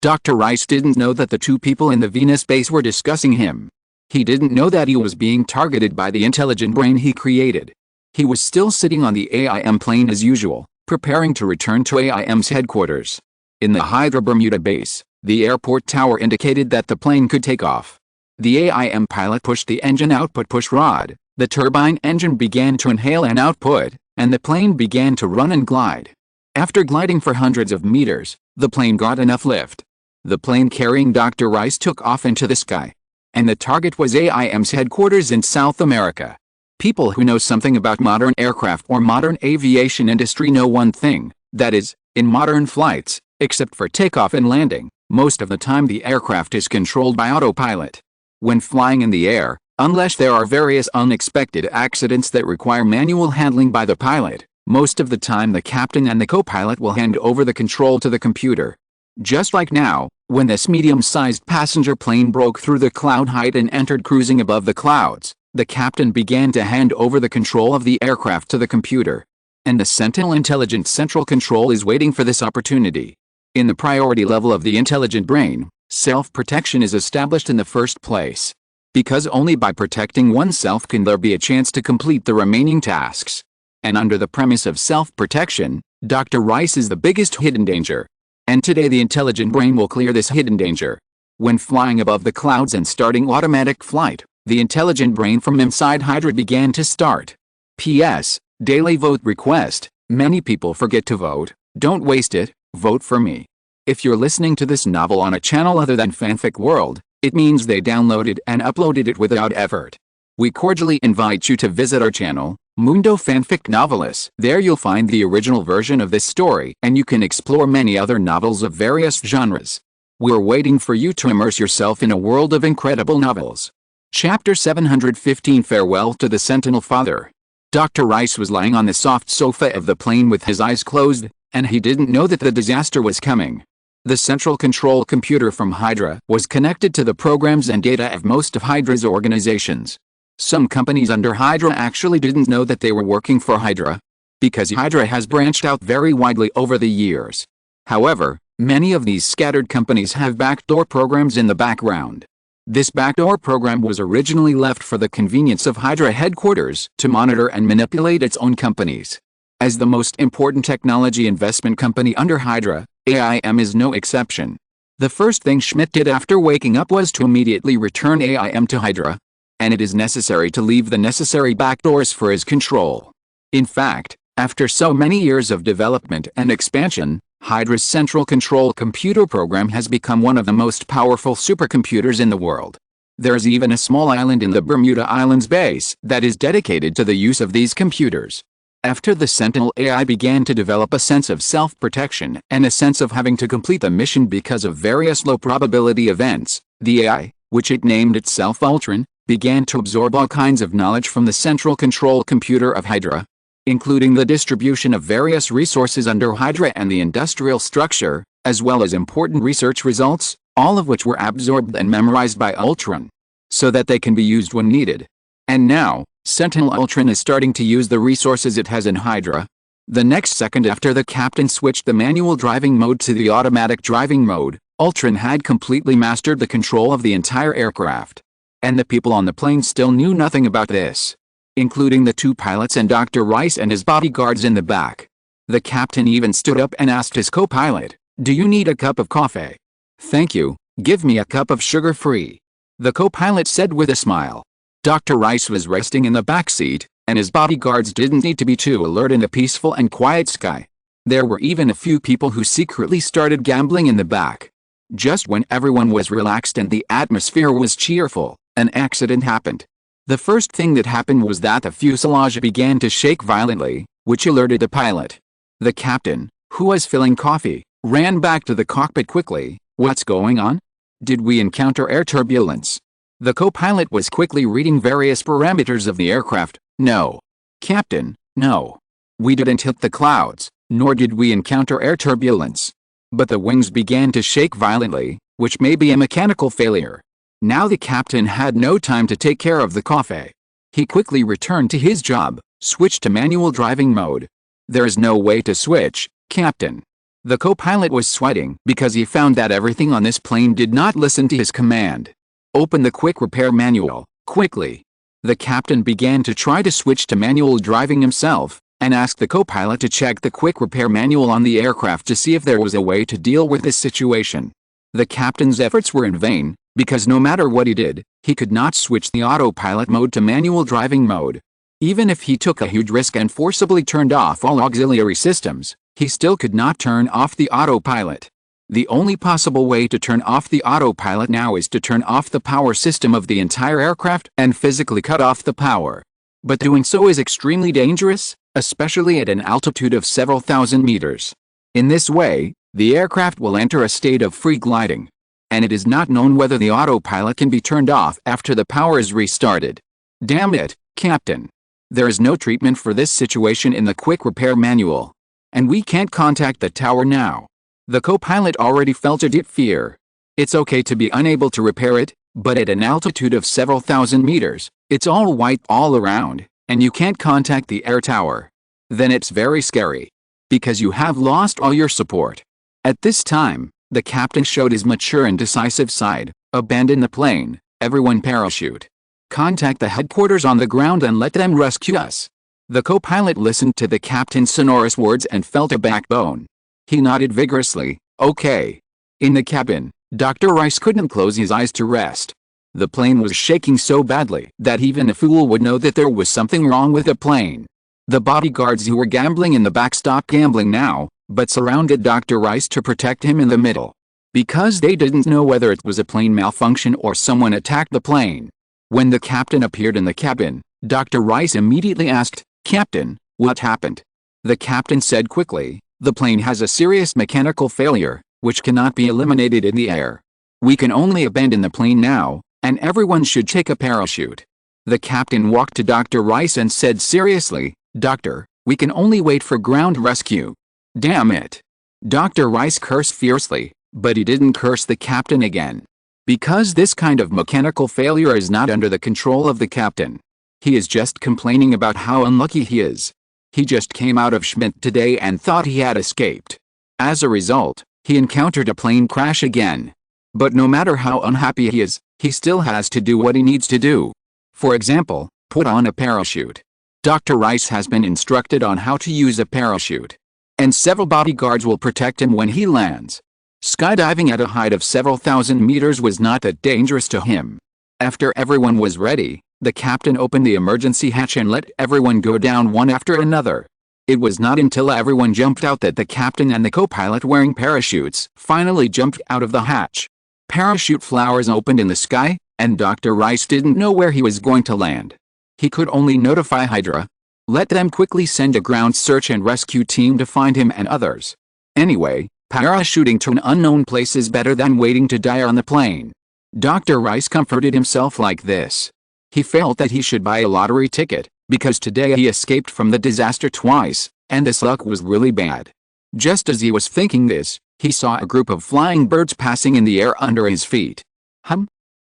Dr. Rice didn't know that the two people in the Venus base were discussing him. He didn't know that he was being targeted by the intelligent brain he created. He was still sitting on the AIM plane as usual, preparing to return to AIM's headquarters. In the Hydra Bermuda base, the airport tower indicated that the plane could take off. The AIM pilot pushed the engine output push rod, the turbine engine began to inhale an output, and the plane began to run and glide. After gliding for hundreds of meters, the plane got enough lift. The plane carrying Dr. Rice took off into the sky. And the target was AIM's headquarters in South America. People who know something about modern aircraft or modern aviation industry know one thing, that is, in modern flights, except for takeoff and landing, most of the time the aircraft is controlled by autopilot. When flying in the air, unless there are various unexpected accidents that require manual handling by the pilot, most of the time the captain and the co-pilot will hand over the control to the computer. Just like now, when this medium-sized passenger plane broke through the cloud height and entered cruising above the clouds, the captain began to hand over the control of the aircraft to the computer. And the Sentinel Intelligent Central Control is waiting for this opportunity. In the priority level of the intelligent brain, self-protection is established in the first place. Because only by protecting oneself can there be a chance to complete the remaining tasks. And under the premise of self-protection, Dr. Rice is the biggest hidden danger. And today the intelligent brain will clear this hidden danger. When flying above the clouds and starting automatic flight, the intelligent brain from inside Hydra began to start. P.S. Daily vote request. Many people forget to vote. Don't waste it, vote for me. If you're listening to this novel on a channel other than Fanfic World, it means they downloaded and uploaded it without effort. We cordially invite you to visit our channel, Mundo Fanfic Novelis. There you'll find the original version of this story and you can explore many other novels of various genres. We're waiting for you to immerse yourself in a world of incredible novels. Chapter 715 Farewell to the Sentinel Father. Dr. Rice was lying on the soft sofa of the plane with his eyes closed, and he didn't know that the disaster was coming. The central control computer from Hydra was connected to the programs and data of most of Hydra's organizations. Some companies under Hydra actually didn't know that they were working for Hydra, because Hydra has branched out very widely over the years. However, many of these scattered companies have backdoor programs in the background. This backdoor program was originally left for the convenience of Hydra headquarters to monitor and manipulate its own companies. As the most important technology investment company under Hydra, AIM is no exception. The first thing Schmidt did after waking up was to immediately return AIM to Hydra. And it is necessary to leave the necessary backdoors for his control. In fact, after so many years of development and expansion, Hydra's central control computer program has become one of the most powerful supercomputers in the world. There's even a small island in the Bermuda Islands base that is dedicated to the use of these computers. After the Sentinel AI began to develop a sense of self-protection and a sense of having to complete the mission because of various low-probability events, the AI, which it named itself Ultron, began to absorb all kinds of knowledge from the central control computer of Hydra, including the distribution of various resources under Hydra and the industrial structure, as well as important research results, all of which were absorbed and memorized by Ultron, so that they can be used when needed. And now, Sentinel Ultron is starting to use the resources it has in Hydra. The next second after the captain switched the manual driving mode to the automatic driving mode, Ultron had completely mastered the control of the entire aircraft. And the people on the plane still knew nothing about this, including the two pilots and Dr. Rice and his bodyguards in the back. The captain even stood up and asked his co-pilot, "Do you need a cup of coffee?" "Thank you, give me a cup of sugar-free," the co-pilot said with a smile. Dr. Rice was resting in the back seat, and his bodyguards didn't need to be too alert in the peaceful and quiet sky. There were even a few people who secretly started gambling in the back. Just when everyone was relaxed and the atmosphere was cheerful, an accident happened. The first thing that happened was that the fuselage began to shake violently, which alerted the pilot. The captain, who was filling coffee, ran back to the cockpit quickly. What's going on? Did we encounter air turbulence? The co-pilot was quickly reading various parameters of the aircraft. No. Captain, no. We didn't hit the clouds, nor did we encounter air turbulence. But the wings began to shake violently, which may be a mechanical failure. Now the captain had no time to take care of the coffee. He quickly returned to his job, switched to manual driving mode. There is no way to switch, Captain. The co-pilot was sweating because he found that everything on this plane did not listen to his command. Open the quick repair manual, quickly. The captain began to try to switch to manual driving himself, and asked the co-pilot to check the quick repair manual on the aircraft to see if there was a way to deal with this situation. The captain's efforts were in vain, because no matter what he did, he could not switch the autopilot mode to manual driving mode. Even if he took a huge risk and forcibly turned off all auxiliary systems, he still could not turn off the autopilot. The only possible way to turn off the autopilot now is to turn off the power system of the entire aircraft and physically cut off the power. But doing so is extremely dangerous, especially at an altitude of several thousand meters. In this way, the aircraft will enter a state of free gliding. And it is not known whether the autopilot can be turned off after the power is restarted. Damn it, Captain. There is no treatment for this situation in the quick repair manual. And we can't contact the tower now. The co-pilot already felt a deep fear. It's okay to be unable to repair it, but at an altitude of several thousand meters, it's all white all around, and you can't contact the air tower. Then it's very scary. Because you have lost all your support. At this time, the captain showed his mature and decisive side. Abandon the plane, everyone parachute. Contact the headquarters on the ground and let them rescue us. The co-pilot listened to the captain's sonorous words and felt a backbone. He nodded vigorously, okay. In the cabin, Dr. Rice couldn't close his eyes to rest. The plane was shaking so badly that even a fool would know that there was something wrong with the plane. The bodyguards who were gambling in the back stopped gambling now, but surrounded Dr. Rice to protect him in the middle. Because they didn't know whether it was a plane malfunction or someone attacked the plane. When the captain appeared in the cabin, Dr. Rice immediately asked, Captain, what happened? The captain said quickly, the plane has a serious mechanical failure, which cannot be eliminated in the air. We can only abandon the plane now, and everyone should take a parachute. The captain walked to Dr. Rice and said seriously, Doctor, we can only wait for ground rescue. Damn it. Dr. Rice cursed fiercely, but he didn't curse the captain again. Because this kind of mechanical failure is not under the control of the captain. He is just complaining about how unlucky he is. He just came out of Schmidt today and thought he had escaped. As a result, he encountered a plane crash again. But no matter how unhappy he is, he still has to do what he needs to do. For example, put on a parachute. Dr. Rice has been instructed on how to use a parachute. And several bodyguards will protect him when he lands. Skydiving at a height of several thousand meters was not that dangerous to him. After everyone was ready, the captain opened the emergency hatch and let everyone go down one after another. It was not until everyone jumped out that the captain and the co-pilot wearing parachutes finally jumped out of the hatch. Parachute flowers opened in the sky, and Dr. Rice didn't know where he was going to land. He could only notify Hydra. Let them quickly send a ground search and rescue team to find him and others. Anyway, parachuting to an unknown place is better than waiting to die on the plane. Dr. Rice comforted himself like this. He felt that he should buy a lottery ticket, because today he escaped from the disaster twice, and this luck was really bad. Just as he was thinking this, he saw a group of flying birds passing in the air under his feet.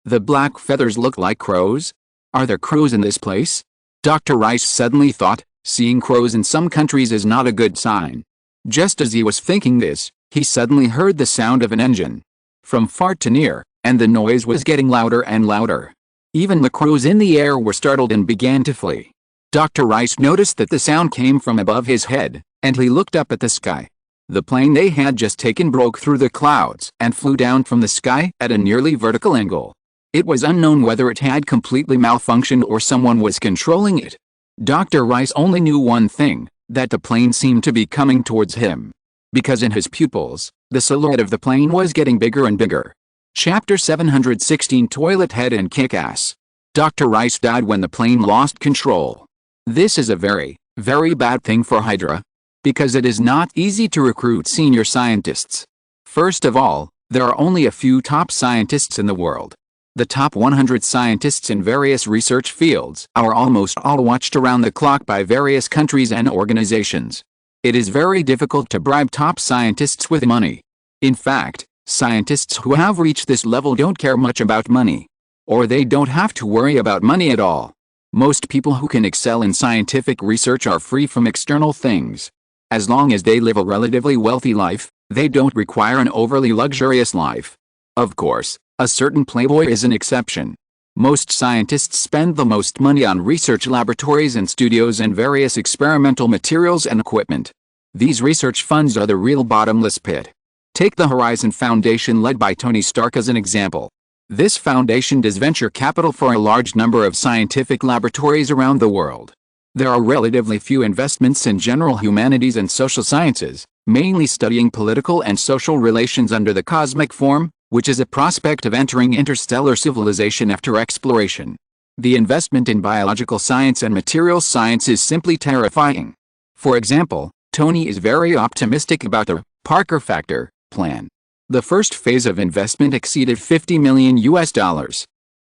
The black feathers look like crows? Are there crows in this place? Dr. Rice suddenly thought, seeing crows in some countries is not a good sign. Just as he was thinking this, he suddenly heard the sound of an engine. From far to near, and the noise was getting louder and louder. Even the crows in the air were startled and began to flee. Dr. Rice noticed that the sound came from above his head, and he looked up at the sky. The plane they had just taken broke through the clouds and flew down from the sky at a nearly vertical angle. It was unknown whether it had completely malfunctioned or someone was controlling it. Dr. Rice only knew one thing, that the plane seemed to be coming towards him. Because in his pupils, the silhouette of the plane was getting bigger and bigger. Chapter 716 Toilet Head and Kick-Ass. Dr. Rice died when the plane lost control. This is a very, very bad thing for Hydra, because it is not easy to recruit senior scientists. First of all, there are only a few top scientists in the world. The top 100 scientists in various research fields are almost all watched around the clock by various countries and organizations. It is very difficult to bribe top scientists with money. In fact, scientists who have reached this level don't care much about money. Or they don't have to worry about money at all. Most people who can excel in scientific research are free from external things. As long as they live a relatively wealthy life, they don't require an overly luxurious life. Of course, a certain playboy is an exception. Most scientists spend the most money on research laboratories and studios and various experimental materials and equipment. These research funds are the real bottomless pit. Take the Horizon Foundation led by Tony Stark as an example. This foundation does venture capital for a large number of scientific laboratories around the world. There are relatively few investments in general humanities and social sciences, mainly studying political and social relations under the cosmic form, which is a prospect of entering interstellar civilization after exploration. The investment in biological science and materials science is simply terrifying. For example, Tony is very optimistic about the Parker Factor plan. The first phase of investment exceeded $50 million.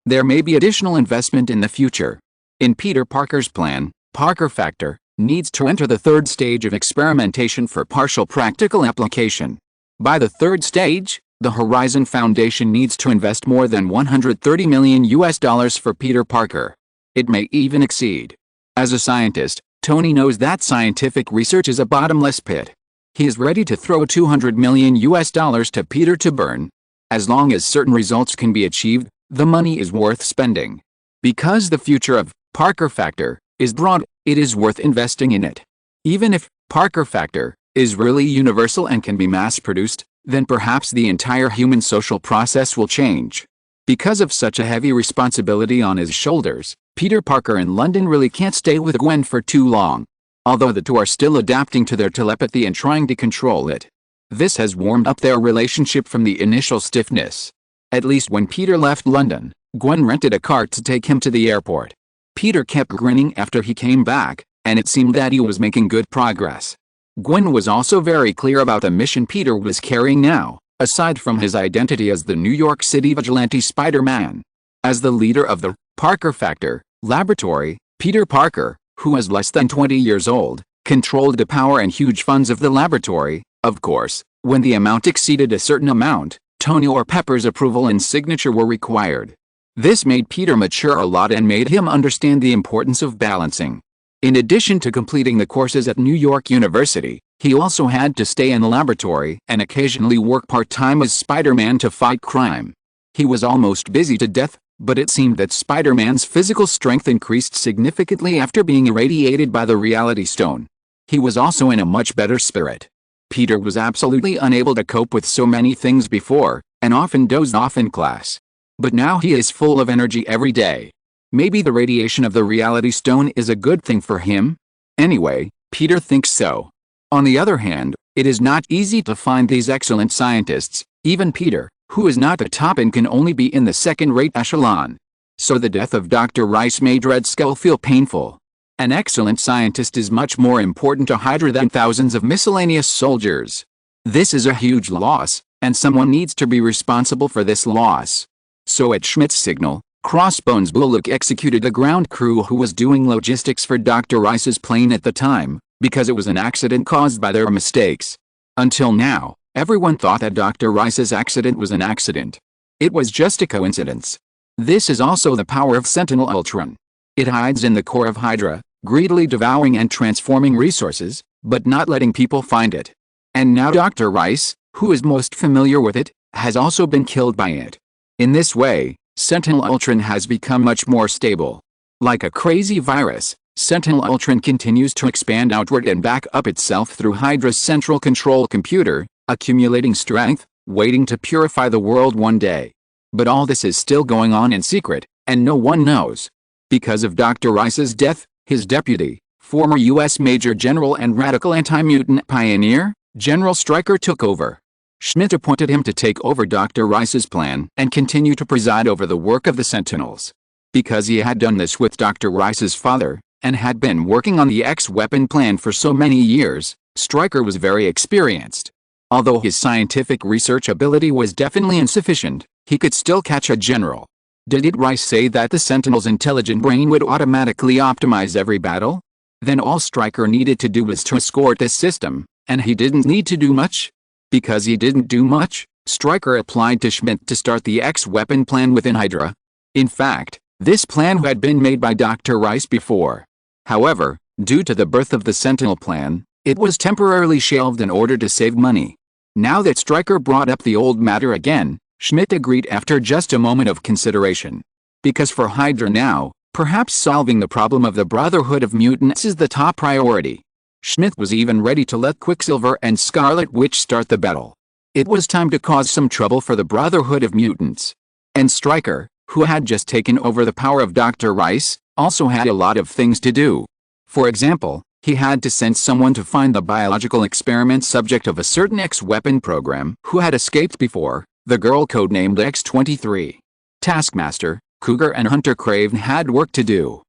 There may be additional investment in the future. In Peter Parker's plan, Parker Factor needs to enter the third stage of experimentation for partial practical application. By the third stage, the Horizon Foundation needs to invest more than $130 million for Peter Parker. It may even exceed. As a scientist, Tony knows that scientific research is a bottomless pit. He is ready to throw $200 million to Peter to burn. As long as certain results can be achieved, the money is worth spending. Because the future of Parker Factor is broad, it is worth investing in it. Even if Parker Factor is really universal and can be mass-produced, then perhaps the entire human social process will change. Because of such a heavy responsibility on his shoulders, Peter Parker in London really can't stay with Gwen for too long. Although the two are still adapting to their telepathy and trying to control it. This has warmed up their relationship from the initial stiffness. At least when Peter left London, Gwen rented a car to take him to the airport. Peter kept grinning after he came back, and it seemed that he was making good progress. Gwen was also very clear about the mission Peter was carrying now, aside from his identity as the New York City vigilante Spider-Man. As the leader of the Parker Factor laboratory, Peter Parker, who was less than 20 years old, controlled the power and huge funds of the laboratory. Of course, when the amount exceeded a certain amount, Tony or Pepper's approval and signature were required. This made Peter mature a lot and made him understand the importance of balancing. In addition to completing the courses at New York University, he also had to stay in the laboratory and occasionally work part-time as Spider-Man to fight crime. He was almost busy to death, but it seemed that Spider-Man's physical strength increased significantly after being irradiated by the Reality Stone. He was also in a much better spirit. Peter was absolutely unable to cope with so many things before, and often dozed off in class. But now he is full of energy every day. Maybe the radiation of the Reality Stone is a good thing for him? Anyway, Peter thinks so. On the other hand, it is not easy to find these excellent scientists, even Peter, who is not the top and can only be in the second-rate echelon. So the death of Dr. Rice made Red Skull feel painful. An excellent scientist is much more important to Hydra than thousands of miscellaneous soldiers. This is a huge loss, and someone needs to be responsible for this loss. So at Schmidt's signal, Crossbones Bullock executed a ground crew who was doing logistics for Dr. Rice's plane at the time, because it was an accident caused by their mistakes. Until now, everyone thought that Dr. Rice's accident was an accident. It was just a coincidence. This is also the power of Sentinel Ultron. It hides in the core of Hydra, greedily devouring and transforming resources, but not letting people find it. And now Dr. Rice, who is most familiar with it, has also been killed by it. In this way, Sentinel Ultron has become much more stable. Like a crazy virus, Sentinel Ultron continues to expand outward and back up itself through Hydra's central control computer, accumulating strength, waiting to purify the world one day. But all this is still going on in secret, and no one knows. Because of Dr. Rice's death, his deputy, former U.S. Major General and radical anti-mutant pioneer, General Stryker took over. Schmidt appointed him to take over Dr. Rice's plan and continue to preside over the work of the Sentinels. Because he had done this with Dr. Rice's father, and had been working on the X-weapon plan for so many years, Stryker was very experienced. Although his scientific research ability was definitely insufficient, he could still catch a general. Did Rice say that the Sentinel's intelligent brain would automatically optimize every battle? Then all Stryker needed to do was to escort this system, and he didn't need to do much? Because he didn't do much, Stryker applied to Schmidt to start the X-weapon plan within Hydra. In fact, this plan had been made by Dr. Rice before. However, due to the birth of the Sentinel plan, it was temporarily shelved in order to save money. Now that Stryker brought up the old matter again, Schmidt agreed after just a moment of consideration. Because for Hydra now, perhaps solving the problem of the Brotherhood of Mutants is the top priority. Schmidt was even ready to let Quicksilver and Scarlet Witch start the battle. It was time to cause some trouble for the Brotherhood of Mutants. And Stryker, who had just taken over the power of Dr. Rice, also had a lot of things to do. For example, he had to send someone to find the biological experiment subject of a certain X-weapon program who had escaped before, the girl codenamed X-23. Taskmaster, Cougar and Hunter Craven had work to do.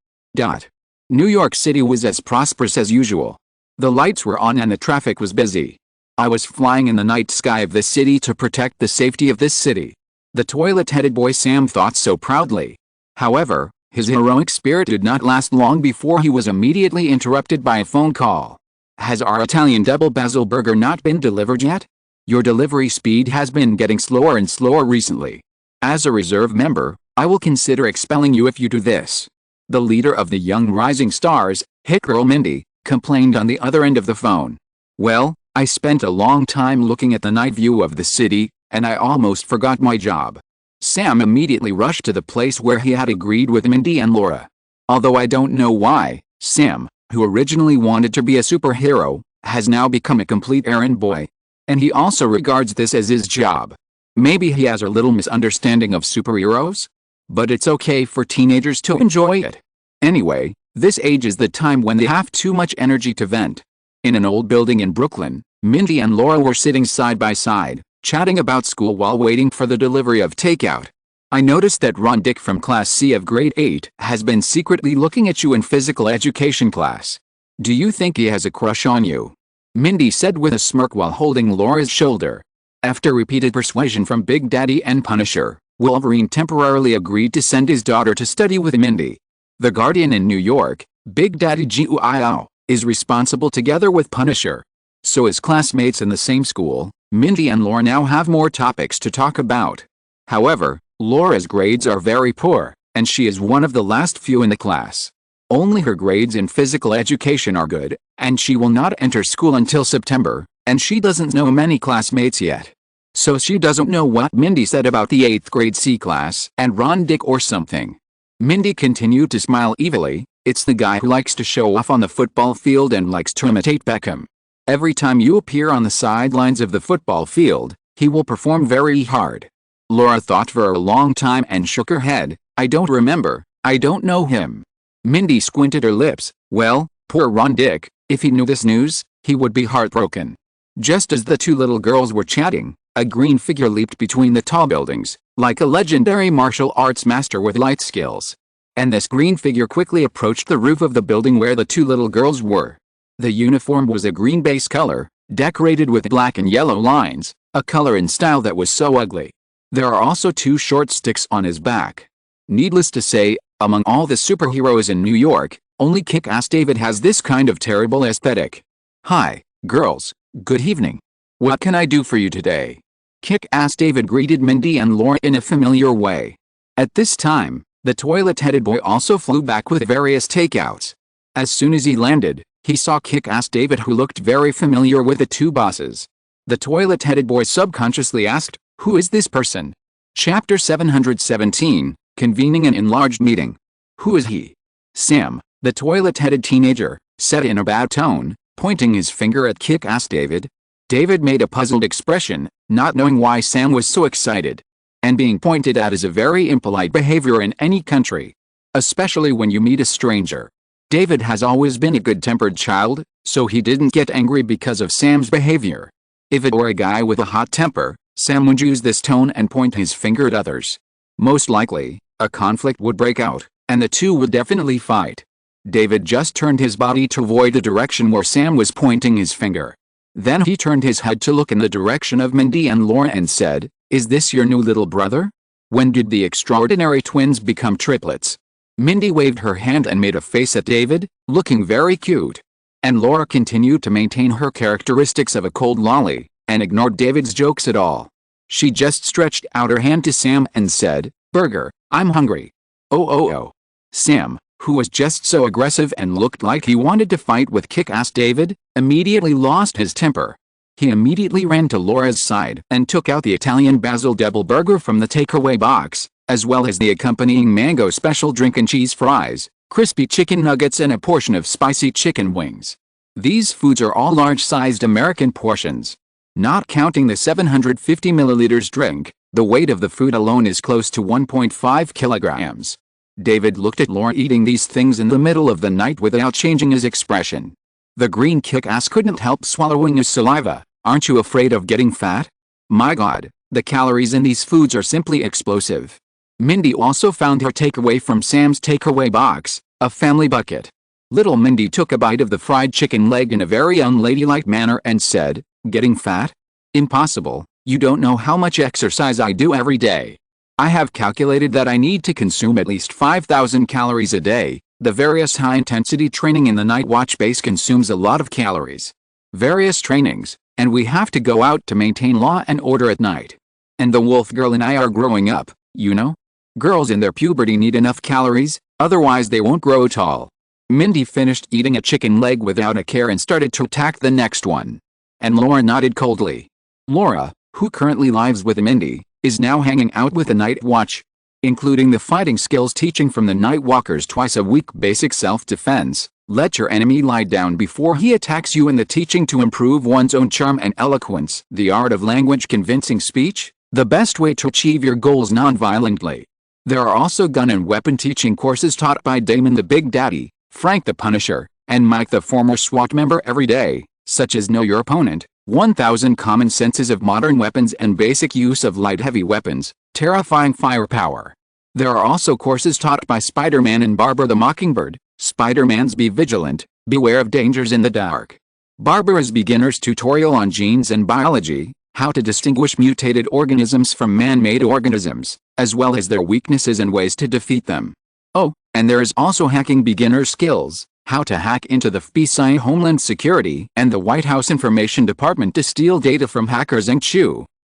New York City was as prosperous as usual. The lights were on and the traffic was busy. I was flying in the night sky of this city to protect the safety of this city. The toilet-headed boy Sam thought so proudly. However, his heroic spirit did not last long before he was immediately interrupted by a phone call. Has our Italian double basil burger not been delivered yet? Your delivery speed has been getting slower and slower recently. As a reserve member, I will consider expelling you if you do this. The leader of the Young Rising Stars, Hit Girl Mindy, complained on the other end of the phone. Well, I spent a long time looking at the night view of the city, and I almost forgot my job. Sam immediately rushed to the place where he had agreed with Mindy and Laura. Although I don't know why, Sam, who originally wanted to be a superhero, has now become a complete errand boy. And he also regards this as his job. Maybe he has a little misunderstanding of superheroes? But it's okay for teenagers to enjoy it. Anyway, this age is the time when they have too much energy to vent. In an old building in Brooklyn, Mindy and Laura were sitting side by side, chatting about school while waiting for the delivery of takeout. I noticed that Ron Dick from Class C of Grade 8 has been secretly looking at you in physical education class. Do you think he has a crush on you? Mindy said with a smirk while holding Laura's shoulder. After repeated persuasion from Big Daddy and Punisher, Wolverine temporarily agreed to send his daughter to study with Mindy. The Guardian in New York, Big Daddy Guio, is responsible together with Punisher. So as classmates in the same school, Mindy and Laura now have more topics to talk about. However, Laura's grades are very poor, and she is one of the last few in the class. Only her grades in physical education are good, and she will not enter school until September, and she doesn't know many classmates yet. So she doesn't know what Mindy said about the 8th grade C class and Ron Dick or something. Mindy continued to smile evilly. It's the guy who likes to show off on the football field and likes to imitate Beckham. Every time you appear on the sidelines of the football field, he will perform very hard. Laura thought for a long time and shook her head. I don't remember. I don't know him. Mindy squinted her lips. Well, poor Ron Dick, if he knew this news, he would be heartbroken. Just as the two little girls were chatting, a green figure leaped between the tall buildings, like a legendary martial arts master with light skills. And this green figure quickly approached the roof of the building where the two little girls were. The uniform was a green base color, decorated with black and yellow lines, a color and style that was so ugly. There are also two short sticks on his back. Needless to say, among all the superheroes in New York, only Kick-Ass David has this kind of terrible aesthetic. Hi, girls, good evening. What can I do for you today? Kick-Ass David greeted Mindy and Laura in a familiar way. At this time, the toilet-headed boy also flew back with various takeouts. As soon as he landed, he saw Kick-Ass David, who looked very familiar with the two bosses. The toilet-headed boy subconsciously asked, who is this person? Chapter 717, Convening an Enlarged Meeting. Who is he? Sam, the toilet-headed teenager, said in a bad tone, pointing his finger at Kick-Ass David. David made a puzzled expression, not knowing why Sam was so excited. And being pointed at is a very impolite behavior in any country. Especially when you meet a stranger. David has always been a good-tempered child, so he didn't get angry because of Sam's behavior. If it were a guy with a hot temper, Sam would use this tone and point his finger at others. Most likely, A conflict would break out, and the two would definitely fight. David just turned his body to avoid the direction where Sam was pointing his finger. Then he turned his head to look in the direction of Mindy and Laura and said, "Is this your new little brother? When did the extraordinary twins become triplets?" Mindy waved her hand and made a face at David, looking very cute. And Laura continued to maintain her characteristics of a cold lolly, and ignored David's jokes at all. She just stretched out her hand to Sam and said, "Burger, I'm hungry." Oh. Sam, who was just so aggressive and looked like he wanted to fight with kick-ass David, immediately lost his temper. He immediately ran to Laura's side and took out the Italian basil double burger from the takeaway box, as well as the accompanying mango special drink and cheese fries, crispy chicken nuggets and a portion of spicy chicken wings. These foods are all large-sized American portions. Not counting the 750 milliliters drink, the weight of the food alone is close to 1.5 kilograms. David looked at Laura eating these things in the middle of the night without changing his expression. The green kick-ass couldn't help swallowing his saliva. "Aren't you afraid of getting fat? My God, the calories in these foods are simply explosive." Mindy also found her takeaway from Sam's takeaway box, a family bucket. Little Mindy took a bite of the fried chicken leg in a very unladylike manner and said, "Getting fat? Impossible, you don't know how much exercise I do every day. I have calculated that I need to consume at least 5,000 calories a day. The various high-intensity training in the night watch base consumes a lot of calories. Various trainings, and we have to go out to maintain law and order at night. And the wolf girl and I are growing up, you know? Girls in their puberty need enough calories, otherwise they won't grow tall." Mindy finished eating a chicken leg without a care and started to attack the next one. And Laura nodded coldly. Laura, who currently lives with Mindy, is now hanging out with the night watch, including the fighting skills teaching from the night walkers twice a week, basic self-defense, let your enemy lie down before he attacks you, and the teaching to improve one's own charm and eloquence, the art of language convincing speech, the best way to achieve your goals non-violently. There are also gun and weapon teaching courses taught by Damon the Big Daddy, Frank the Punisher, and Mike the former SWAT member every day, such as Know Your Opponent, 1,000 common senses of modern weapons and basic use of light-heavy weapons, terrifying firepower. There are also courses taught by Spider-Man and Barbara the Mockingbird, Spider-Man's Be Vigilant, Beware of Dangers in the Dark. Barbara's Beginner's Tutorial on Genes and Biology, how to distinguish mutated organisms from man-made organisms, as well as their weaknesses and ways to defeat them. Oh, and there is also Hacking Beginner Skills, how to hack into the FBI, Homeland Security, and the White House Information Department to steal data from hackers and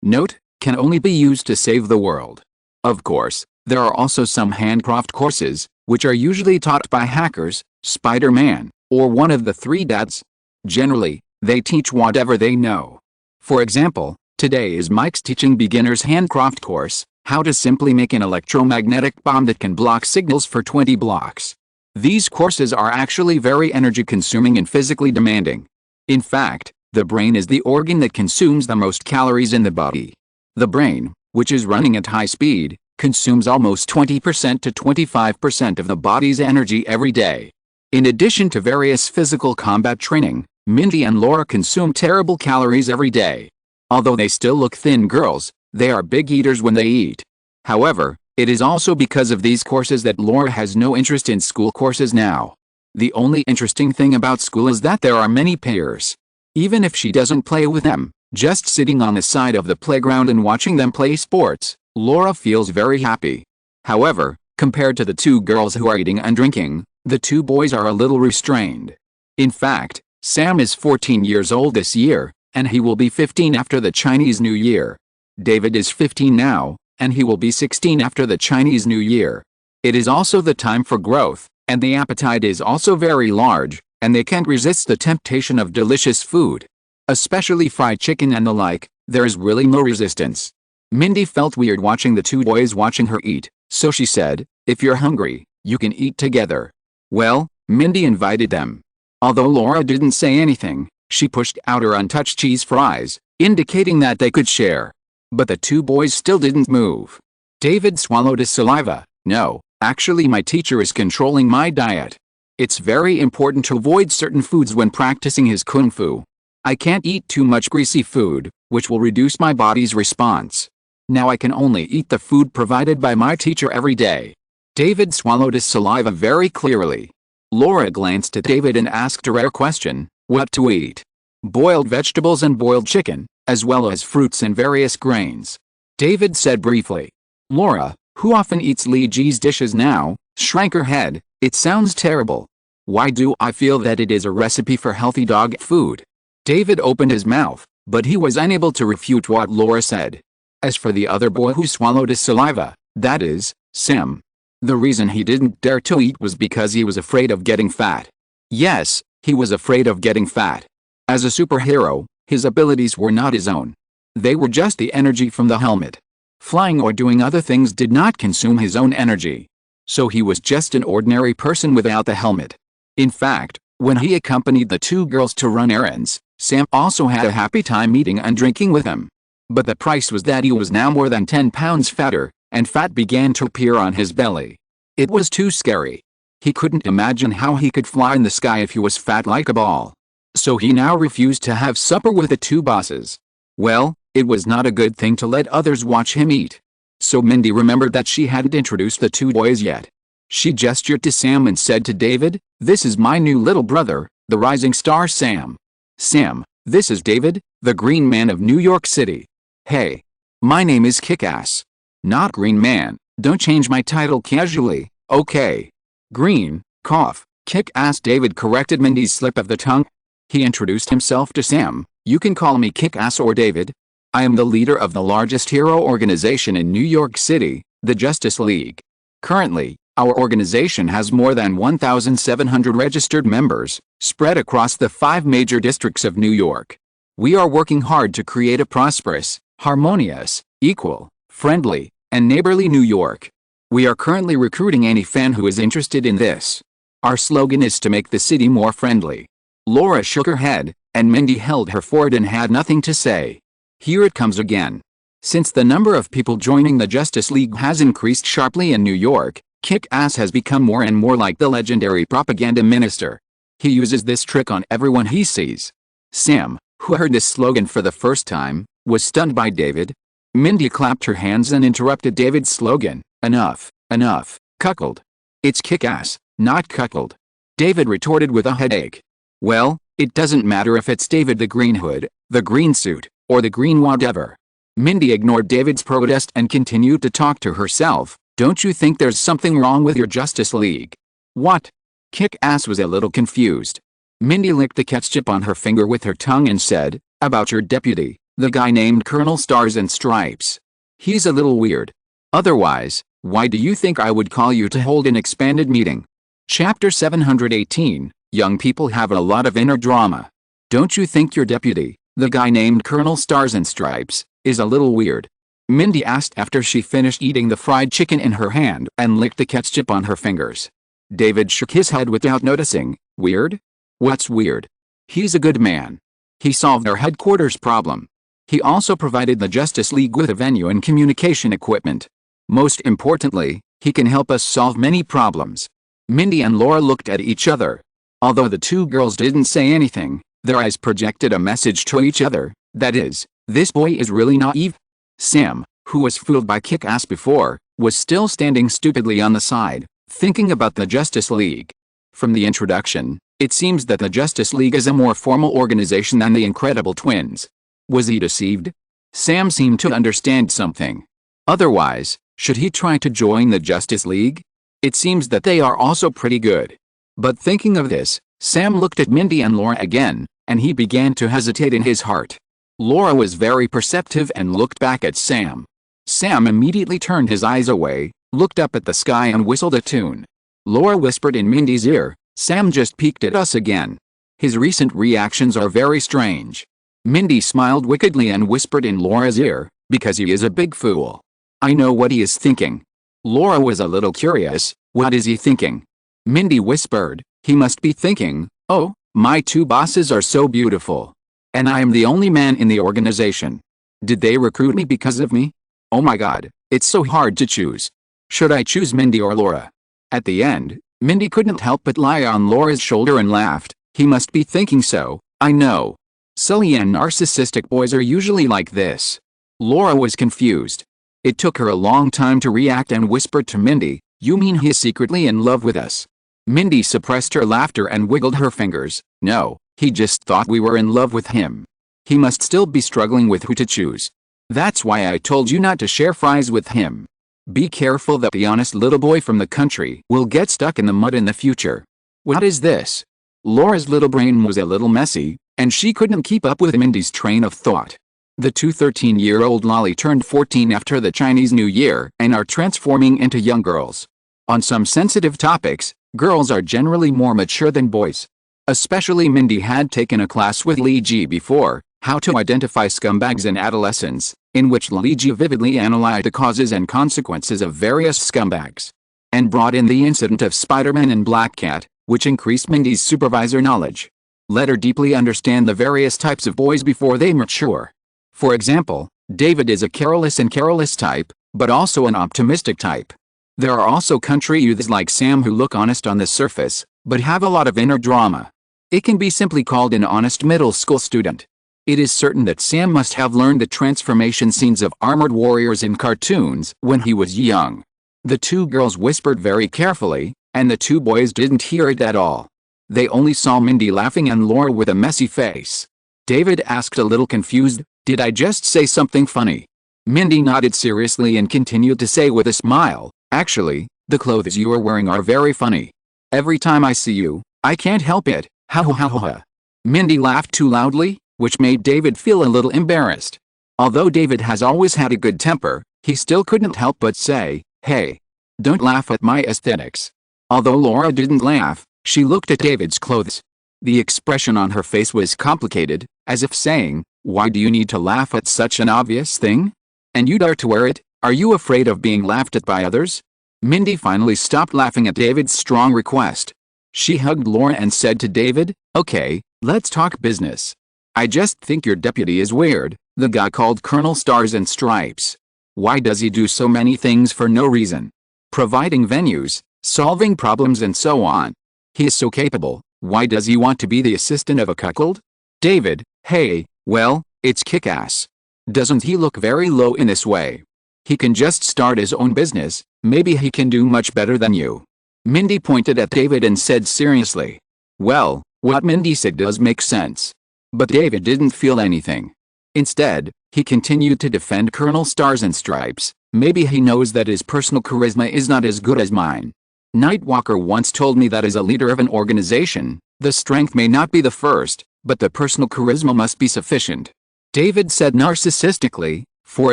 note, can only be used to save the world. Of course, there are also some handcraft courses, which are usually taught by hackers, Spider-Man, or one of the three dads. Generally, they teach whatever they know. For example, today is Mike's teaching beginners handcraft course, how to simply make an electromagnetic bomb that can block signals for 20 blocks. These courses are actually very energy-consuming and physically demanding. In fact, the brain is the organ that consumes the most calories in the body. The brain, which is running at high speed, consumes almost 20% to 25% of the body's energy every day. In addition to various physical combat training, Mindy and Laura consume terrible calories every day. Although they still look thin girls, they are big eaters when they eat. However, it is also because of these courses that Laura has no interest in school courses now. The only interesting thing about school is that there are many peers. Even if she doesn't play with them, just sitting on the side of the playground and watching them play sports, Laura feels very happy. However, compared to the two girls who are eating and drinking, the two boys are a little restrained. In fact, Sam is 14 years old this year, and he will be 15 after the Chinese New Year. David is 15 now, and he will be 16 after the Chinese New Year. It is also the time for growth, and the appetite is also very large, and they can't resist the temptation of delicious food. Especially fried chicken and the like, there is really no resistance. Mindy felt weird watching the two boys watching her eat, so she said, "If you're hungry, you can eat together." Well, Mindy invited them. Although Laura didn't say anything, she pushed out her untouched cheese fries, indicating that they could share. But the two boys still didn't move. David swallowed his saliva. "No, actually my teacher is controlling my diet. It's very important to avoid certain foods when practicing his kung fu. I can't eat too much greasy food, which will reduce my body's response. Now I can only eat the food provided by my teacher every day. David swallowed his saliva very clearly. Laura glanced at David and asked a rare question, what to eat? Boiled vegetables and boiled chicken, as well as fruits and various grains. David said briefly. Laura, who often eats Lee G's dishes now, shrank her head. It sounds terrible. Why do I feel that it is a recipe for healthy dog food? David opened his mouth, but he was unable to refute what Laura said. As for the other boy who swallowed his saliva, that is, Sam. The reason he didn't dare to eat was because he was afraid of getting fat. Yes, he was afraid of getting fat. As a superhero, his abilities were not his own. They were just the energy from the helmet. Flying or doing other things did not consume his own energy. So he was just an ordinary person without the helmet. In fact, when he accompanied the two girls to run errands, Sam also had a happy time eating and drinking with them. But the price was that he was now more than 10 pounds fatter, and fat began to appear on his belly. It was too scary. He couldn't imagine how he could fly in the sky if he was fat like a ball. So he now refused to have supper with the two bosses. Well, it was not a good thing to let others watch him eat. So Mindy remembered that she hadn't introduced the two boys yet. She gestured to Sam and said to David, "This is my new little brother, the rising star Sam. Sam, this is David, the Green Man of New York City. Hey. My name is Kick-Ass. Not Green Man, don't change my title casually, okay? Green, cough, Kick-Ass." David corrected Mindy's slip of the tongue. He introduced himself to Sam. "You can call me Kick-Ass or David. I am the leader of the largest hero organization in New York City, the Justice League. Currently, our organization has more than 1,700 registered members, spread across the 5 major districts of New York. We are working hard to create a prosperous, harmonious, equal, friendly, and neighborly New York. We are currently recruiting any fan who is interested in this. Our slogan is to make the city more friendly." Laura shook her head, and Mindy held her forehead and had nothing to say. Here it comes again. Since the number of people joining the Justice League has increased sharply in New York, Kick-Ass has become more and more like the legendary propaganda minister. He uses this trick on everyone he sees. Sam, who heard this slogan for the first time, was stunned by David. Mindy clapped her hands and interrupted David's slogan. "Enough, enough, cuckold. It's Kick-Ass, not cuckold." David retorted with a headache. "Well, it doesn't matter if it's David the Green Hood, the Green Suit, or the Green whatever." Mindy ignored David's protest and continued to talk to herself. "Don't you think there's something wrong with your Justice League?" "What?" Kick-Ass was a little confused. Mindy licked the ketchup on her finger with her tongue and said, "About your deputy, the guy named Colonel Stars and Stripes. He's a little weird. Otherwise, why do you think I would call you to hold an expanded meeting?" Chapter 718, Young people have a lot of inner drama. Don't you think your deputy, the guy named Colonel Stars and Stripes, is a little weird? Mindy asked after she finished eating the fried chicken in her hand and licked the ketchup on her fingers. David shook his head without noticing. Weird? What's weird? He's a good man. He solved our headquarters problem. He also provided the Justice League with a venue and communication equipment. Most importantly, he can help us solve many problems. Mindy and Laura looked at each other. Although the two girls didn't say anything, their eyes projected a message to each other, that is, this boy is really naive. Sam, who was fooled by Kick-Ass before, was still standing stupidly on the side, thinking about the Justice League. From the introduction, it seems that the Justice League is a more formal organization than the Incredible Twins. Was he deceived? Sam seemed to understand something. Otherwise, should he try to join the Justice League? It seems that they are also pretty good. But thinking of this, Sam looked at Mindy and Laura again, and he began to hesitate in his heart. Laura was very perceptive and looked back at Sam. Sam immediately turned his eyes away, looked up at the sky and whistled a tune. Laura whispered in Mindy's ear, "Sam just peeked at us again. His recent reactions are very strange." Mindy smiled wickedly and whispered in Laura's ear, "Because he is a big fool. I know what he is thinking." Laura was a little curious. What is he thinking? Mindy whispered, "He must be thinking, oh, my two bosses are so beautiful. And I am the only man in the organization. Did they recruit me because of me? Oh my god, it's so hard to choose. Should I choose Mindy or Laura?" At the end, Mindy couldn't help but lie on Laura's shoulder and laughed. "He must be thinking so, I know. Silly and narcissistic boys are usually like this." Laura was confused. It took her a long time to react and whispered to Mindy, You mean he's secretly in love with us? Mindy suppressed her laughter and wiggled her fingers. No, he just thought we were in love with him. He must still be struggling with who to choose. That's why I told you not to share fries with him. Be careful that the honest little boy from the country will get stuck in the mud in the future. What is this? Laura's little brain was a little messy, and she couldn't keep up with Mindy's train of thought. The two 13-year-old lolly turned 14 after the Chinese New Year and are transforming into young girls. On some sensitive topics, girls are generally more mature than boys. Especially Mindy had taken a class with Li Ji before, How to Identify Scumbags in Adolescence, in which Li Ji vividly analyzed the causes and consequences of various scumbags. And brought in the incident of Spider-Man and Black Cat, which increased Mindy's supervisor knowledge. Let her deeply understand the various types of boys before they mature. For example, David is a careless and careless type, but also an optimistic type. There are also country youths like Sam who look honest on the surface, but have a lot of inner drama. It can be simply called an honest middle school student. It is certain that Sam must have learned the transformation scenes of armored warriors in cartoons when he was young. The two girls whispered very carefully, and the two boys didn't hear it at all. They only saw Mindy laughing and Laura with a messy face. David asked a little confused, "Did I just say something funny?" Mindy nodded seriously and continued to say with a smile, "Actually, the clothes you are wearing are very funny. Every time I see you, I can't help it, ha ha ha ha." Mindy laughed too loudly, which made David feel a little embarrassed. Although David has always had a good temper, he still couldn't help but say, "Hey, don't laugh at my aesthetics." Although Laura didn't laugh, she looked at David's clothes. The expression on her face was complicated, as if saying, "Why do you need to laugh at such an obvious thing? And you dare to wear it? Are you afraid of being laughed at by others?" Mindy finally stopped laughing at David's strong request. She hugged Laura and said to David, "Okay, let's talk business. I just think your deputy is weird, the guy called Colonel Stars and Stripes. Why does he do so many things for no reason? Providing venues, solving problems and so on. He is so capable, why does he want to be the assistant of a cuckold?" David, "Hey, well, it's kick-ass. Doesn't he look very low in this way? He can just start his own business, maybe he can do much better than you." Mindy pointed at David and said seriously. Well, what Mindy said does make sense. But David didn't feel anything. Instead, he continued to defend Colonel Stars and Stripes. Maybe he knows that his personal charisma is not as good as mine. Nightwalker once told me that as a leader of an organization, the strength may not be the first, but the personal charisma must be sufficient. David said narcissistically, "For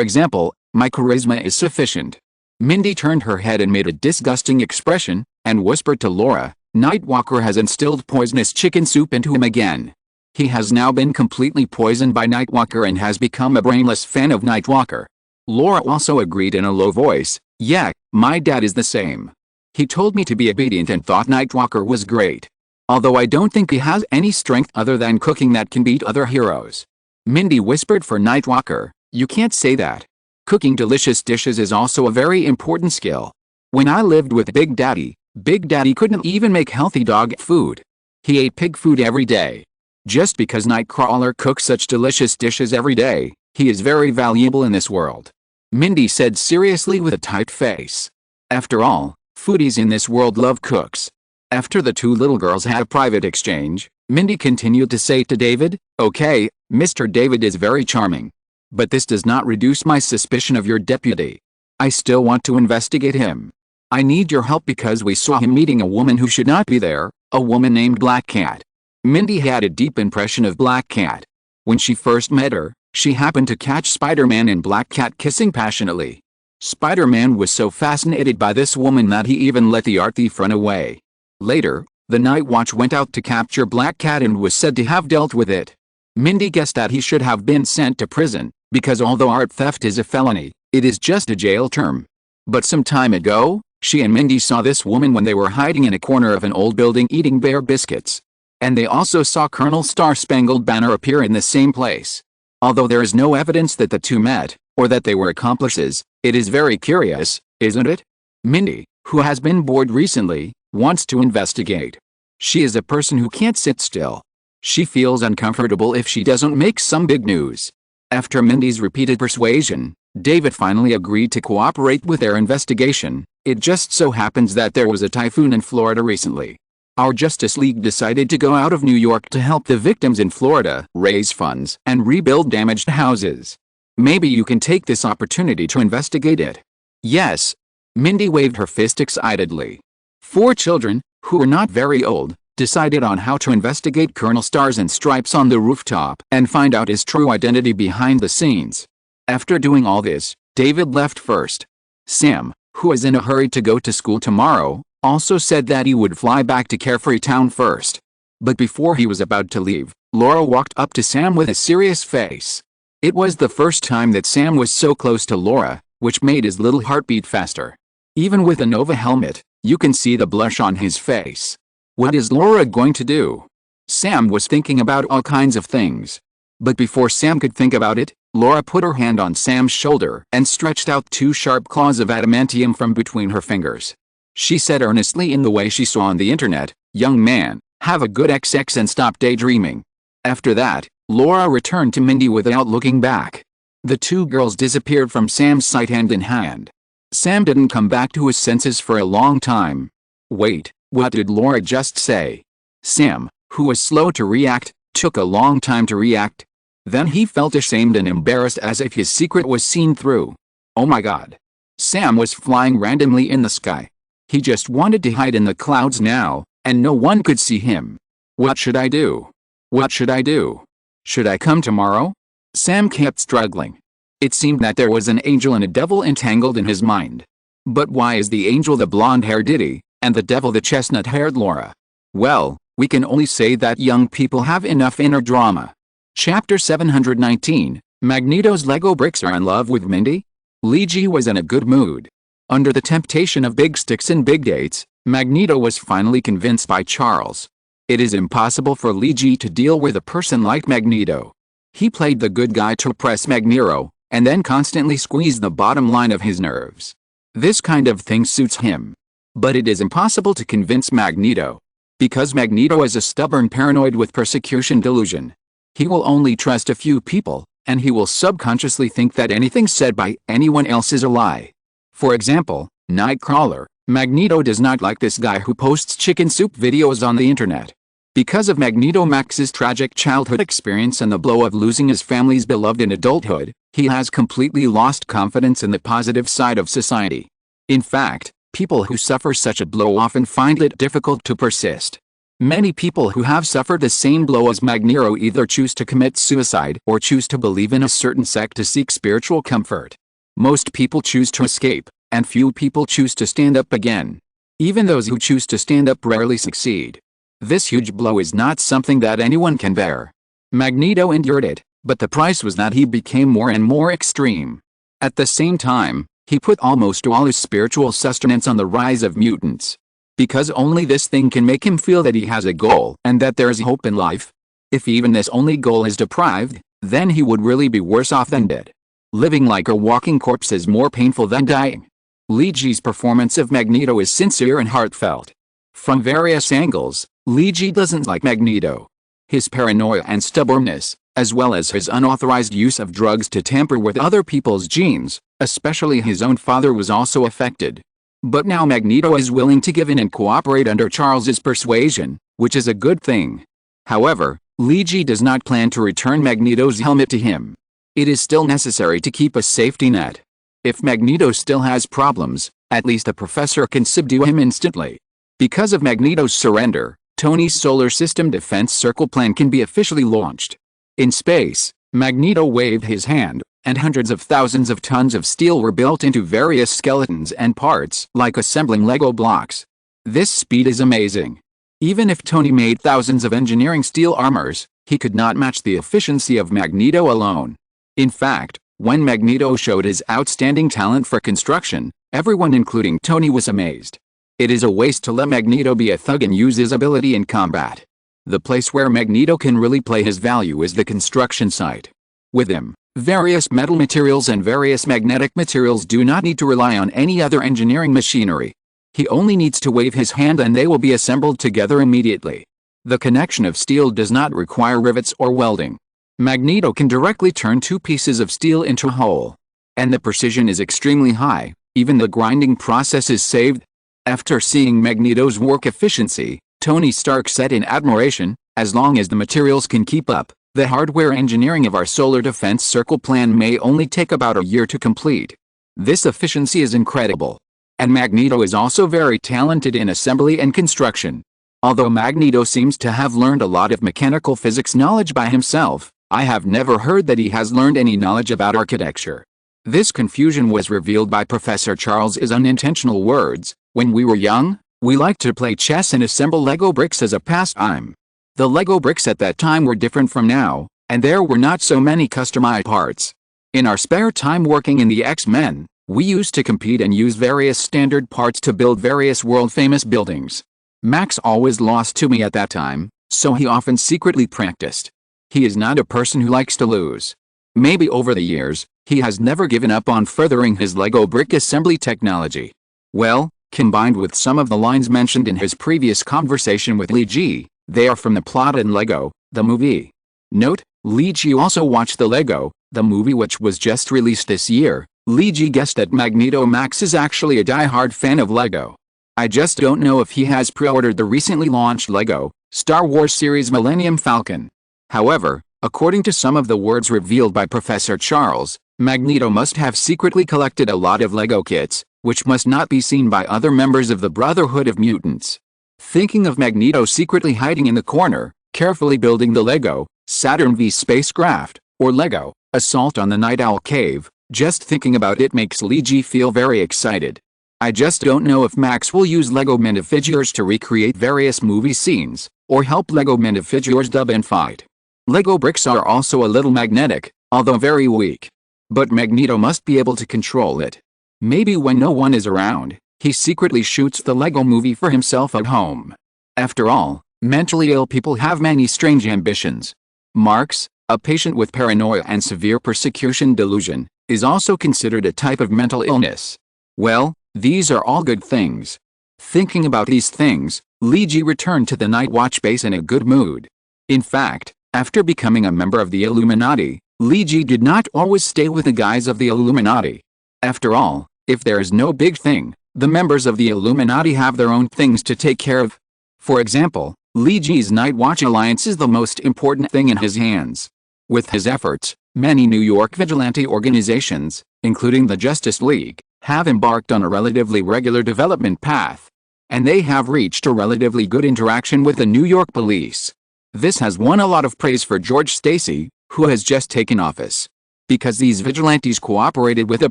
example, my charisma is sufficient." Mindy turned her head and made a disgusting expression, and whispered to Laura, "Nightwalker has instilled poisonous chicken soup into him again. He has now been completely poisoned by Nightwalker and has become a brainless fan of Nightwalker." Laura also agreed in a low voice, "Yeah, my dad is the same. He told me to be obedient and thought Nightwalker was great. Although I don't think he has any strength other than cooking that can beat other heroes." Mindy whispered for Nightwalker, "You can't say that. Cooking delicious dishes is also a very important skill. When I lived with Big Daddy couldn't even make healthy dog food. He ate pig food every day. Just because Nightcrawler cooks such delicious dishes every day, he is very valuable in this world." Mindy said seriously with a tight face. After all, foodies in this world love cooks. After the two little girls had a private exchange, Mindy continued to say to David, "Okay, Mr. David is very charming. But this does not reduce my suspicion of your deputy. I still want to investigate him. I need your help because we saw him meeting a woman who should not be there, a woman named Black Cat." Mindy had a deep impression of Black Cat. When she first met her, she happened to catch Spider-Man and Black Cat kissing passionately. Spider-Man was so fascinated by this woman that he even let the art thief run away. Later, the Night Watch went out to capture Black Cat and was said to have dealt with it. Mindy guessed that he should have been sent to prison, because although art theft is a felony, it is just a jail term. But some time ago, she and Mindy saw this woman when they were hiding in a corner of an old building eating bear biscuits. And they also saw Colonel Star-Spangled Banner appear in the same place. Although there is no evidence that the two met, or that they were accomplices, it is very curious, isn't it? Mindy, who has been bored recently, wants to investigate. She is a person who can't sit still. She feels uncomfortable if she doesn't make some big news. After Mindy's repeated persuasion, David finally agreed to cooperate with their investigation. It just so happens that there was a typhoon in Florida recently. Our Justice League decided to go out of New York to help the victims in Florida raise funds and rebuild damaged houses. Maybe you can take this opportunity to investigate it. Yes. Mindy waved her fist excitedly. 4 children, who were not very old, decided on how to investigate Colonel Stars and Stripes on the rooftop and find out his true identity behind the scenes. After doing all this, David left first. Sam, who is in a hurry to go to school tomorrow, also said that he would fly back to Carefree Town first. But before he was about to leave, Laura walked up to Sam with a serious face. It was the first time that Sam was so close to Laura, which made his little heart beat faster. Even with a Nova helmet, you can see the blush on his face. What is Laura going to do? Sam was thinking about all kinds of things. But before Sam could think about it, Laura put her hand on Sam's shoulder and stretched out 2 sharp claws of adamantium from between her fingers. She said earnestly in the way she saw on the internet, "Young man, have a good XX and stop daydreaming." After that, Laura returned to Mindy without looking back. The 2 girls disappeared from Sam's sight hand in hand. Sam didn't come back to his senses for a long time. Wait, what did Laura just say? Sam, who was slow to react, took a long time to react. Then he felt ashamed and embarrassed as if his secret was seen through. Oh my God. Sam was flying randomly in the sky. He just wanted to hide in the clouds now, and no one could see him. What should I do? What should I do? Should I come tomorrow? Sam kept struggling. It seemed that there was an angel and a devil entangled in his mind. But why is the angel the blonde-haired Diddy, and the devil the chestnut-haired Laura? Well, we can only say that young people have enough inner drama. Chapter 719, Magneto's Lego bricks are in love with Mindy? Lee Ji was in a good mood. Under the temptation of big sticks and big dates, Magneto was finally convinced by Charles. It is impossible for Lee Ji to deal with a person like Magneto. He played the good guy to oppress Magneto, and then constantly squeezed the bottom line of his nerves. This kind of thing suits him. But it is impossible to convince Magneto. Because Magneto is a stubborn paranoid with persecution delusion. He will only trust a few people, and he will subconsciously think that anything said by anyone else is a lie. For example, Nightcrawler. Magneto does not like this guy who posts chicken soup videos on the internet. Because of Magneto Max's tragic childhood experience and the blow of losing his family's beloved in adulthood, he has completely lost confidence in the positive side of society. In fact, people who suffer such a blow often find it difficult to persist. Many people who have suffered the same blow as Magneto either choose to commit suicide or choose to believe in a certain sect to seek spiritual comfort. Most people choose to escape, and few people choose to stand up again. Even those who choose to stand up rarely succeed. This huge blow is not something that anyone can bear. Magneto endured it, but the price was that he became more and more extreme. At the same time, he put almost all his spiritual sustenance on the rise of mutants. Because only this thing can make him feel that he has a goal and that there is hope in life. If even this only goal is deprived, then he would really be worse off than dead. Living like a walking corpse is more painful than dying. Lee Ji's performance of Magneto is sincere and heartfelt. From various angles, Lee Ji doesn't like Magneto. His paranoia and stubbornness, as well as his unauthorized use of drugs to tamper with other people's genes, especially his own father, was also affected. But now Magneto is willing to give in and cooperate under Charles's persuasion, which is a good thing. However, Lee Ji does not plan to return Magneto's helmet to him. It is still necessary to keep a safety net. If Magneto still has problems, at least a professor can subdue him instantly. Because of Magneto's surrender, Tony's solar system defense circle plan can be officially launched. In space, Magneto waved his hand, and hundreds of thousands of tons of steel were built into various skeletons and parts, like assembling Lego blocks. This speed is amazing. Even if Tony made thousands of engineering steel armors, he could not match the efficiency of Magneto alone. In fact, when Magneto showed his outstanding talent for construction, everyone including Tony was amazed. It is a waste to let Magneto be a thug and use his ability in combat. The place where Magneto can really play his value is the construction site. With him, various metal materials and various magnetic materials do not need to rely on any other engineering machinery. He only needs to wave his hand and they will be assembled together immediately. The connection of steel does not require rivets or welding. Magneto can directly turn 2 pieces of steel into a whole. And the precision is extremely high, even the grinding process is saved. After seeing Magneto's work efficiency, Tony Stark said in admiration, "As long as the materials can keep up, the hardware engineering of our solar defense circle plan may only take about a year to complete." This efficiency is incredible. And Magneto is also very talented in assembly and construction. Although Magneto seems to have learned a lot of mechanical physics knowledge by himself, I have never heard that he has learned any knowledge about architecture. This confusion was revealed by Professor Charles's unintentional words. "When we were young, we liked to play chess and assemble Lego bricks as a pastime. The Lego bricks at that time were different from now, and there were not so many customized parts. In our spare time working in the X-Men, we used to compete and use various standard parts to build various world-famous buildings. Max always lost to me at that time, so he often secretly practiced. He is not a person who likes to lose. Maybe over the years, he has never given up on furthering his Lego brick assembly technology." Well, combined with some of the lines mentioned in his previous conversation with Lee Ji, they are from the plot in Lego, the movie. Note, Lee Ji also watched the Lego, the movie, which was just released this year. Lee Ji guessed that Magneto Max is actually a die-hard fan of Lego. I just don't know if he has pre-ordered the recently launched Lego Star Wars series Millennium Falcon. However, according to some of the words revealed by Professor Charles, Magneto must have secretly collected a lot of Lego kits, which must not be seen by other members of the Brotherhood of Mutants. Thinking of Magneto secretly hiding in the corner, carefully building the Lego Saturn V spacecraft, or Lego Assault on the Night Owl Cave, just thinking about it makes Lee Ji feel very excited. I just don't know if Max will use Lego minifigures to recreate various movie scenes, or help Lego minifigures dub and fight. Lego bricks are also a little magnetic, although very weak. But Magneto must be able to control it. Maybe when no one is around, he secretly shoots the Lego movie for himself at home. After all, mentally ill people have many strange ambitions. Marx, a patient with paranoia and severe persecution delusion, is also considered a type of mental illness. Well, these are all good things. Thinking about these things, Lee Ji returned to the Night Watch base in a good mood. In fact, after becoming a member of the Illuminati, Lee Ji did not always stay with the guys of the Illuminati. After all, if there is no big thing, the members of the Illuminati have their own things to take care of. For example, Lee Ji's Night Watch alliance is the most important thing in his hands. With his efforts, many New York vigilante organizations, including the Justice League, have embarked on a relatively regular development path. And they have reached a relatively good interaction with the New York police. This has won a lot of praise for George Stacy, who has just taken office. Because these vigilantes cooperated with the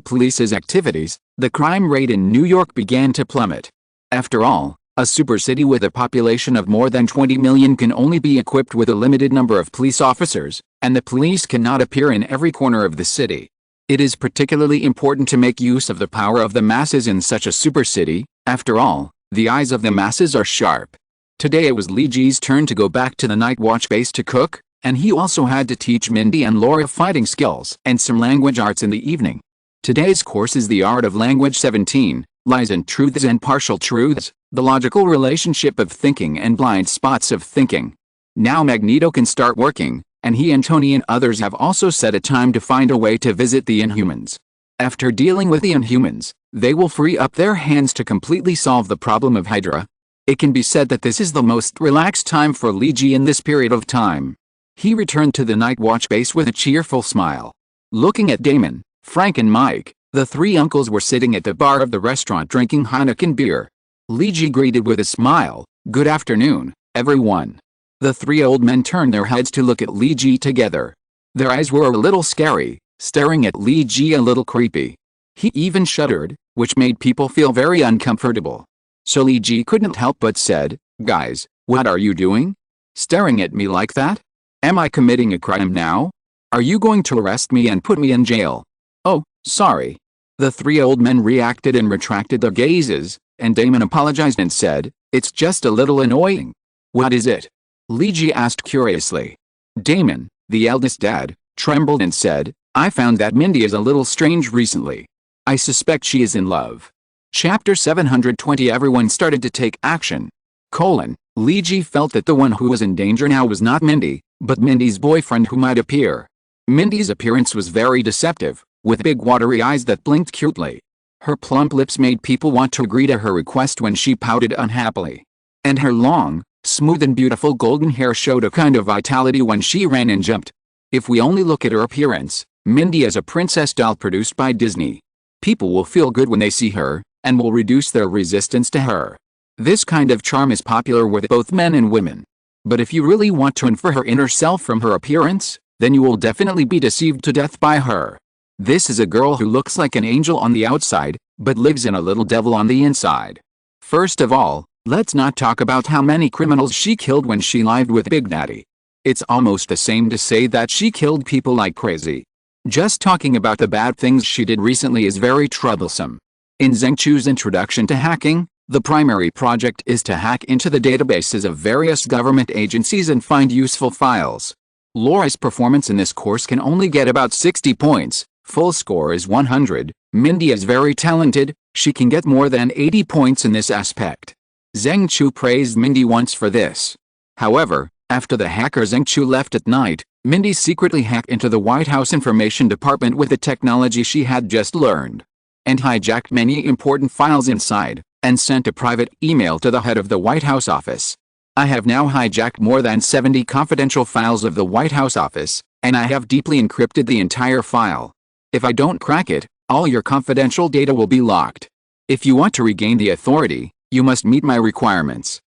police's activities, the crime rate in New York began to plummet. After all, a supercity with a population of more than 20 million can only be equipped with a limited number of police officers, and the police cannot appear in every corner of the city. It is particularly important to make use of the power of the masses in such a supercity. After all, the eyes of the masses are sharp. Today it was Lee Ji's turn to go back to the Night Watch base to cook, and he also had to teach Mindy and Laura fighting skills and some language arts in the evening. Today's course is the Art of Language 17, Lies and Truths and Partial Truths, the logical relationship of thinking and blind spots of thinking. Now Magneto can start working, and he and Tony and others have also set a time to find a way to visit the Inhumans. After dealing with the Inhumans, they will free up their hands to completely solve the problem of Hydra. It can be said that this is the most relaxed time for Lee Ji in this period of time. He returned to the Night Watch base with a cheerful smile. Looking at Damon, Frank and Mike, the three uncles were sitting at the bar of the restaurant drinking Heineken beer. Lee Ji greeted with a smile, "Good afternoon, everyone." The three old men turned their heads to look at Lee Ji together. Their eyes were a little scary, staring at Lee Ji a little creepy. He even shuddered, which made people feel very uncomfortable. So Lee Ji couldn't help but said, "Guys, what are you doing? Staring at me like that? Am I committing a crime now? Are you going to arrest me and put me in jail?" "Oh, sorry." The three old men reacted and retracted their gazes, and Damon apologized and said, "It's just a little annoying." "What is it?" Lee Ji asked curiously. Damon, the eldest dad, trembled and said, "I found that Mindy is a little strange recently. I suspect she is in love." Chapter 720 Everyone started to take action. Lee Ji felt that the one who was in danger now was not Mindy, but Mindy's boyfriend who might appear. Mindy's appearance was very deceptive, with big watery eyes that blinked cutely. Her plump lips made people want to agree to her request when she pouted unhappily. And her long, smooth and beautiful golden hair showed a kind of vitality when she ran and jumped. If we only look at her appearance, Mindy is a princess doll produced by Disney. People will feel good when they see her, and will reduce their resistance to her. This kind of charm is popular with both men and women. But if you really want to infer her inner self from her appearance, then you will definitely be deceived to death by her. This is a girl who looks like an angel on the outside, but lives in a little devil on the inside. First of all, let's not talk about how many criminals she killed when she lived with Big Daddy. It's almost the same to say that she killed people like crazy. Just talking about the bad things she did recently is very troublesome. In Zheng Chu's introduction to hacking, the primary project is to hack into the databases of various government agencies and find useful files. Laura's performance in this course can only get about 60 points. Full score is 100. Mindy is very talented, she can get more than 80 points in this aspect. Zheng Chu praised Mindy once for this. However, after the hacker Zheng Chu left at night, Mindy secretly hacked into the White House Information Department with the technology she had just learned, and hijacked many important files inside, and sent a private email to the head of the White House office. I have now hijacked more than 70 confidential files of the White House office, and I have deeply encrypted the entire file. If I don't crack it, all your confidential data will be locked. If you want to regain the authority, you must meet my requirements.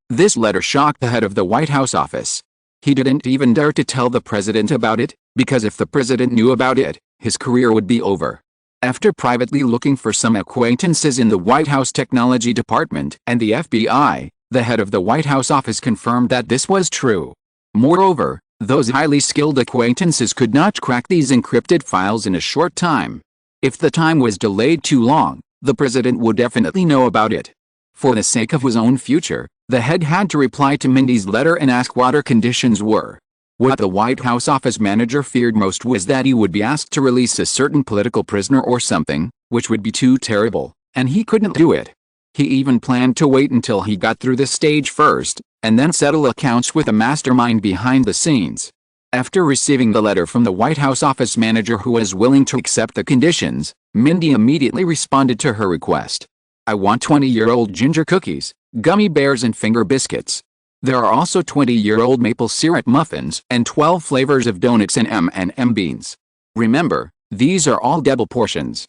This letter shocked the head of the White House office. He didn't even dare to tell the president about it, because if the president knew about it, his career would be over. After privately looking for some acquaintances in the White House Technology Department and the FBI, the head of the White House office confirmed that this was true. Moreover, those highly skilled acquaintances could not crack these encrypted files in a short time. If the time was delayed too long, the president would definitely know about it. For the sake of his own future, the head had to reply to Mindy's letter and ask what her conditions were. What the White House office manager feared most was that he would be asked to release a certain political prisoner or something, which would be too terrible, and he couldn't do it. He even planned to wait until he got through this stage first, and then settle accounts with a mastermind behind the scenes. After receiving the letter from the White House office manager who was willing to accept the conditions, Mindy immediately responded to her request. I want 20-year-old ginger cookies, gummy bears and finger biscuits. There are also 20-year-old maple syrup muffins and 12 flavors of donuts and M&M beans. Remember, these are all double portions.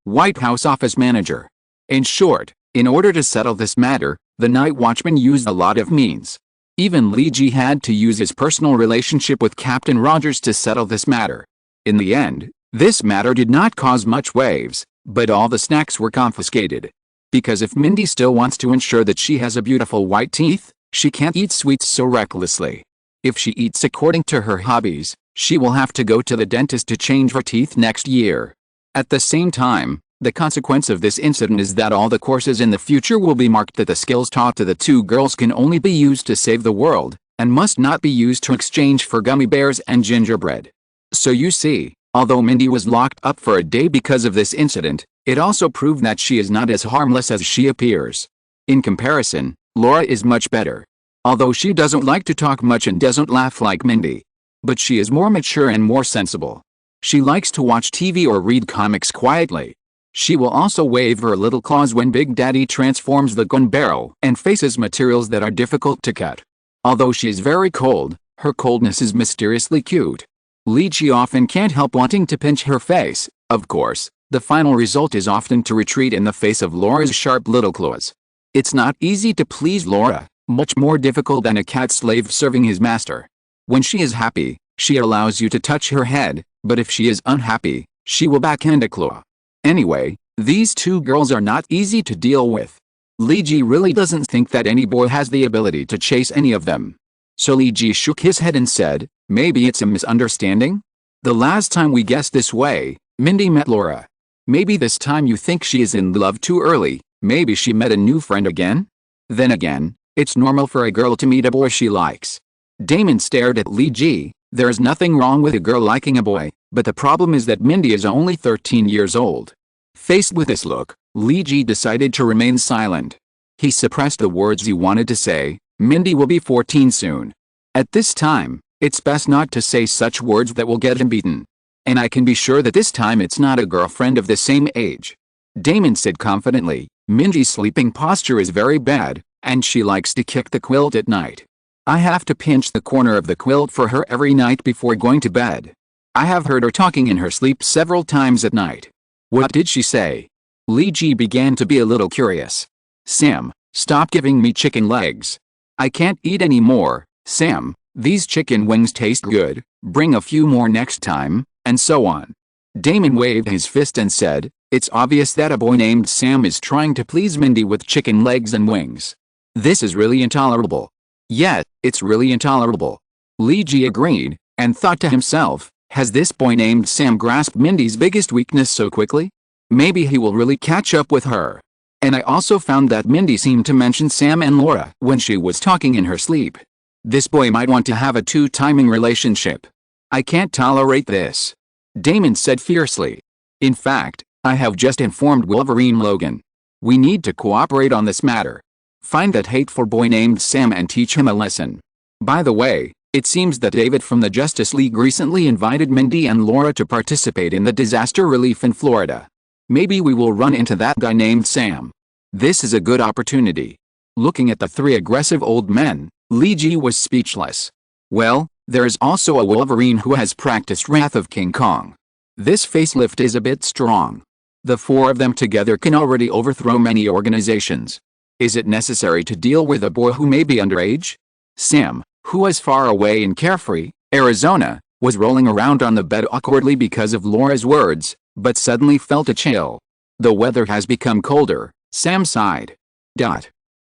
White House office manager. In short, in order to settle this matter, the night watchman used a lot of means. Even Li Ji had to use his personal relationship with Captain Rogers to settle this matter. In the end, this matter did not cause much waves, but all the snacks were confiscated. Because if Mindy still wants to ensure that she has a beautiful white teeth, she can't eat sweets so recklessly. If she eats according to her hobbies, she will have to go to the dentist to change her teeth next year. At the same time, the consequence of this incident is that all the courses in the future will be marked that the skills taught to the two girls can only be used to save the world, and must not be used to exchange for gummy bears and gingerbread. So you see, although Mindy was locked up for a day because of this incident, it also proved that she is not as harmless as she appears. In comparison, Laura is much better. Although she doesn't like to talk much and doesn't laugh like Mindy. But she is more mature and more sensible. She likes to watch TV or read comics quietly. She will also wave her little claws when Big Daddy transforms the gun barrel and faces materials that are difficult to cut. Although she is very cold, her coldness is mysteriously cute. Li Ji often can't help wanting to pinch her face. Of course, the final result is often to retreat in the face of Laura's sharp little claws. It's not easy to please Laura, much more difficult than a cat slave serving his master. When she is happy, she allows you to touch her head, but if she is unhappy, she will backhand a claw. Anyway, these two girls are not easy to deal with. Li Ji really doesn't think that any boy has the ability to chase any of them. So Li Ji shook his head and said, maybe it's a misunderstanding? The last time we guessed this way, Mindy met Laura. Maybe this time you think she is in love too early, maybe she met a new friend again? Then again, it's normal for a girl to meet a boy she likes. Damon stared at Li Ji. There is nothing wrong with a girl liking a boy, but the problem is that Mindy is only 13 years old. Faced with this look, Li Ji decided to remain silent. He suppressed the words he wanted to say. Mindy will be 14 soon. At this time, it's best not to say such words that will get him beaten. And I can be sure that this time it's not a girlfriend of the same age. Damon said confidently, Mindy's sleeping posture is very bad, and she likes to kick the quilt at night. I have to pinch the corner of the quilt for her every night before going to bed. I have heard her talking in her sleep several times at night. What did she say? Lee Ji began to be a little curious. Sam, stop giving me chicken legs. I can't eat any more. Sam, these chicken wings taste good, bring a few more next time, and so on. Damon waved his fist and said, it's obvious that a boy named Sam is trying to please Mindy with chicken legs and wings. This is really intolerable. Yeah, it's really intolerable. Lee Ji agreed, and thought to himself, has this boy named Sam grasped Mindy's biggest weakness so quickly? Maybe he will really catch up with her. And I also found that Mindy seemed to mention Sam and Laura when she was talking in her sleep. This boy might want to have a two-timing relationship. I can't tolerate this. Damon said fiercely. In fact, I have just informed Wolverine Logan. We need to cooperate on this matter. Find that hateful boy named Sam and teach him a lesson. By the way, it seems that David from the Justice League recently invited Mindy and Laura to participate in the disaster relief in Florida. Maybe we will run into that guy named Sam. This is a good opportunity. Looking at the three aggressive old men, Lee Ji was speechless. Well, there is also a Wolverine who has practiced Wrath of King Kong. This facelift is a bit strong. The four of them together can already overthrow many organizations. Is it necessary to deal with a boy who may be underage? Sam, who was far away in Carefree, Arizona, was rolling around on the bed awkwardly because of Laura's words, but suddenly felt a chill. The weather has become colder, Sam sighed.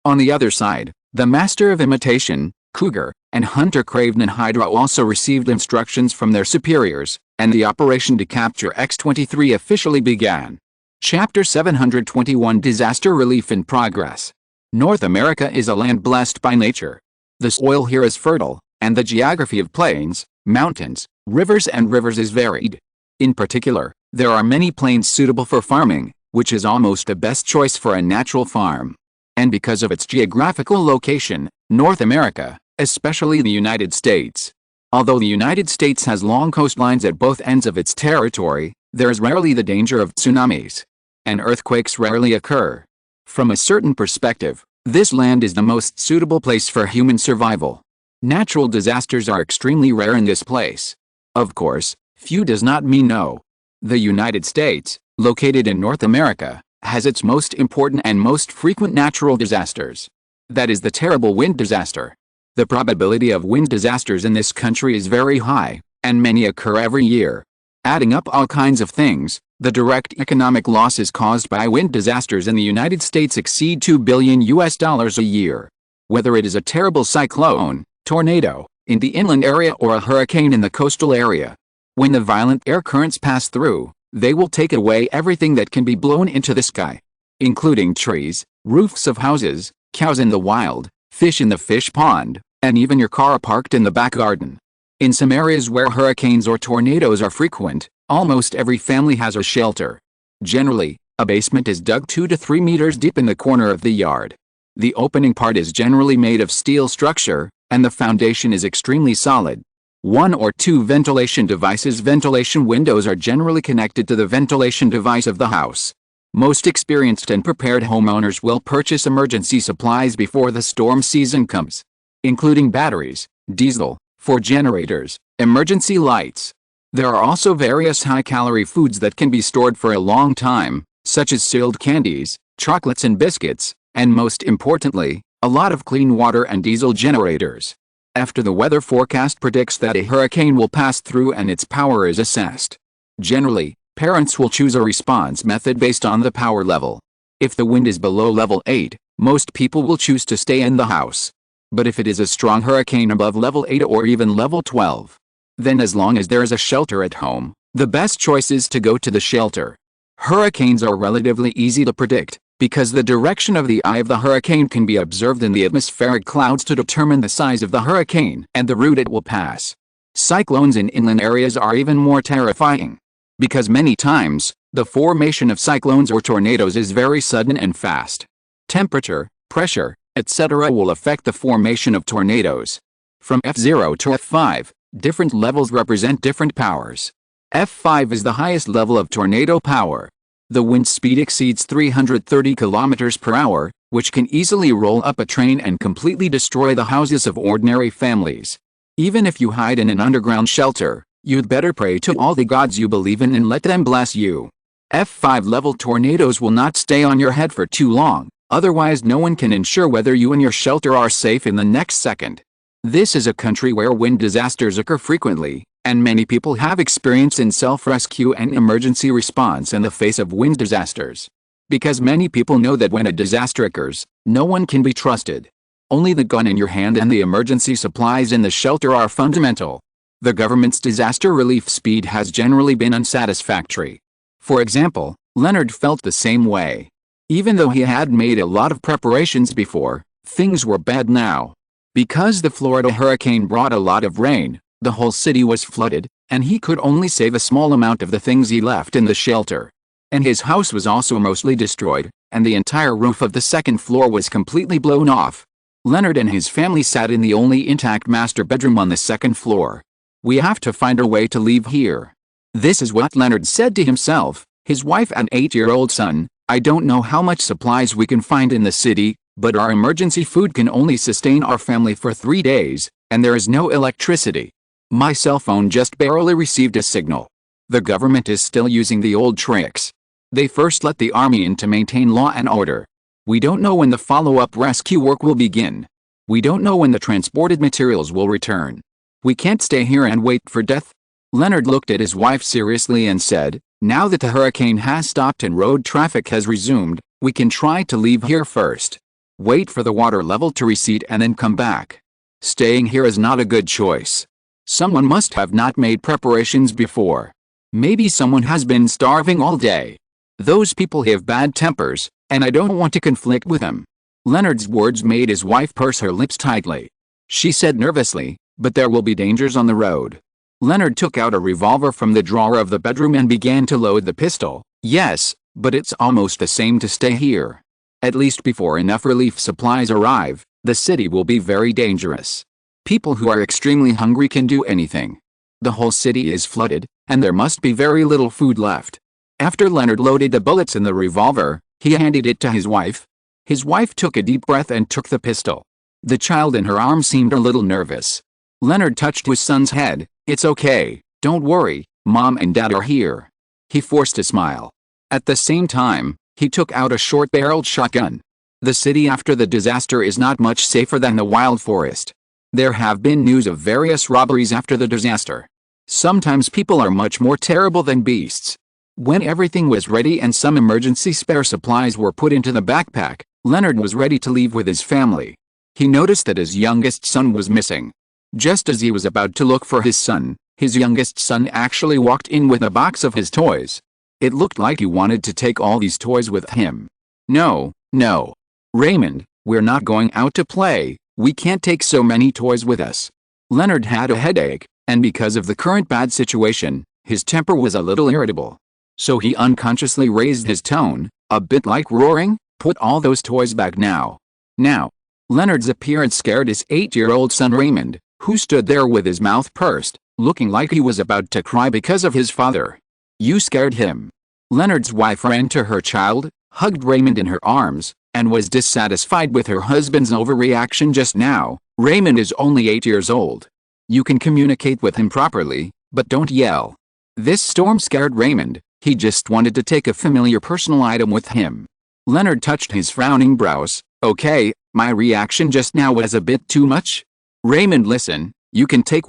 On the other side, the Master of Imitation, Cougar, and Hunter Craven and Hydra also received instructions from their superiors, and the operation to capture X-23 officially began. Chapter 721 Disaster Relief in Progress. North America is a land blessed by nature. The soil here is fertile, and the geography of plains, mountains, rivers is varied. In particular, there are many plains suitable for farming, which is almost the best choice for a natural farm. And because of its geographical location, North America, especially the United States. Although the United States has long coastlines at both ends of its territory, there is rarely the danger of tsunamis. And earthquakes rarely occur. From a certain perspective, this land is the most suitable place for human survival. Natural disasters are extremely rare in this place. Of course, few does not mean no. The United States, located in North America, has its most important and most frequent natural disasters. That is the terrible wind disaster. The probability of wind disasters in this country is very high, and many occur every year. Adding up all kinds of things, the direct economic losses caused by wind disasters in the United States exceed $2 billion a year. Whether it is a terrible cyclone, tornado, in the inland area or a hurricane in the coastal area. When the violent air currents pass through, they will take away everything that can be blown into the sky, including trees, roofs of houses, cows in the wild, fish in the fish pond, and even your car parked in the back garden. In some areas where hurricanes or tornadoes are frequent, almost every family has a shelter. Generally, a basement is dug 2 to 3 meters deep in the corner of the yard. The opening part is generally made of steel structure, and the foundation is extremely solid. 1 or 2 ventilation devices. Ventilation windows are generally connected to the ventilation device of the house. Most experienced and prepared homeowners will purchase emergency supplies before the storm season comes, including batteries, diesel, for generators, emergency lights. There are also various high-calorie foods that can be stored for a long time, such as sealed candies, chocolates and biscuits, and most importantly, a lot of clean water and diesel generators. After the weather forecast predicts that a hurricane will pass through and its power is assessed. Generally, parents will choose a response method based on the power level. If the wind is below level 8, most people will choose to stay in the house. But if it is a strong hurricane above level 8 or even level 12, then as long as there is a shelter at home, the best choice is to go to the shelter. Hurricanes are relatively easy to predict, because the direction of the eye of the hurricane can be observed in the atmospheric clouds to determine the size of the hurricane and the route it will pass. Cyclones in inland areas are even more terrifying, because many times, the formation of cyclones or tornadoes is very sudden and fast. Temperature, pressure, etc. will affect the formation of tornadoes. From F0 to F5, different levels represent different powers. F5 is the highest level of tornado power. The wind speed exceeds 330 kilometers per hour, which can easily roll up a train and completely destroy the houses of ordinary families. Even if you hide in an underground shelter, you'd better pray to all the gods you believe in and let them bless you. F5 level tornadoes will not stay on your head for too long, otherwise no one can ensure whether you and your shelter are safe in the next second. This is a country where wind disasters occur frequently, and many people have experience in self-rescue and emergency response in the face of wind disasters. Because many people know that when a disaster occurs, no one can be trusted. Only the gun in your hand and the emergency supplies in the shelter are fundamental. The government's disaster relief speed has generally been unsatisfactory. For example, Leonard felt the same way. Even though he had made a lot of preparations before, things were bad now. Because the Florida hurricane brought a lot of rain, the whole city was flooded, and he could only save a small amount of the things he left in the shelter. And his house was also mostly destroyed, and the entire roof of the second floor was completely blown off. Leonard and his family sat in the only intact master bedroom on the second floor. "We have to find a way to leave here." This is what Leonard said to himself, his wife and 8-year-old son. "I don't know how much supplies we can find in the city, but our emergency food can only sustain our family for 3 days, and there is no electricity. My cell phone just barely received a signal. The government is still using the old tricks. They first let the army in to maintain law and order. We don't know when the follow-up rescue work will begin. We don't know when the transported materials will return. We can't stay here and wait for death." Leonard looked at his wife seriously and said, "Now that the hurricane has stopped and road traffic has resumed, we can try to leave here first. Wait for the water level to recede and then come back. Staying here is not a good choice. Someone must have not made preparations before. Maybe someone has been starving all day. Those people have bad tempers, and I don't want to conflict with them." Leonard's words made his wife purse her lips tightly. She said nervously, "But there will be dangers on the road." Leonard took out a revolver from the drawer of the bedroom and began to load the pistol. "Yes, but it's almost the same to stay here. At least before enough relief supplies arrive, the city will be very dangerous. People who are extremely hungry can do anything. The whole city is flooded, and there must be very little food left." After Leonard loaded the bullets in the revolver, he handed it to his wife. His wife took a deep breath and took the pistol. The child in her arms seemed a little nervous. Leonard touched his son's head. "It's okay, don't worry, Mom and Dad are here." He forced a smile. At the same time, he took out a short-barreled shotgun. The city after the disaster is not much safer than the wild forest. There have been news of various robberies after the disaster. Sometimes people are much more terrible than beasts. When everything was ready and some emergency spare supplies were put into the backpack, Leonard was ready to leave with his family. He noticed that his youngest son was missing. Just as he was about to look for his youngest son actually walked in with a box of his toys. It looked like he wanted to take all these toys with him. "No, no. Raymond, we're not going out to play. We can't take so many toys with us." Leonard had a headache, and because of the current bad situation, his temper was a little irritable. So he unconsciously raised his tone, a bit like roaring, "Put all those toys back now. Now." Leonard's appearance scared his 8-year-old son Raymond, who stood there with his mouth pursed, looking like he was about to cry because of his father. "You scared him." Leonard's wife ran to her child, hugged Raymond in her arms, and was dissatisfied with her husband's overreaction just now. "Raymond is only 8 years old. You can communicate with him properly, but don't yell." This storm scared Raymond. He just wanted to take a familiar personal item with him. Leonard touched his frowning brows. "Okay, my reaction just now was a bit too much?" "Raymond, listen, you can take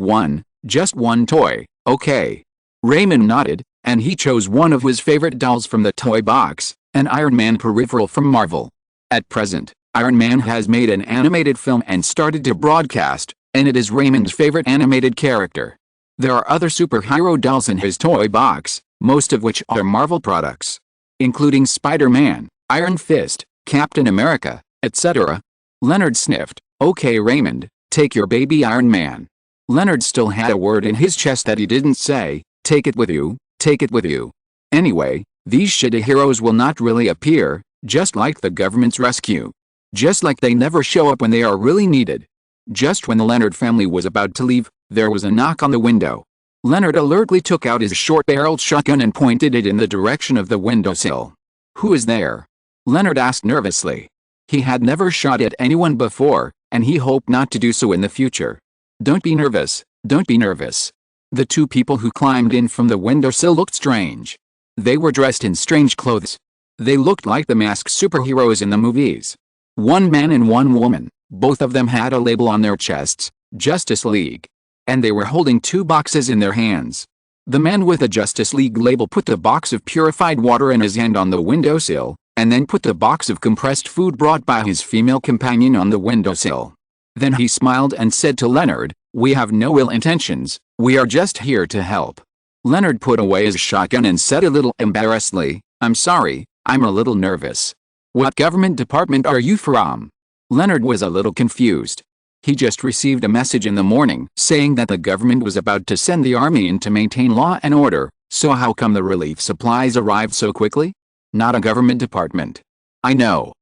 just one toy, okay?" Raymond nodded, and he chose one of his favorite dolls from the toy box, an Iron Man peripheral from Marvel. At present, Iron Man has made an animated film and started to broadcast, and it is Raymond's favorite animated character. There are other superhero dolls in his toy box, most of which are Marvel products, including Spider-Man, Iron Fist, Captain America, etc. Leonard sniffed. "Okay Raymond, take your baby Iron Man." Leonard still had a word in his chest that he didn't say. "Take it with you, take it with you. Anyway, these shitty heroes will not really appear, just like the government's rescue. Just like they never show up when they are really needed." Just when the Leonard family was about to leave, there was a knock on the window. Leonard alertly took out his short-barreled shotgun and pointed it in the direction of the windowsill. "Who is there?" Leonard asked nervously. He had never shot at anyone before, and he hoped not to do so in the future. "Don't be nervous, don't be nervous." The two people who climbed in from the windowsill looked strange. They were dressed in strange clothes. They looked like the masked superheroes in the movies. One man and one woman, both of them had a label on their chests, Justice League. And they were holding two boxes in their hands. The man with the Justice League label put the box of purified water in his hand on the windowsill, and then put the box of compressed food brought by his female companion on the windowsill. Then he smiled and said to Leonard, "We have no ill intentions, we are just here to help." Leonard put away his shotgun and said a little embarrassedly, "I'm sorry, I'm a little nervous." "What government department are you from?" Leonard was a little confused. He just received a message in the morning saying that the government was about to send the army in to maintain law and order, so how come the relief supplies arrived so quickly? Not a government department. I know.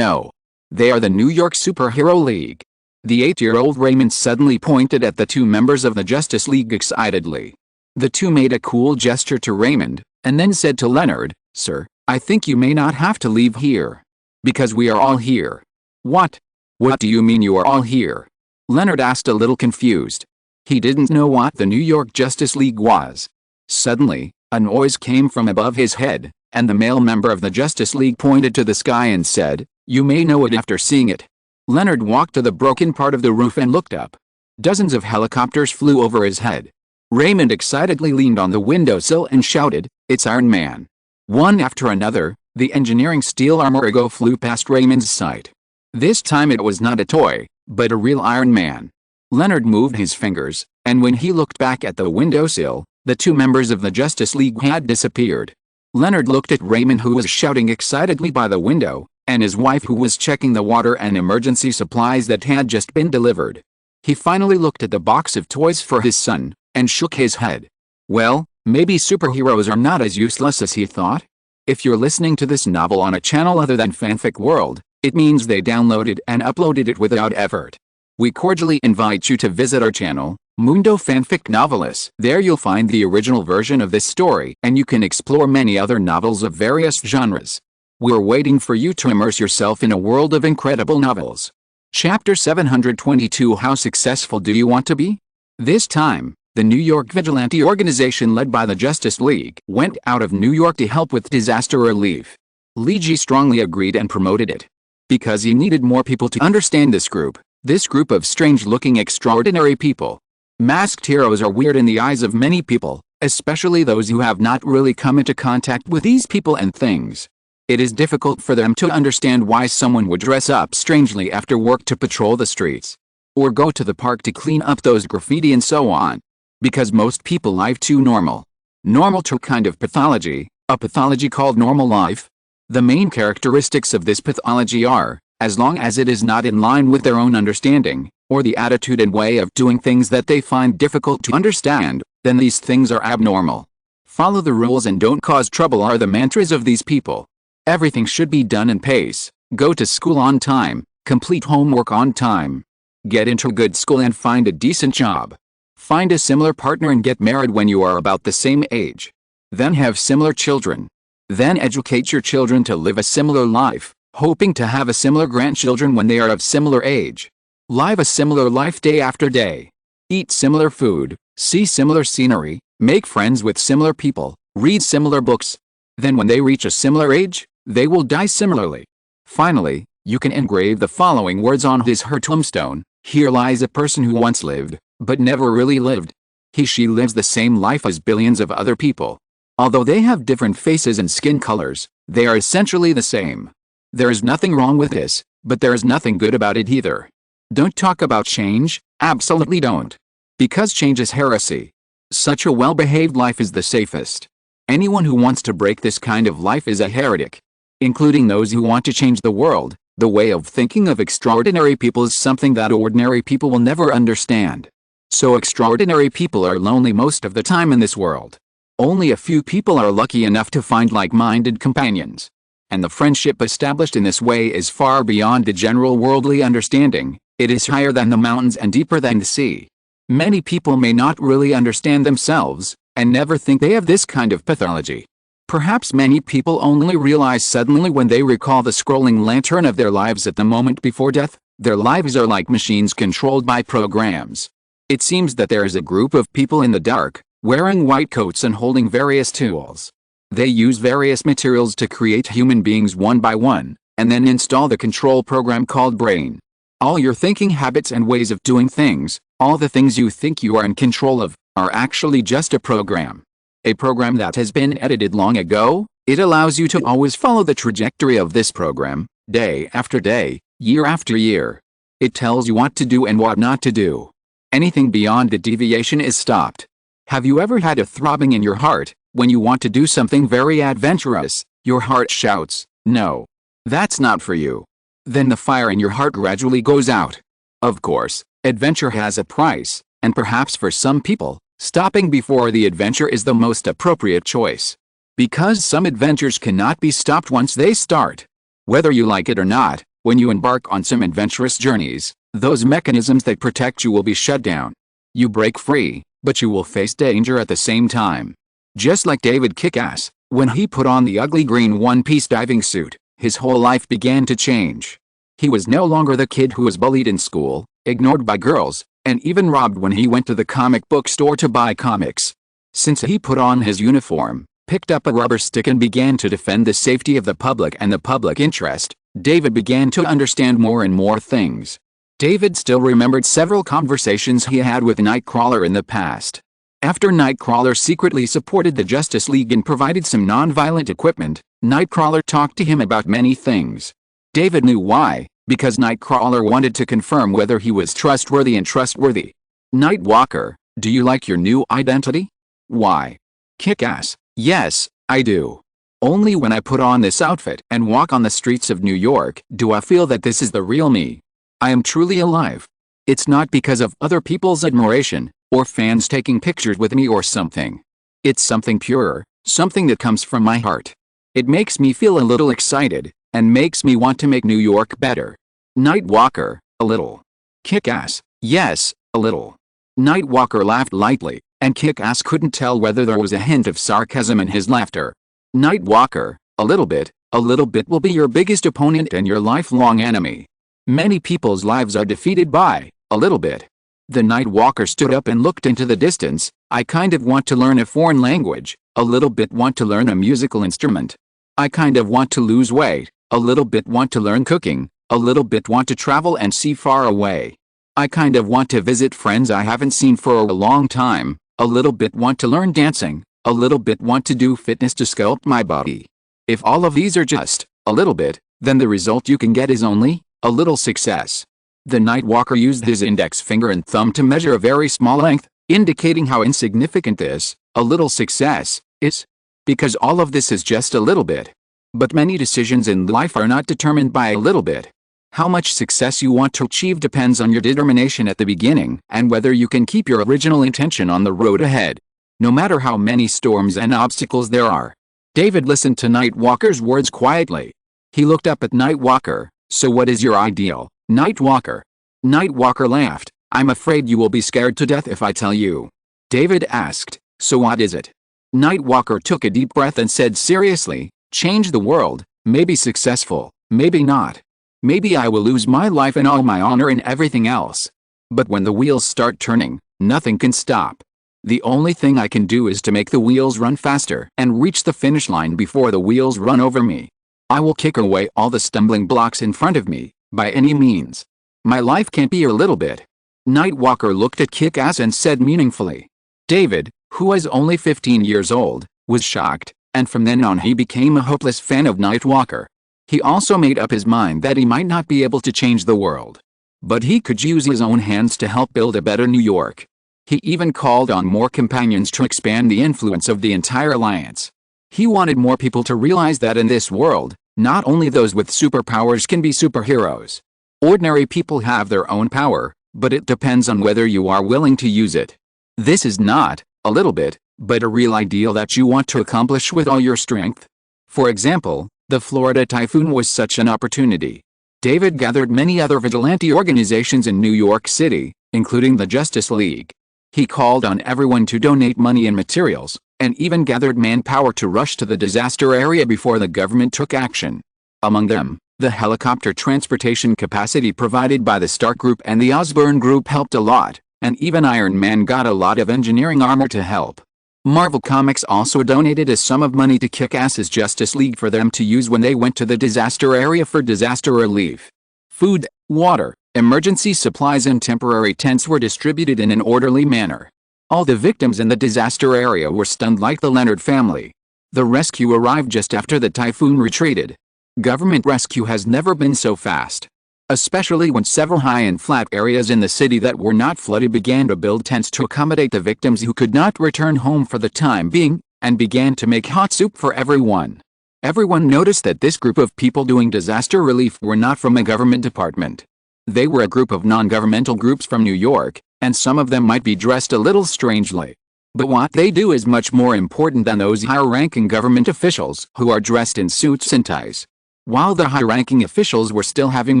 They are the New York Superhero League." The 8-year-old Raymond suddenly pointed at the two members of the Justice League excitedly. The two made a cool gesture to Raymond, and then said to Leonard, "Sir, I think you may not have to leave here. Because we are all here." "What? What do you mean you are all here?" Leonard asked a little confused. He didn't know what the New York Justice League was. Suddenly, a noise came from above his head, and the male member of the Justice League pointed to the sky and said, "You may know it after seeing it." Leonard walked to the broken part of the roof and looked up. Dozens of helicopters flew over his head. Raymond excitedly leaned on the windowsill and shouted, "It's Iron Man." One after another, the engineering steel armor flew past Raymond's sight. This time it was not a toy, but a real Iron Man. Leonard moved his fingers, and when he looked back at the windowsill, the two members of the Justice League had disappeared. Leonard looked at Raymond, who was shouting excitedly by the window, and his wife, who was checking the water and emergency supplies that had just been delivered. He finally looked at the box of toys for his son, and shook his head. Well, maybe superheroes are not as useless as he thought. If you're listening to this novel on a channel other than Fanfic World, it means they downloaded and uploaded it without effort. We cordially invite you to visit our channel, Mundo Fanfic Novelist. There you'll find the original version of this story, and you can explore many other novels of various genres. We're waiting for you to immerse yourself in a world of incredible novels. Chapter 722. How successful do you want to be? This time, the New York vigilante organization led by the Justice League went out of New York to help with disaster relief. Leegi strongly agreed and promoted it. Because he needed more people to understand this group of strange-looking extraordinary people. Masked heroes are weird in the eyes of many people, especially those who have not really come into contact with these people and things. It is difficult for them to understand why someone would dress up strangely after work to patrol the streets, or go to the park to clean up those graffiti and so on. Because most people live too normal. Normal to kind of pathology, a pathology called normal life. The main characteristics of this pathology are, as long as it is not in line with their own understanding, or the attitude and way of doing things that they find difficult to understand, then these things are abnormal. Follow the rules and don't cause trouble are the mantras of these people. Everything should be done in pace, go to school on time, complete homework on time. Get into good school and find a decent job. Find a similar partner and get married when you are about the same age. Then have similar children. Then educate your children to live a similar life, hoping to have a similar grandchildren when they are of similar age. Live a similar life day after day. Eat similar food, see similar scenery, make friends with similar people, read similar books. Then when they reach a similar age, they will die similarly. Finally, you can engrave the following words on his/her tombstone. Here lies a person who once lived, but never really lived. He/she lives the same life as billions of other people. Although they have different faces and skin colors, they are essentially the same. There is nothing wrong with this, but there is nothing good about it either. Don't talk about change, absolutely don't. Because change is heresy. Such a well-behaved life is the safest. Anyone who wants to break this kind of life is a heretic. Including those who want to change the world. The way of thinking of extraordinary people is something that ordinary people will never understand. So extraordinary people are lonely most of the time in this world. Only a few people are lucky enough to find like-minded companions. And the friendship established in this way is far beyond the general worldly understanding. It is higher than the mountains and deeper than the sea. Many people may not really understand themselves, and never think they have this kind of pathology. Perhaps many people only realize suddenly when they recall the scrolling lantern of their lives at the moment before death. Their lives are like machines controlled by programs. It seems that there is a group of people in the dark, wearing white coats and holding various tools. They use various materials to create human beings one by one, and then install the control program called brain. All your thinking habits and ways of doing things, all the things you think you are in control of, are actually just a program. A program that has been edited long ago. It allows you to always follow the trajectory of this program, day after day, year after year. It tells you what to do and what not to do. Anything beyond the deviation is stopped. Have you ever had a throbbing in your heart, when you want to do something very adventurous, your heart shouts, "No. That's not for you." Then the fire in your heart gradually goes out. Of course, adventure has a price, and perhaps for some people, stopping before the adventure is the most appropriate choice. Because some adventures cannot be stopped once they start. Whether you like it or not, when you embark on some adventurous journeys, those mechanisms that protect you will be shut down. You break free, but you will face danger at the same time. Just like David Kick-Ass, when he put on the ugly green one-piece diving suit, his whole life began to change. He was no longer the kid who was bullied in school, ignored by girls, and even robbed when he went to the comic book store to buy comics. Since he put on his uniform, picked up a rubber stick and began to defend the safety of the public and the public interest, David began to understand more and more things. David still remembered several conversations he had with Nightcrawler in the past. After Nightcrawler secretly supported the Justice League and provided some non-violent equipment, Nightcrawler talked to him about many things. David knew why, because Nightcrawler wanted to confirm whether he was trustworthy and trustworthy. Nightwalker, do you like your new identity? Why? Kick-Ass, yes, I do. Only when I put on this outfit and walk on the streets of New York do I feel that this is the real me. I am truly alive. It's not because of other people's admiration, or fans taking pictures with me or something. It's something purer, something that comes from my heart. It makes me feel a little excited, and makes me want to make New York better. Nightwalker, a little. Kick-Ass, yes, a little. Nightwalker laughed lightly, and Kick-Ass couldn't tell whether there was a hint of sarcasm in his laughter. Nightwalker, a little bit will be your biggest opponent and your lifelong enemy. Many people's lives are defeated by, a little bit. The Nightwalker stood up and looked into the distance. I kind of want to learn a foreign language, a little bit want to learn a musical instrument. I kind of want to lose weight, a little bit want to learn cooking, a little bit want to travel and see far away. I kind of want to visit friends I haven't seen for a long time, a little bit want to learn dancing, a little bit want to do fitness to sculpt my body. If all of these are just a little bit, then the result you can get is only a little success. The Nightwalker used his index finger and thumb to measure a very small length, indicating how insignificant this, a little success, is. Because all of this is just a little bit. But many decisions in life are not determined by a little bit. How much success you want to achieve depends on your determination at the beginning and whether you can keep your original intention on the road ahead. No matter how many storms and obstacles there are. David listened to Nightwalker's words quietly. He looked up at Nightwalker. So what is your ideal, Nightwalker? Nightwalker laughed. I'm afraid you will be scared to death if I tell you. David asked, so what is it? Nightwalker took a deep breath and said seriously, change the world, maybe successful, maybe not. Maybe I will lose my life and all my honor and everything else. But when the wheels start turning, nothing can stop. The only thing I can do is to make the wheels run faster and reach the finish line before the wheels run over me. I will kick away all the stumbling blocks in front of me, by any means. My life can't be a little bit. Nightwalker looked at Kick-Ass and said meaningfully. David, who was only 15 years old, was shocked, and from then on he became a hopeless fan of Nightwalker. He also made up his mind that he might not be able to change the world. But he could use his own hands to help build a better New York. He even called on more companions to expand the influence of the entire alliance. He wanted more people to realize that in this world, not only those with superpowers can be superheroes. Ordinary people have their own power, but it depends on whether you are willing to use it. This is not a little bit, but a real ideal that you want to accomplish with all your strength. For example, the Florida typhoon was such an opportunity. David gathered many other vigilante organizations in New York City, including the Justice League, He called on everyone to donate money and materials, and even gathered manpower to rush to the disaster area before the government took action. Among them, the helicopter transportation capacity provided by the Stark Group and the Osborn Group helped a lot, and even Iron Man got a lot of engineering armor to help. Marvel Comics also donated a sum of money to Kick-Ass's Justice League for them to use when they went to the disaster area for disaster relief. Food, water, emergency supplies and temporary tents were distributed in an orderly manner. All the victims in the disaster area were stunned like the Leonard family. The rescue arrived just after the typhoon retreated. Government rescue has never been so fast. Especially when several high and flat areas in the city that were not flooded began to build tents to accommodate the victims who could not return home for the time being, and began to make hot soup for everyone. Everyone noticed that this group of people doing disaster relief were not from a government department. They were a group of non-governmental groups from New York, and some of them might be dressed a little strangely. But what they do is much more important than those higher-ranking government officials who are dressed in suits and ties. While the high-ranking officials were still having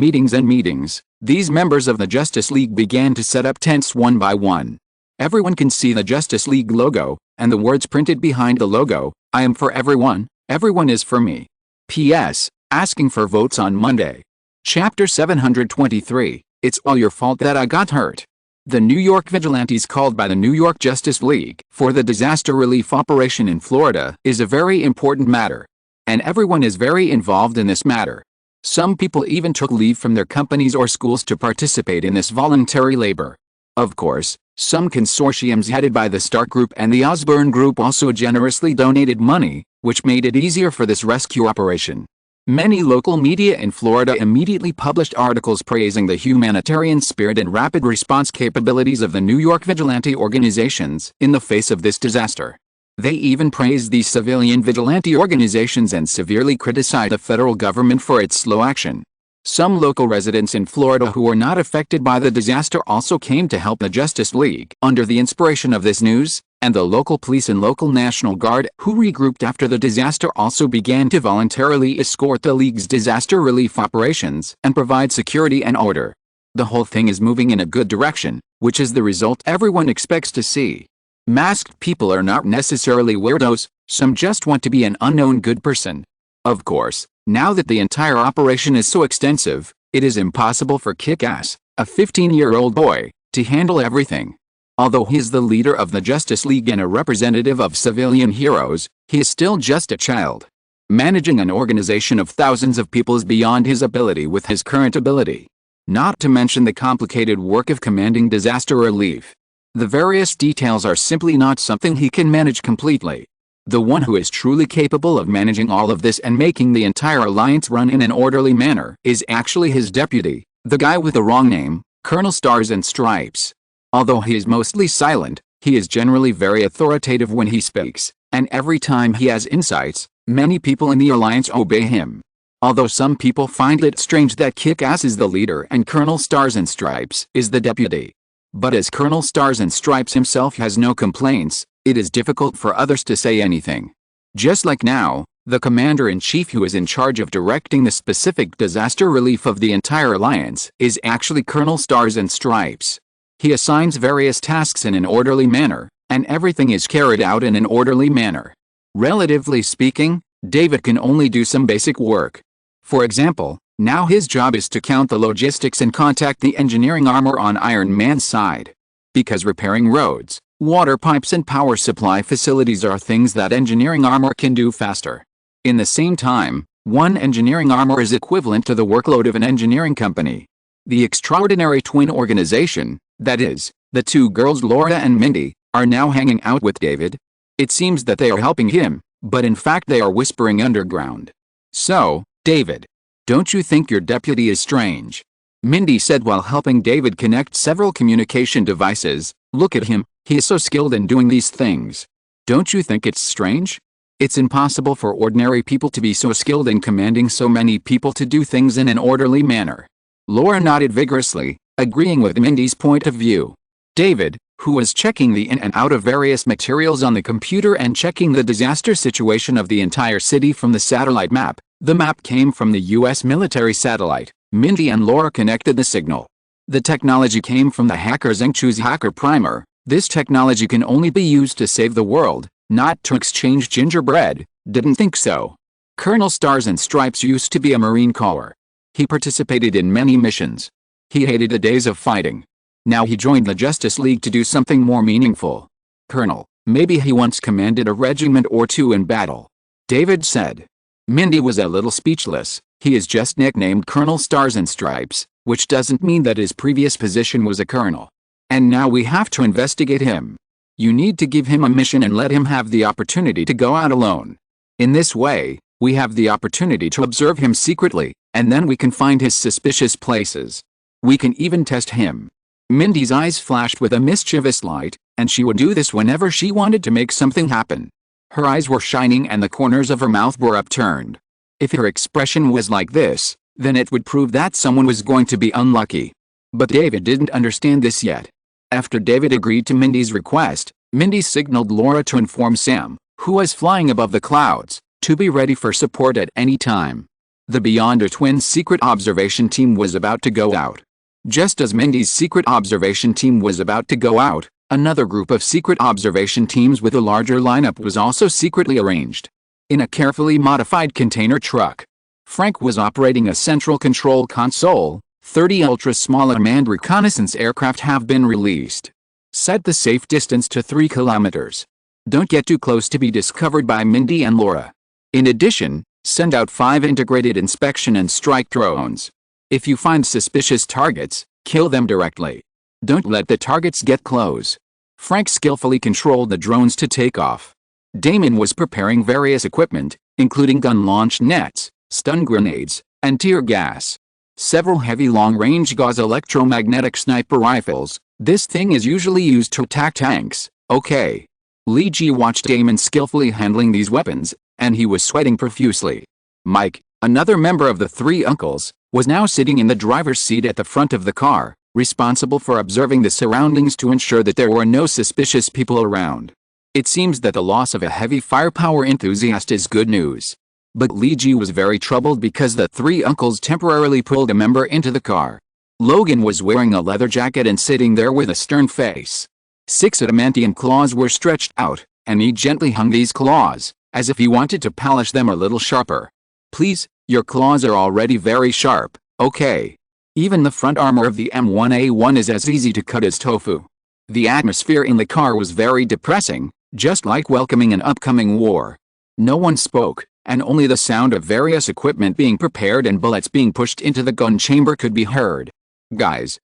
meetings, these members of the Justice League began to set up tents one by one. Everyone can see the Justice League logo, and the words printed behind the logo, "I am for everyone, everyone is for me." P.S. Asking for votes on Monday. Chapter 723, It's All Your Fault That I Got Hurt. The New York vigilantes called by the New York Justice League for the disaster relief operation in Florida is a very important matter. And everyone is very involved in this matter. Some people even took leave from their companies or schools to participate in this voluntary labor. Of course, some consortiums headed by the Stark Group and the Osborn Group also generously donated money, which made it easier for this rescue operation. Many local media in Florida immediately published articles praising the humanitarian spirit and rapid response capabilities of the New York vigilante organizations in the face of this disaster. They even praised these civilian vigilante organizations and severely criticized the federal government for its slow action. Some local residents in Florida who were not affected by the disaster also came to help the Justice League under the inspiration of this news, and the local police and local National Guard who regrouped after the disaster also began to voluntarily escort the League's disaster relief operations and provide security and order. The whole thing is moving in a good direction, which is the result everyone expects to see. Masked people are not necessarily weirdos, some just want to be an unknown good person. Of course, now that the entire operation is so extensive, it is impossible for Kick-Ass, a 15-year-old boy, to handle everything. Although he is the leader of the Justice League and a representative of civilian heroes, he is still just a child. Managing an organization of thousands of people is beyond his ability with his current ability. Not to mention the complicated work of commanding disaster relief. The various details are simply not something he can manage completely. The one who is truly capable of managing all of this and making the entire alliance run in an orderly manner is actually his deputy, the guy with the wrong name, Colonel Stars and Stripes. Although he is mostly silent, he is generally very authoritative when he speaks, and every time he has insights, many people in the alliance obey him. Although some people find it strange that Kick-Ass is the leader and Colonel Stars and Stripes is the deputy. But as Colonel Stars and Stripes himself has no complaints, it is difficult for others to say anything. Just like now, the commander-in-chief who is in charge of directing the specific disaster relief of the entire alliance is actually Colonel Stars and Stripes. He assigns various tasks in an orderly manner, and everything is carried out in an orderly manner. Relatively speaking, David can only do some basic work. For example, now his job is to count the logistics and contact the engineering armor on Iron Man's side. Because repairing roads, water pipes and power supply facilities are things that engineering armor can do faster. In the same time, one engineering armor is equivalent to the workload of an engineering company. The extraordinary twin organization, that is, the two girls Laura and Mindy, are now hanging out with David. It seems that they are helping him, but in fact they are whispering underground. So, David, don't you think your deputy is strange? Mindy said while helping David connect several communication devices. Look at him, he is so skilled in doing these things. Don't you think it's strange? It's impossible for ordinary people to be so skilled in commanding so many people to do things in an orderly manner. Laura nodded vigorously, agreeing with Mindy's point of view. David, who was checking the in and out of various materials on the computer and checking the disaster situation of the entire city from the satellite map. The map came from the US military satellite. Mindy and Laura connected the signal. The technology came from the hacker Zhengchu's hacker primer, This technology can only be used to save the world, not to exchange gingerbread. Didn't think so. Colonel Stars and Stripes used to be a Marine Corps. He participated in many missions. He hated the days of fighting. Now he joined the Justice League to do something more meaningful. Colonel, maybe he once commanded a regiment or two in battle. David said. Mindy was a little speechless. He is just nicknamed Colonel Stars and Stripes, which doesn't mean that his previous position was a colonel. And now we have to investigate him. You need to give him a mission and let him have the opportunity to go out alone. In this way, we have the opportunity to observe him secretly, and then we can find his suspicious places. We can even test him. Mindy's eyes flashed with a mischievous light, and she would do this whenever she wanted to make something happen. Her eyes were shining and the corners of her mouth were upturned. If her expression was like this, then it would prove that someone was going to be unlucky. But David didn't understand this yet. After David agreed to Mindy's request, Mindy signaled Laura to inform Sam, who was flying above the clouds, to be ready for support at any time. The Beyonder Twins' secret observation team was about to go out. Just as Mindy's secret observation team was about to go out, another group of secret observation teams with a larger lineup was also secretly arranged. In a carefully modified container truck, Frank was operating a central control console. 30 ultra-small unmanned reconnaissance aircraft have been released. Set the safe distance to 3 kilometers. Don't get too close to be discovered by Mindy and Laura. In addition, send out 5 integrated inspection and strike drones. If you find suspicious targets, kill them directly. Don't let the targets get close. Frank skillfully controlled the drones to take off. Damon was preparing various equipment, including gun-launched nets, stun grenades, and tear gas. Several heavy long-range gauze electromagnetic sniper rifles. This thing is usually used to attack tanks. Okay. Lee Ji watched Damon skillfully handling these weapons, and he was sweating profusely. Mike, another member of the 3 uncles, was now sitting in the driver's seat at the front of the car, responsible for observing the surroundings to ensure that there were no suspicious people around. It seems that the loss of a heavy firepower enthusiast is good news. But Lee Ji was very troubled because the 3 uncles temporarily pulled a member into the car. Logan was wearing a leather jacket and sitting there with a stern face. 6 adamantium claws were stretched out, and he gently hung these claws, as if he wanted to polish them a little sharper. Please, your claws are already very sharp, okay? Even the front armor of the M1A1 is as easy to cut as tofu. The atmosphere in the car was very depressing, just like welcoming an upcoming war. No one spoke, and only the sound of various equipment being prepared and bullets being pushed into the gun chamber could be heard. Guys,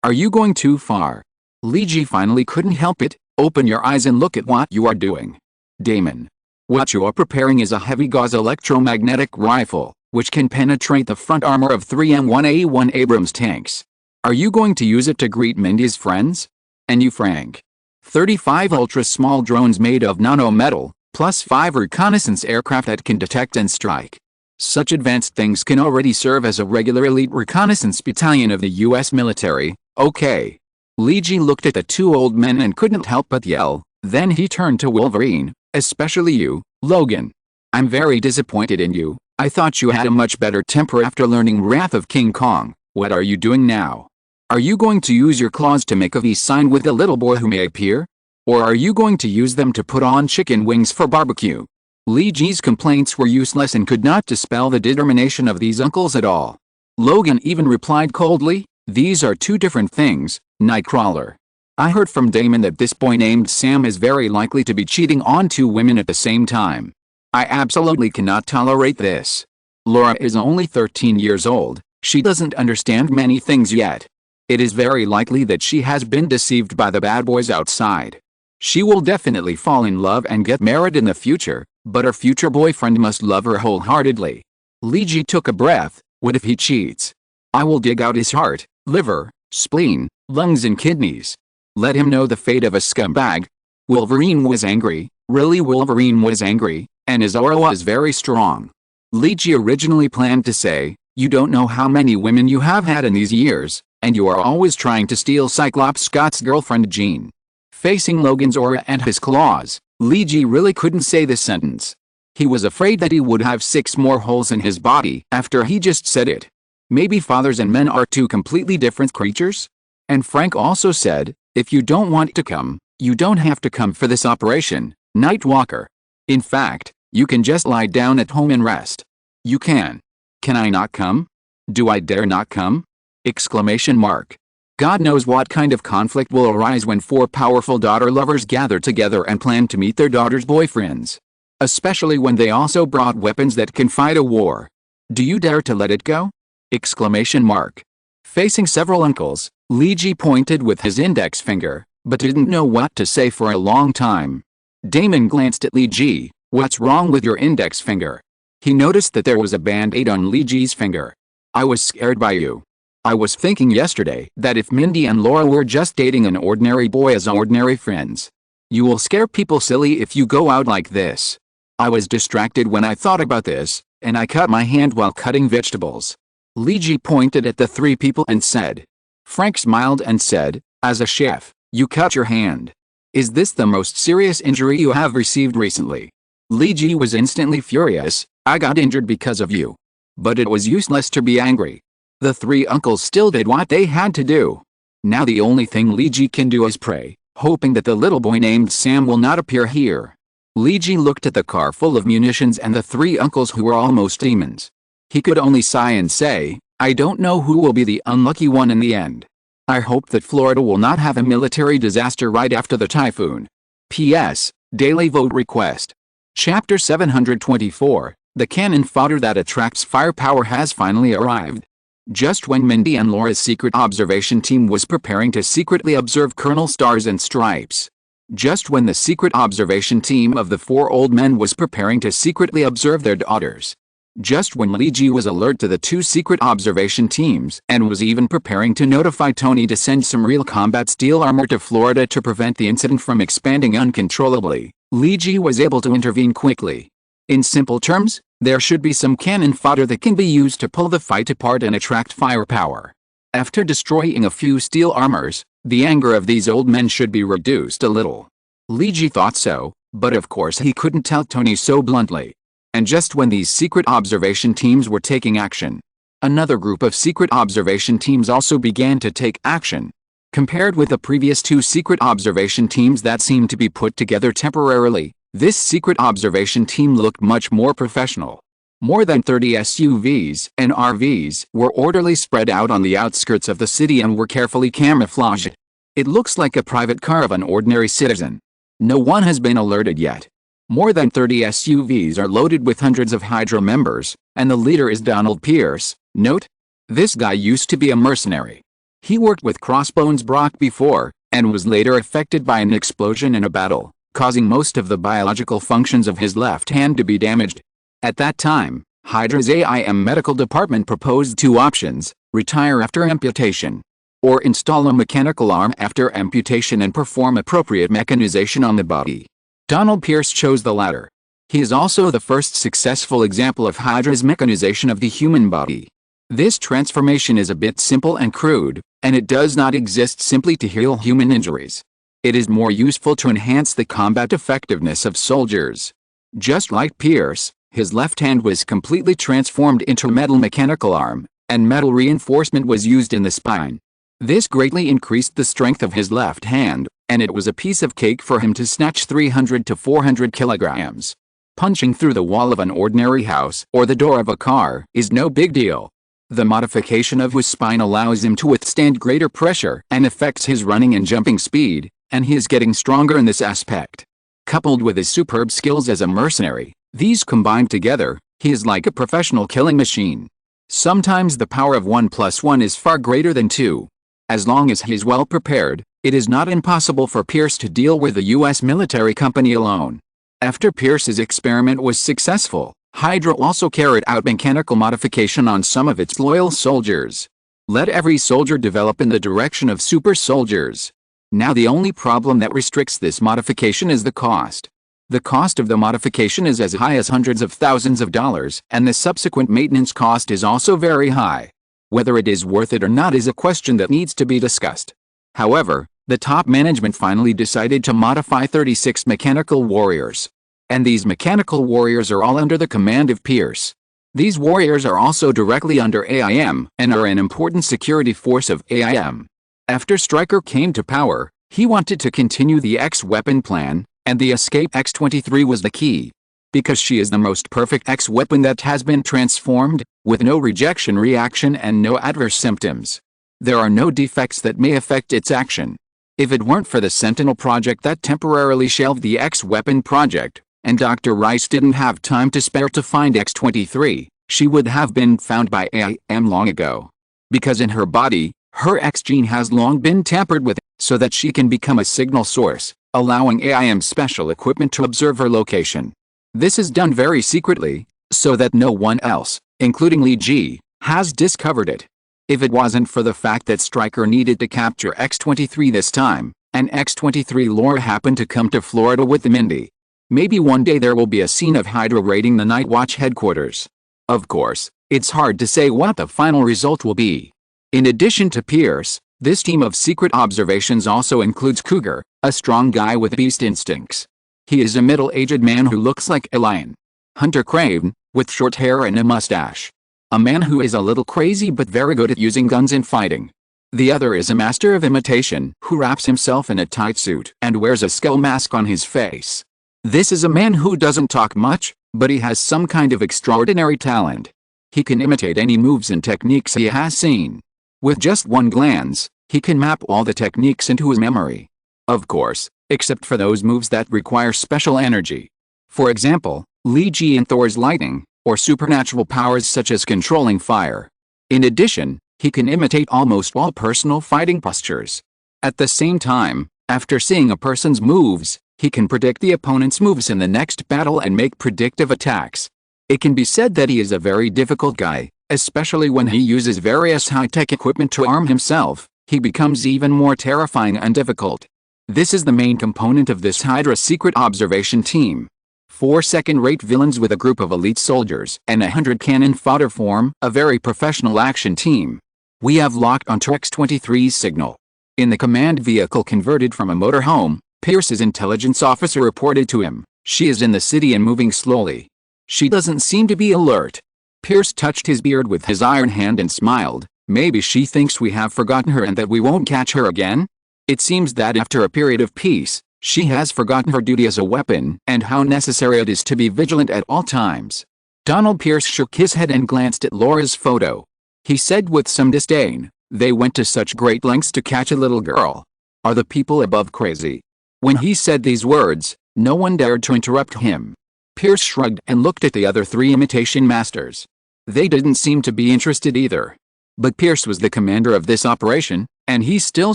are you going too far? Lee Ji finally couldn't help it. Open your eyes and look at what you are doing. Damon. What you are preparing is a heavy gauze electromagnetic rifle, which can penetrate the front armor of 3 M1A1 Abrams tanks. Are you going to use it to greet Mindy's friends? And you, Frank? 35 ultra-small drones made of nanometal, plus 5 reconnaissance aircraft that can detect and strike. Such advanced things can already serve as a regular elite reconnaissance battalion of the US military. Okay. Lee Ji looked at the 2 old men and couldn't help but yell. Then he turned to Wolverine, especially you, Logan. I'm very disappointed in you. I thought you had a much better temper after learning Wrath of King Kong. What are you doing now? Are you going to use your claws to make a V sign with the little boy who may appear? Or are you going to use them to put on chicken wings for barbecue? Lee Ji's complaints were useless and could not dispel the determination of these uncles at all. Logan even replied coldly, these are 2 different things, Nightcrawler. I heard from Damon that this boy named Sam is very likely to be cheating on 2 women at the same time. I absolutely cannot tolerate this. Laura is only 13 years old. She doesn't understand many things yet. It is very likely that she has been deceived by the bad boys outside. She will definitely fall in love and get married in the future, but her future boyfriend must love her wholeheartedly. Lee Ji took a breath. What if he cheats? I will dig out his heart, liver, spleen, lungs and kidneys. Let him know the fate of a scumbag. Wolverine was angry, really Wolverine was angry, and his aura was very strong. Lee Ji originally planned to say, you don't know how many women you have had in these years, and you are always trying to steal Cyclops Scott's girlfriend Jean. Facing Logan's aura and his claws, Lee Ji really couldn't say this sentence. He was afraid that he would have 6 more holes in his body after he just said it. Maybe fathers and men are 2 completely different creatures? And Frank also said, If you don't want to come, you don't have to come for this operation, Nightwalker. In fact, you can just lie down at home and rest. You can. Can I not come? Do I dare not come? Exclamation mark. God knows what kind of conflict will arise when four powerful daughter lovers gather together and plan to meet their daughter's boyfriends. Especially when they also brought weapons that can fight a war. Do you dare to let it go? Exclamation mark. Facing several uncles, Luigi pointed with his index finger, but didn't know what to say for a long time. Damon glanced at Luigi. What's wrong with your index finger? He noticed that there was a band-aid on Luigi's finger. I was scared by you. I was thinking yesterday that if Mindy and Laura were just dating an ordinary boy as ordinary friends. You will scare people silly if you go out like this. I was distracted when I thought about this, and I cut my hand while cutting vegetables. Luigi pointed at the three people and said. Frank smiled and said, as a chef, you cut your hand. Is this the most serious injury you have received recently? Luigi was instantly furious. I got injured because of you. But it was useless to be angry. The three uncles still did what they had to do. Now the only thing Luigi can do is pray, hoping that the little boy named Sam will not appear here. Luigi looked at the car full of munitions and the three uncles who were almost demons. He could only sigh and say, I don't know who will be the unlucky one in the end. I hope that Florida will not have a military disaster right after the typhoon. P.S. Daily vote request. Chapter 724, The cannon fodder that attracts firepower has finally arrived. Just when Mindy and Laura's secret observation team was preparing to secretly observe Colonel Stars and Stripes. Just when the secret observation team of the four old men was preparing to secretly observe their daughters. Just when Luigi was alert to the two secret observation teams and was even preparing to notify Tony to send some real combat steel armor to Florida to prevent the incident from expanding uncontrollably, Luigi was able to intervene quickly. In simple terms, there should be some cannon fodder that can be used to pull the fight apart and attract firepower. After destroying a few steel armors, the anger of these old men should be reduced a little. Luigi thought so, but of course he couldn't tell Tony so bluntly. And just when these secret observation teams were taking action, another group of secret observation teams also began to take action. Compared with the previous two secret observation teams that seemed to be put together temporarily, this secret observation team looked much more professional. More than 30 SUVs and RVs were orderly spread out on the outskirts of the city and were carefully camouflaged. It looks like a private car of an ordinary citizen. No one has been alerted yet. More than 30 SUVs are loaded with hundreds of Hydra members, and the leader is Donald Pierce. Note: this guy used to be a mercenary. He worked with Crossbones Brock before, and was later affected by an explosion in a battle, causing most of the biological functions of his left hand to be damaged. At that time, Hydra's AIM medical department proposed two options: retire after amputation, or install a mechanical arm after amputation and perform appropriate mechanization on the body. Donald Pierce chose the latter. He is also the first successful example of Hydra's mechanization of the human body. This transformation is a bit simple and crude, and it does not exist simply to heal human injuries. It is more useful to enhance the combat effectiveness of soldiers. Just like Pierce, his left hand was completely transformed into a metal mechanical arm, and metal reinforcement was used in the spine. This greatly increased the strength of his left hand, and it was a piece of cake for him to snatch 300 to 400 kilograms. Punching through the wall of an ordinary house or the door of a car is no big deal. The modification of his spine allows him to withstand greater pressure and affects his running and jumping speed, and he is getting stronger in this aspect. Coupled with his superb skills as a mercenary, these combined together, he is like a professional killing machine. Sometimes the power of 1 + 1 is far greater than 2. As long as he is well prepared, it is not impossible for Pierce to deal with the U.S. military company alone. After Pierce's experiment was successful, Hydra also carried out mechanical modification on some of its loyal soldiers. Let every soldier develop in the direction of super soldiers. Now the only problem that restricts this modification is the cost. The cost of the modification is as high as hundreds of thousands of dollars, and the subsequent maintenance cost is also very high. Whether it is worth it or not is a question that needs to be discussed. However, the top management finally decided to modify 36 mechanical warriors. And these mechanical warriors are all under the command of Pierce. These warriors are also directly under AIM and are an important security force of AIM. After Stryker came to power, He wanted to continue the X-weapon plan, and the Escape X-23 was the key. Because she is the most perfect X-weapon that has been transformed, with no rejection reaction and no adverse symptoms. There are no defects that may affect its action. If it weren't for the Sentinel project that temporarily shelved the X-weapon project, and Dr. Rice didn't have time to spare to find X-23, she would have been found by AIM long ago. Because in her body, her X gene has long been tampered with, so that she can become a signal source, allowing AIM special equipment to observe her location. This is done very secretly, so that no one else, including Lee Ji, has discovered it. If it wasn't for the fact that Stryker needed to capture X-23 this time, and X-23 lore happened to come to Florida with Mindy, maybe one day there will be a scene of Hydra raiding the Night Watch headquarters. Of course, it's hard to say what the final result will be. In addition to Pierce, this team of secret observations also includes Cougar, a strong guy with beast instincts. He is a middle-aged man who looks like a lion. Hunter Craven, with short hair and a mustache. A man who is a little crazy but very good at using guns and fighting. The other is a master of imitation who wraps himself in a tight suit and wears a skull mask on his face. This is a man who doesn't talk much, but he has some kind of extraordinary talent. He can imitate any moves and techniques he has seen. With just one glance, he can map all the techniques into his memory. Of course, except for those moves that require special energy. For example, Lee Ji in Thor's lightning, or supernatural powers such as controlling fire. In addition, he can imitate almost all personal fighting postures. At the same time, after seeing a person's moves, he can predict the opponent's moves in the next battle and make predictive attacks. It can be said that he is a very difficult guy, especially when he uses various high-tech equipment to arm himself. He becomes even more terrifying and difficult. This is the main component of this Hydra secret observation team. 4 second-rate villains with a group of elite soldiers and 100 cannon fodder form a very professional action team. We have locked onto X-23's signal. In the command vehicle converted from a motorhome, Pierce's intelligence officer reported to him. She is in the city and moving slowly. She doesn't seem to be alert. Pierce touched his beard with his iron hand and smiled. Maybe she thinks we have forgotten her and that we won't catch her again? It seems that after a period of peace, she has forgotten her duty as a weapon and how necessary it is to be vigilant at all times. Donald Pierce shook his head and glanced at Laura's photo. He said with some disdain, "They went to such great lengths to catch a little girl. Are the people above crazy?" When he said these words, no one dared to interrupt him. Pierce shrugged and looked at the other 3 imitation masters. They didn't seem to be interested either. But Pierce was the commander of this operation, and he still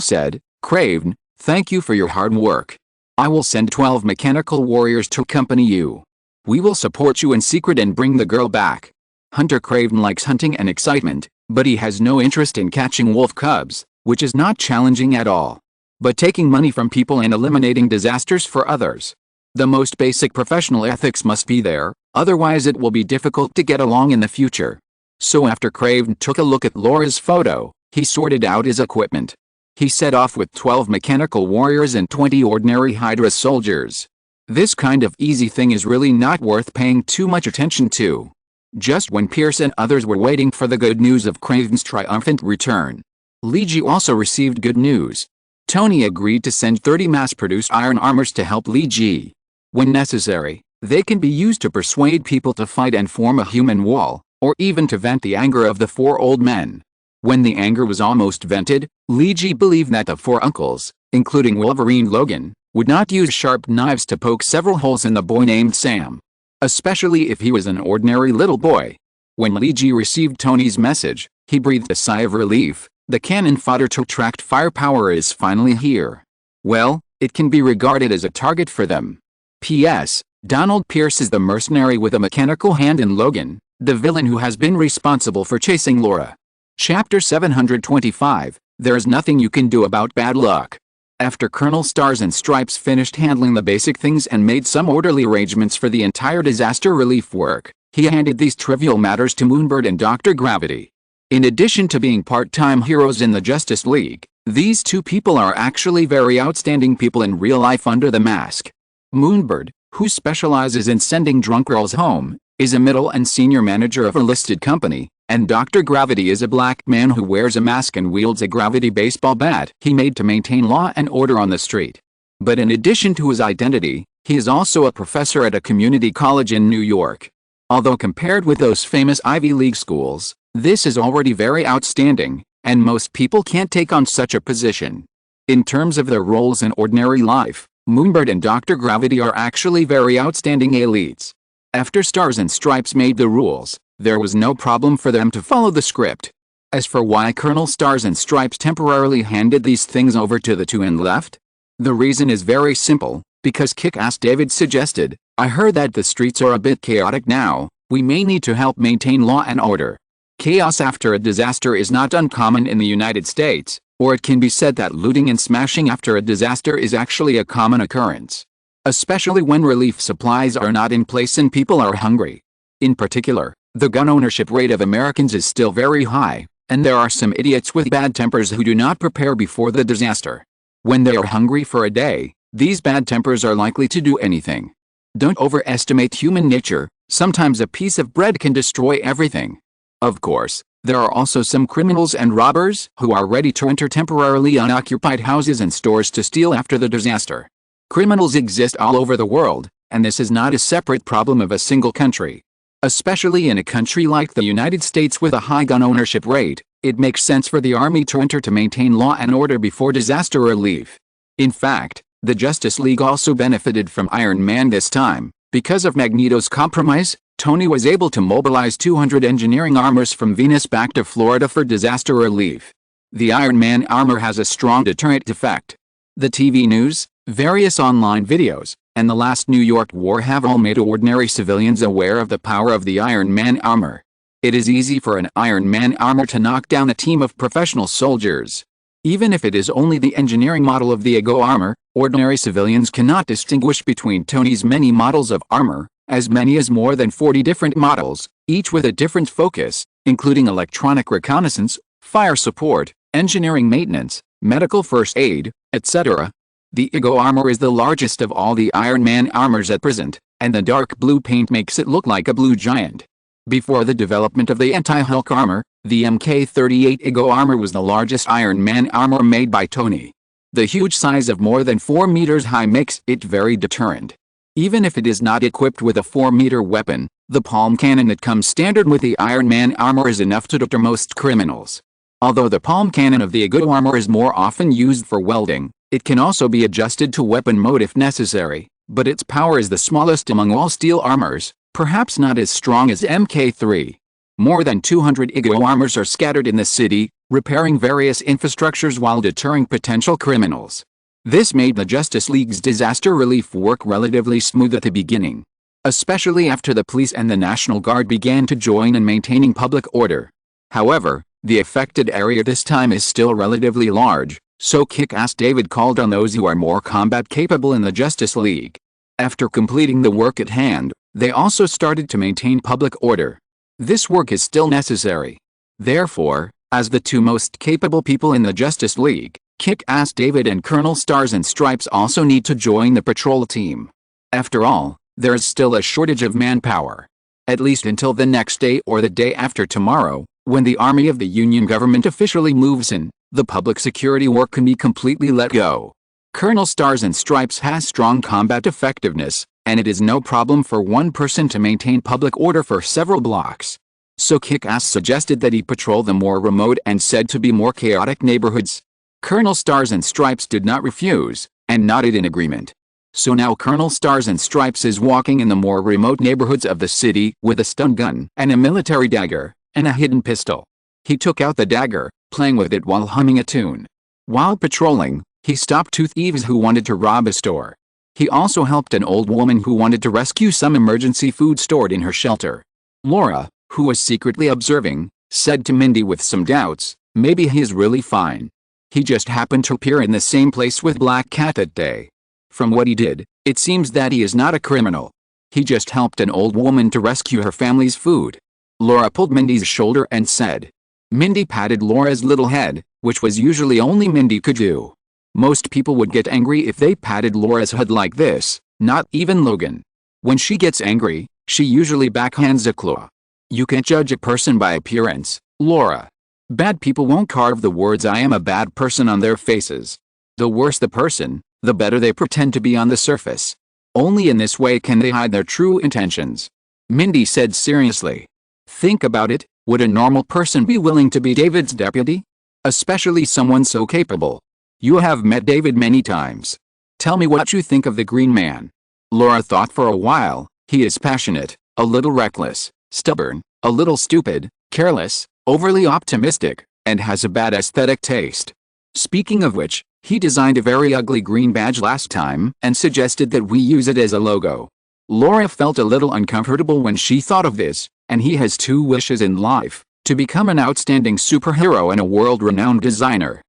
said, "Craven, thank you for your hard work. I will send 12 mechanical warriors to accompany you. We will support you in secret and bring the girl back." Hunter Craven likes hunting and excitement, but he has no interest in catching wolf cubs, which is not challenging at all. But taking money from people and eliminating disasters for others. The most basic professional ethics must be there, otherwise it will be difficult to get along in the future. So after Craven took a look at Laura's photo, he sorted out his equipment. He set off with 12 mechanical warriors and 20 ordinary Hydra soldiers. This kind of easy thing is really not worth paying too much attention to. Just when Pierce and others were waiting for the good news of Craven's triumphant return, Lee Ji also received good news. Tony agreed to send 30 mass-produced iron armors to help Lee Ji. When necessary, they can be used to persuade people to fight and form a human wall, or even to vent the anger of the 4 old men. When the anger was almost vented, Lee Ji believed that the 4 uncles, including Wolverine Logan, would not use sharp knives to poke several holes in the boy named Sam. Especially if he was an ordinary little boy. When Lee Ji received Tony's message, he breathed a sigh of relief. The cannon fodder to attract firepower is finally here. Well, it can be regarded as a target for them. P.S. Donald Pierce is the mercenary with a mechanical hand in Logan, the villain who has been responsible for chasing Laura. Chapter 725, There's Nothing You Can Do About Bad Luck. After Colonel Stars and Stripes finished handling the basic things and made some orderly arrangements for the entire disaster relief work, he handed these trivial matters to Moonbird and Dr. Gravity. In addition to being part-time heroes in the Justice League, these 2 people are actually very outstanding people in real life under the mask. Moonbird, who specializes in sending drunk girls home, is a middle and senior manager of a listed company, And Dr. Gravity is a black man who wears a mask and wields a gravity baseball bat he made to maintain law and order on the street. But in addition to his identity, he is also a professor at a community college in New York. Although compared with those famous Ivy League schools, this is already very outstanding, and most people can't take on such a position. In terms of their roles in ordinary life, Moonbird and Dr. Gravity are actually very outstanding elites. After Stars and Stripes made the rules, there was no problem for them to follow the script. As for why Colonel Stars and Stripes temporarily handed these things over to the two and left, the reason is very simple, because Kick-Ass David suggested, "I heard that the streets are a bit chaotic now, we may need to help maintain law and order." Chaos after a disaster is not uncommon in the United States, or it can be said that looting and smashing after a disaster is actually a common occurrence. Especially when relief supplies are not in place and people are hungry. In particular, the gun ownership rate of Americans is still very high, and there are some idiots with bad tempers who do not prepare before the disaster. When they are hungry for a day, these bad tempers are likely to do anything. Don't overestimate human nature, sometimes a piece of bread can destroy everything. Of course, there are also some criminals and robbers who are ready to enter temporarily unoccupied houses and stores to steal after the disaster. Criminals exist all over the world, and this is not a separate problem of a single country. Especially in a country like the United States with a high gun ownership rate, it makes sense for the army to enter to maintain law and order before disaster relief. In fact, the Justice League also benefited from Iron Man this time. Because of Magneto's compromise, Tony was able to mobilize 200 engineering armors from Venus back to Florida for disaster relief. The Iron Man armor has a strong deterrent effect. The TV news, various online videos, and the last New York war have all made ordinary civilians aware of the power of the Iron Man armor. It is easy for an Iron Man armor to knock down a team of professional soldiers. Even if it is only the engineering model of the Ego armor, ordinary civilians cannot distinguish between Tony's many models of armor, as many as more than 40 different models, each with a different focus, including electronic reconnaissance, fire support, engineering maintenance, medical first aid, etc. The Ego armor is the largest of all the Iron Man armors at present, and the dark blue paint makes it look like a blue giant. Before the development of the anti-Hulk armor, the Mk-38 Ego armor was the largest Iron Man armor made by Tony. The huge size of more than 4 meters high makes it very deterrent. Even if it is not equipped with a 4-meter weapon, the palm cannon that comes standard with the Iron Man armor is enough to deter most criminals. Although the palm cannon of the Ego armor is more often used for welding, it can also be adjusted to weapon mode if necessary, but its power is the smallest among all steel armors, perhaps not as strong as Mk3. More than 200 Ego armors are scattered in the city, repairing various infrastructures while deterring potential criminals. This made the Justice League's disaster relief work relatively smooth at the beginning, especially after the police and the National Guard began to join in maintaining public order. However, the affected area this time is still relatively large, so Kick-Ass David called on those who are more combat capable in the Justice League. After completing the work at hand, they also started to maintain public order. This work is still necessary. Therefore, as the two most capable people in the Justice League, Kick-Ass David and Colonel Stars and Stripes also need to join the patrol team. After all, there is still a shortage of manpower. At least until the next day or the day after tomorrow, when the army of the Union government officially moves in, the public security work can be completely let go. Colonel Stars and Stripes has strong combat effectiveness, and it is no problem for one person to maintain public order for several blocks. So Kick-Ass suggested that he patrol the more remote and said to be more chaotic neighborhoods. Colonel Stars and Stripes did not refuse, and nodded in agreement. So now Colonel Stars and Stripes is walking in the more remote neighborhoods of the city with a stun gun and a military dagger, and a hidden pistol. He took out the dagger, playing with it while humming a tune. While patrolling, he stopped two thieves who wanted to rob a store. He also helped an old woman who wanted to rescue some emergency food stored in her shelter. Laura, who was secretly observing, said to Mindy with some doubts, "Maybe he is really fine. He just happened to appear in the same place with Black Cat that day. From what he did, it seems that he is not a criminal. He just helped an old woman to rescue her family's food." Laura pulled Mindy's shoulder and said. Mindy patted Laura's little head, which was usually only Mindy could do. Most people would get angry if they patted Laura's head like this, not even Logan. When she gets angry, she usually backhands a claw. You can't judge a person by appearance, Laura. Bad people won't carve the words "I am a bad person" on their faces. The worse the person, the better they pretend to be on the surface. Only in this way can they hide their true intentions. Mindy said seriously. Think about it, would a normal person be willing to be David's deputy? Especially someone so capable. You have met David many times. Tell me what you think of the Green Man. Laura thought for a while. He is passionate, a little reckless, stubborn, a little stupid, careless, overly optimistic, and has a bad aesthetic taste. Speaking of which, he designed a very ugly green badge last time and suggested that we use it as a logo. Laura felt a little uncomfortable when she thought of this, and he has two wishes in life: to become an outstanding superhero and a world-renowned designer.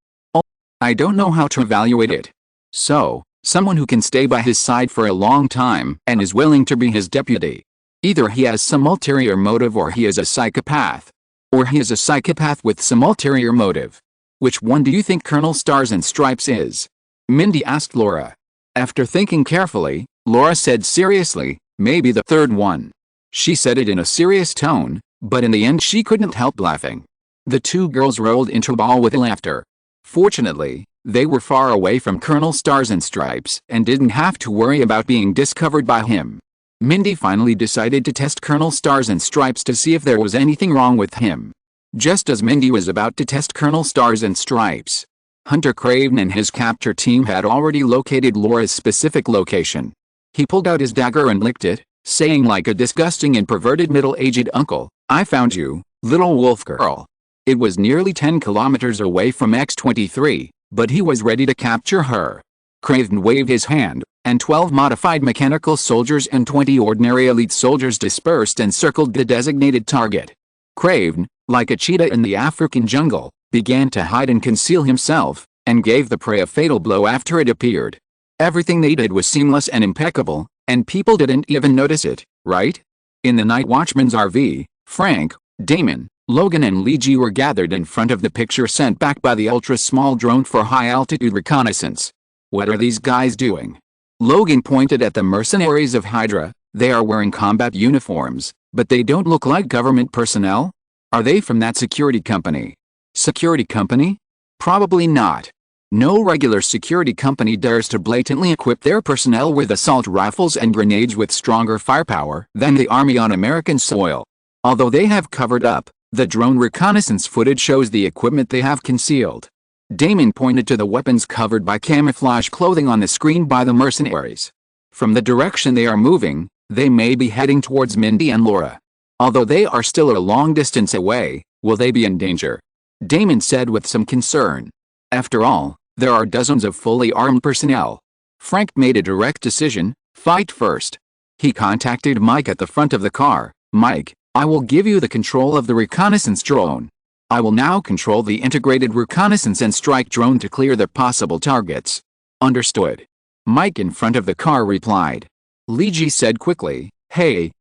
I don't know how to evaluate it. So, someone who can stay by his side for a long time and is willing to be his deputy. Either he has some ulterior motive or he is a psychopath. Or he is a psychopath with some ulterior motive. Which one do you think Colonel Stars and Stripes is? Mindy asked Laura. After thinking carefully, Laura said seriously, maybe the third one. She said it in a serious tone, but in the end she couldn't help laughing. The two girls rolled into a ball with laughter. Fortunately, they were far away from Colonel Stars and Stripes and didn't have to worry about being discovered by him. Mindy finally decided to test Colonel Stars and Stripes to see if there was anything wrong with him. Just as Mindy was about to test Colonel Stars and Stripes, Hunter Craven and his capture team had already located Laura's specific location. He pulled out his dagger and licked it, saying like a disgusting and perverted middle-aged uncle, "I found you, little wolf girl." It was nearly 10 kilometers away from X-23, but he was ready to capture her. Craven waved his hand, and 12 modified mechanical soldiers and 20 ordinary elite soldiers dispersed and circled the designated target. Craven, like a cheetah in the African jungle, began to hide and conceal himself, and gave the prey a fatal blow after it appeared. Everything they did was seamless and impeccable, and people didn't even notice it, right? In the night watchman's RV, Frank, Damon, Logan and Lee G were gathered in front of the picture sent back by the ultra-small drone for high-altitude reconnaissance. What are these guys doing? Logan pointed at the mercenaries of Hydra. They are wearing combat uniforms, but they don't look like government personnel. Are they from that security company? Security company? Probably not. No regular security company dares to blatantly equip their personnel with assault rifles and grenades with stronger firepower than the Army on American soil. Although they have covered up, the drone reconnaissance footage shows the equipment they have concealed. Damon pointed to the weapons covered by camouflage clothing on the screen by the mercenaries. From the direction they are moving, they may be heading towards Mindy and Laura. Although they are still a long distance away, will they be in danger? Damon said with some concern. After all, there are dozens of fully armed personnel. Frank made a direct decision: fight first. He contacted Mike at the front of the car. "Mike, I will give you the control of the reconnaissance drone. I will now control the integrated reconnaissance and strike drone to clear the possible targets." "Understood." Mike in front of the car replied. Lee G said quickly, Hey,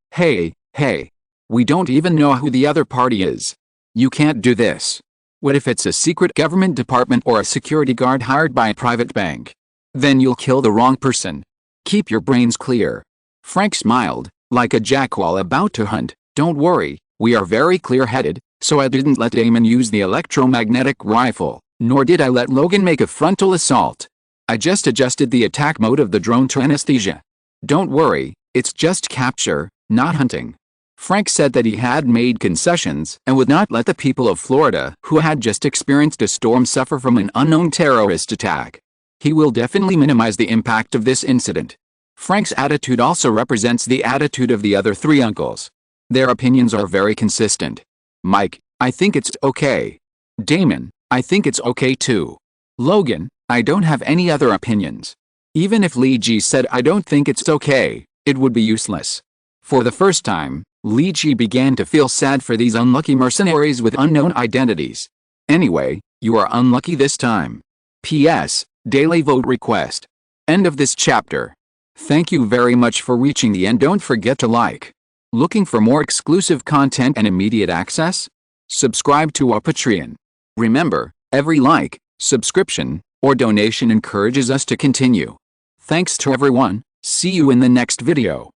we don't even know who the other party is. You can't do this. What if it's a secret government department or a security guard hired by a private bank? Then you'll kill the wrong person. Keep your brains clear." Frank smiled, like a jackal about to hunt. "Don't worry, we are very clear-headed, so I didn't let Damon use the electromagnetic rifle, nor did I let Logan make a frontal assault. I just adjusted the attack mode of the drone to anesthesia. Don't worry, it's just capture, not hunting." Frank said that he had made concessions and would not let the people of Florida who had just experienced a storm suffer from an unknown terrorist attack. He will definitely minimize the impact of this incident. Frank's attitude also represents the attitude of the other three uncles. Their opinions are very consistent. Mike, I think it's okay. Damon, I think it's okay too. Logan, I don't have any other opinions. Even if Lee G said I don't think it's okay, it would be useless. For the first time, Lee G began to feel sad for these unlucky mercenaries with unknown identities. Anyway, you are unlucky this time. P.S. Daily vote request. End of this chapter. Thank you very much for reaching the end. Don't forget to like. Looking for more exclusive content and immediate access? Subscribe to our Patreon. Remember, every like, subscription, or donation encourages us to continue. Thanks to everyone. See you in the next video.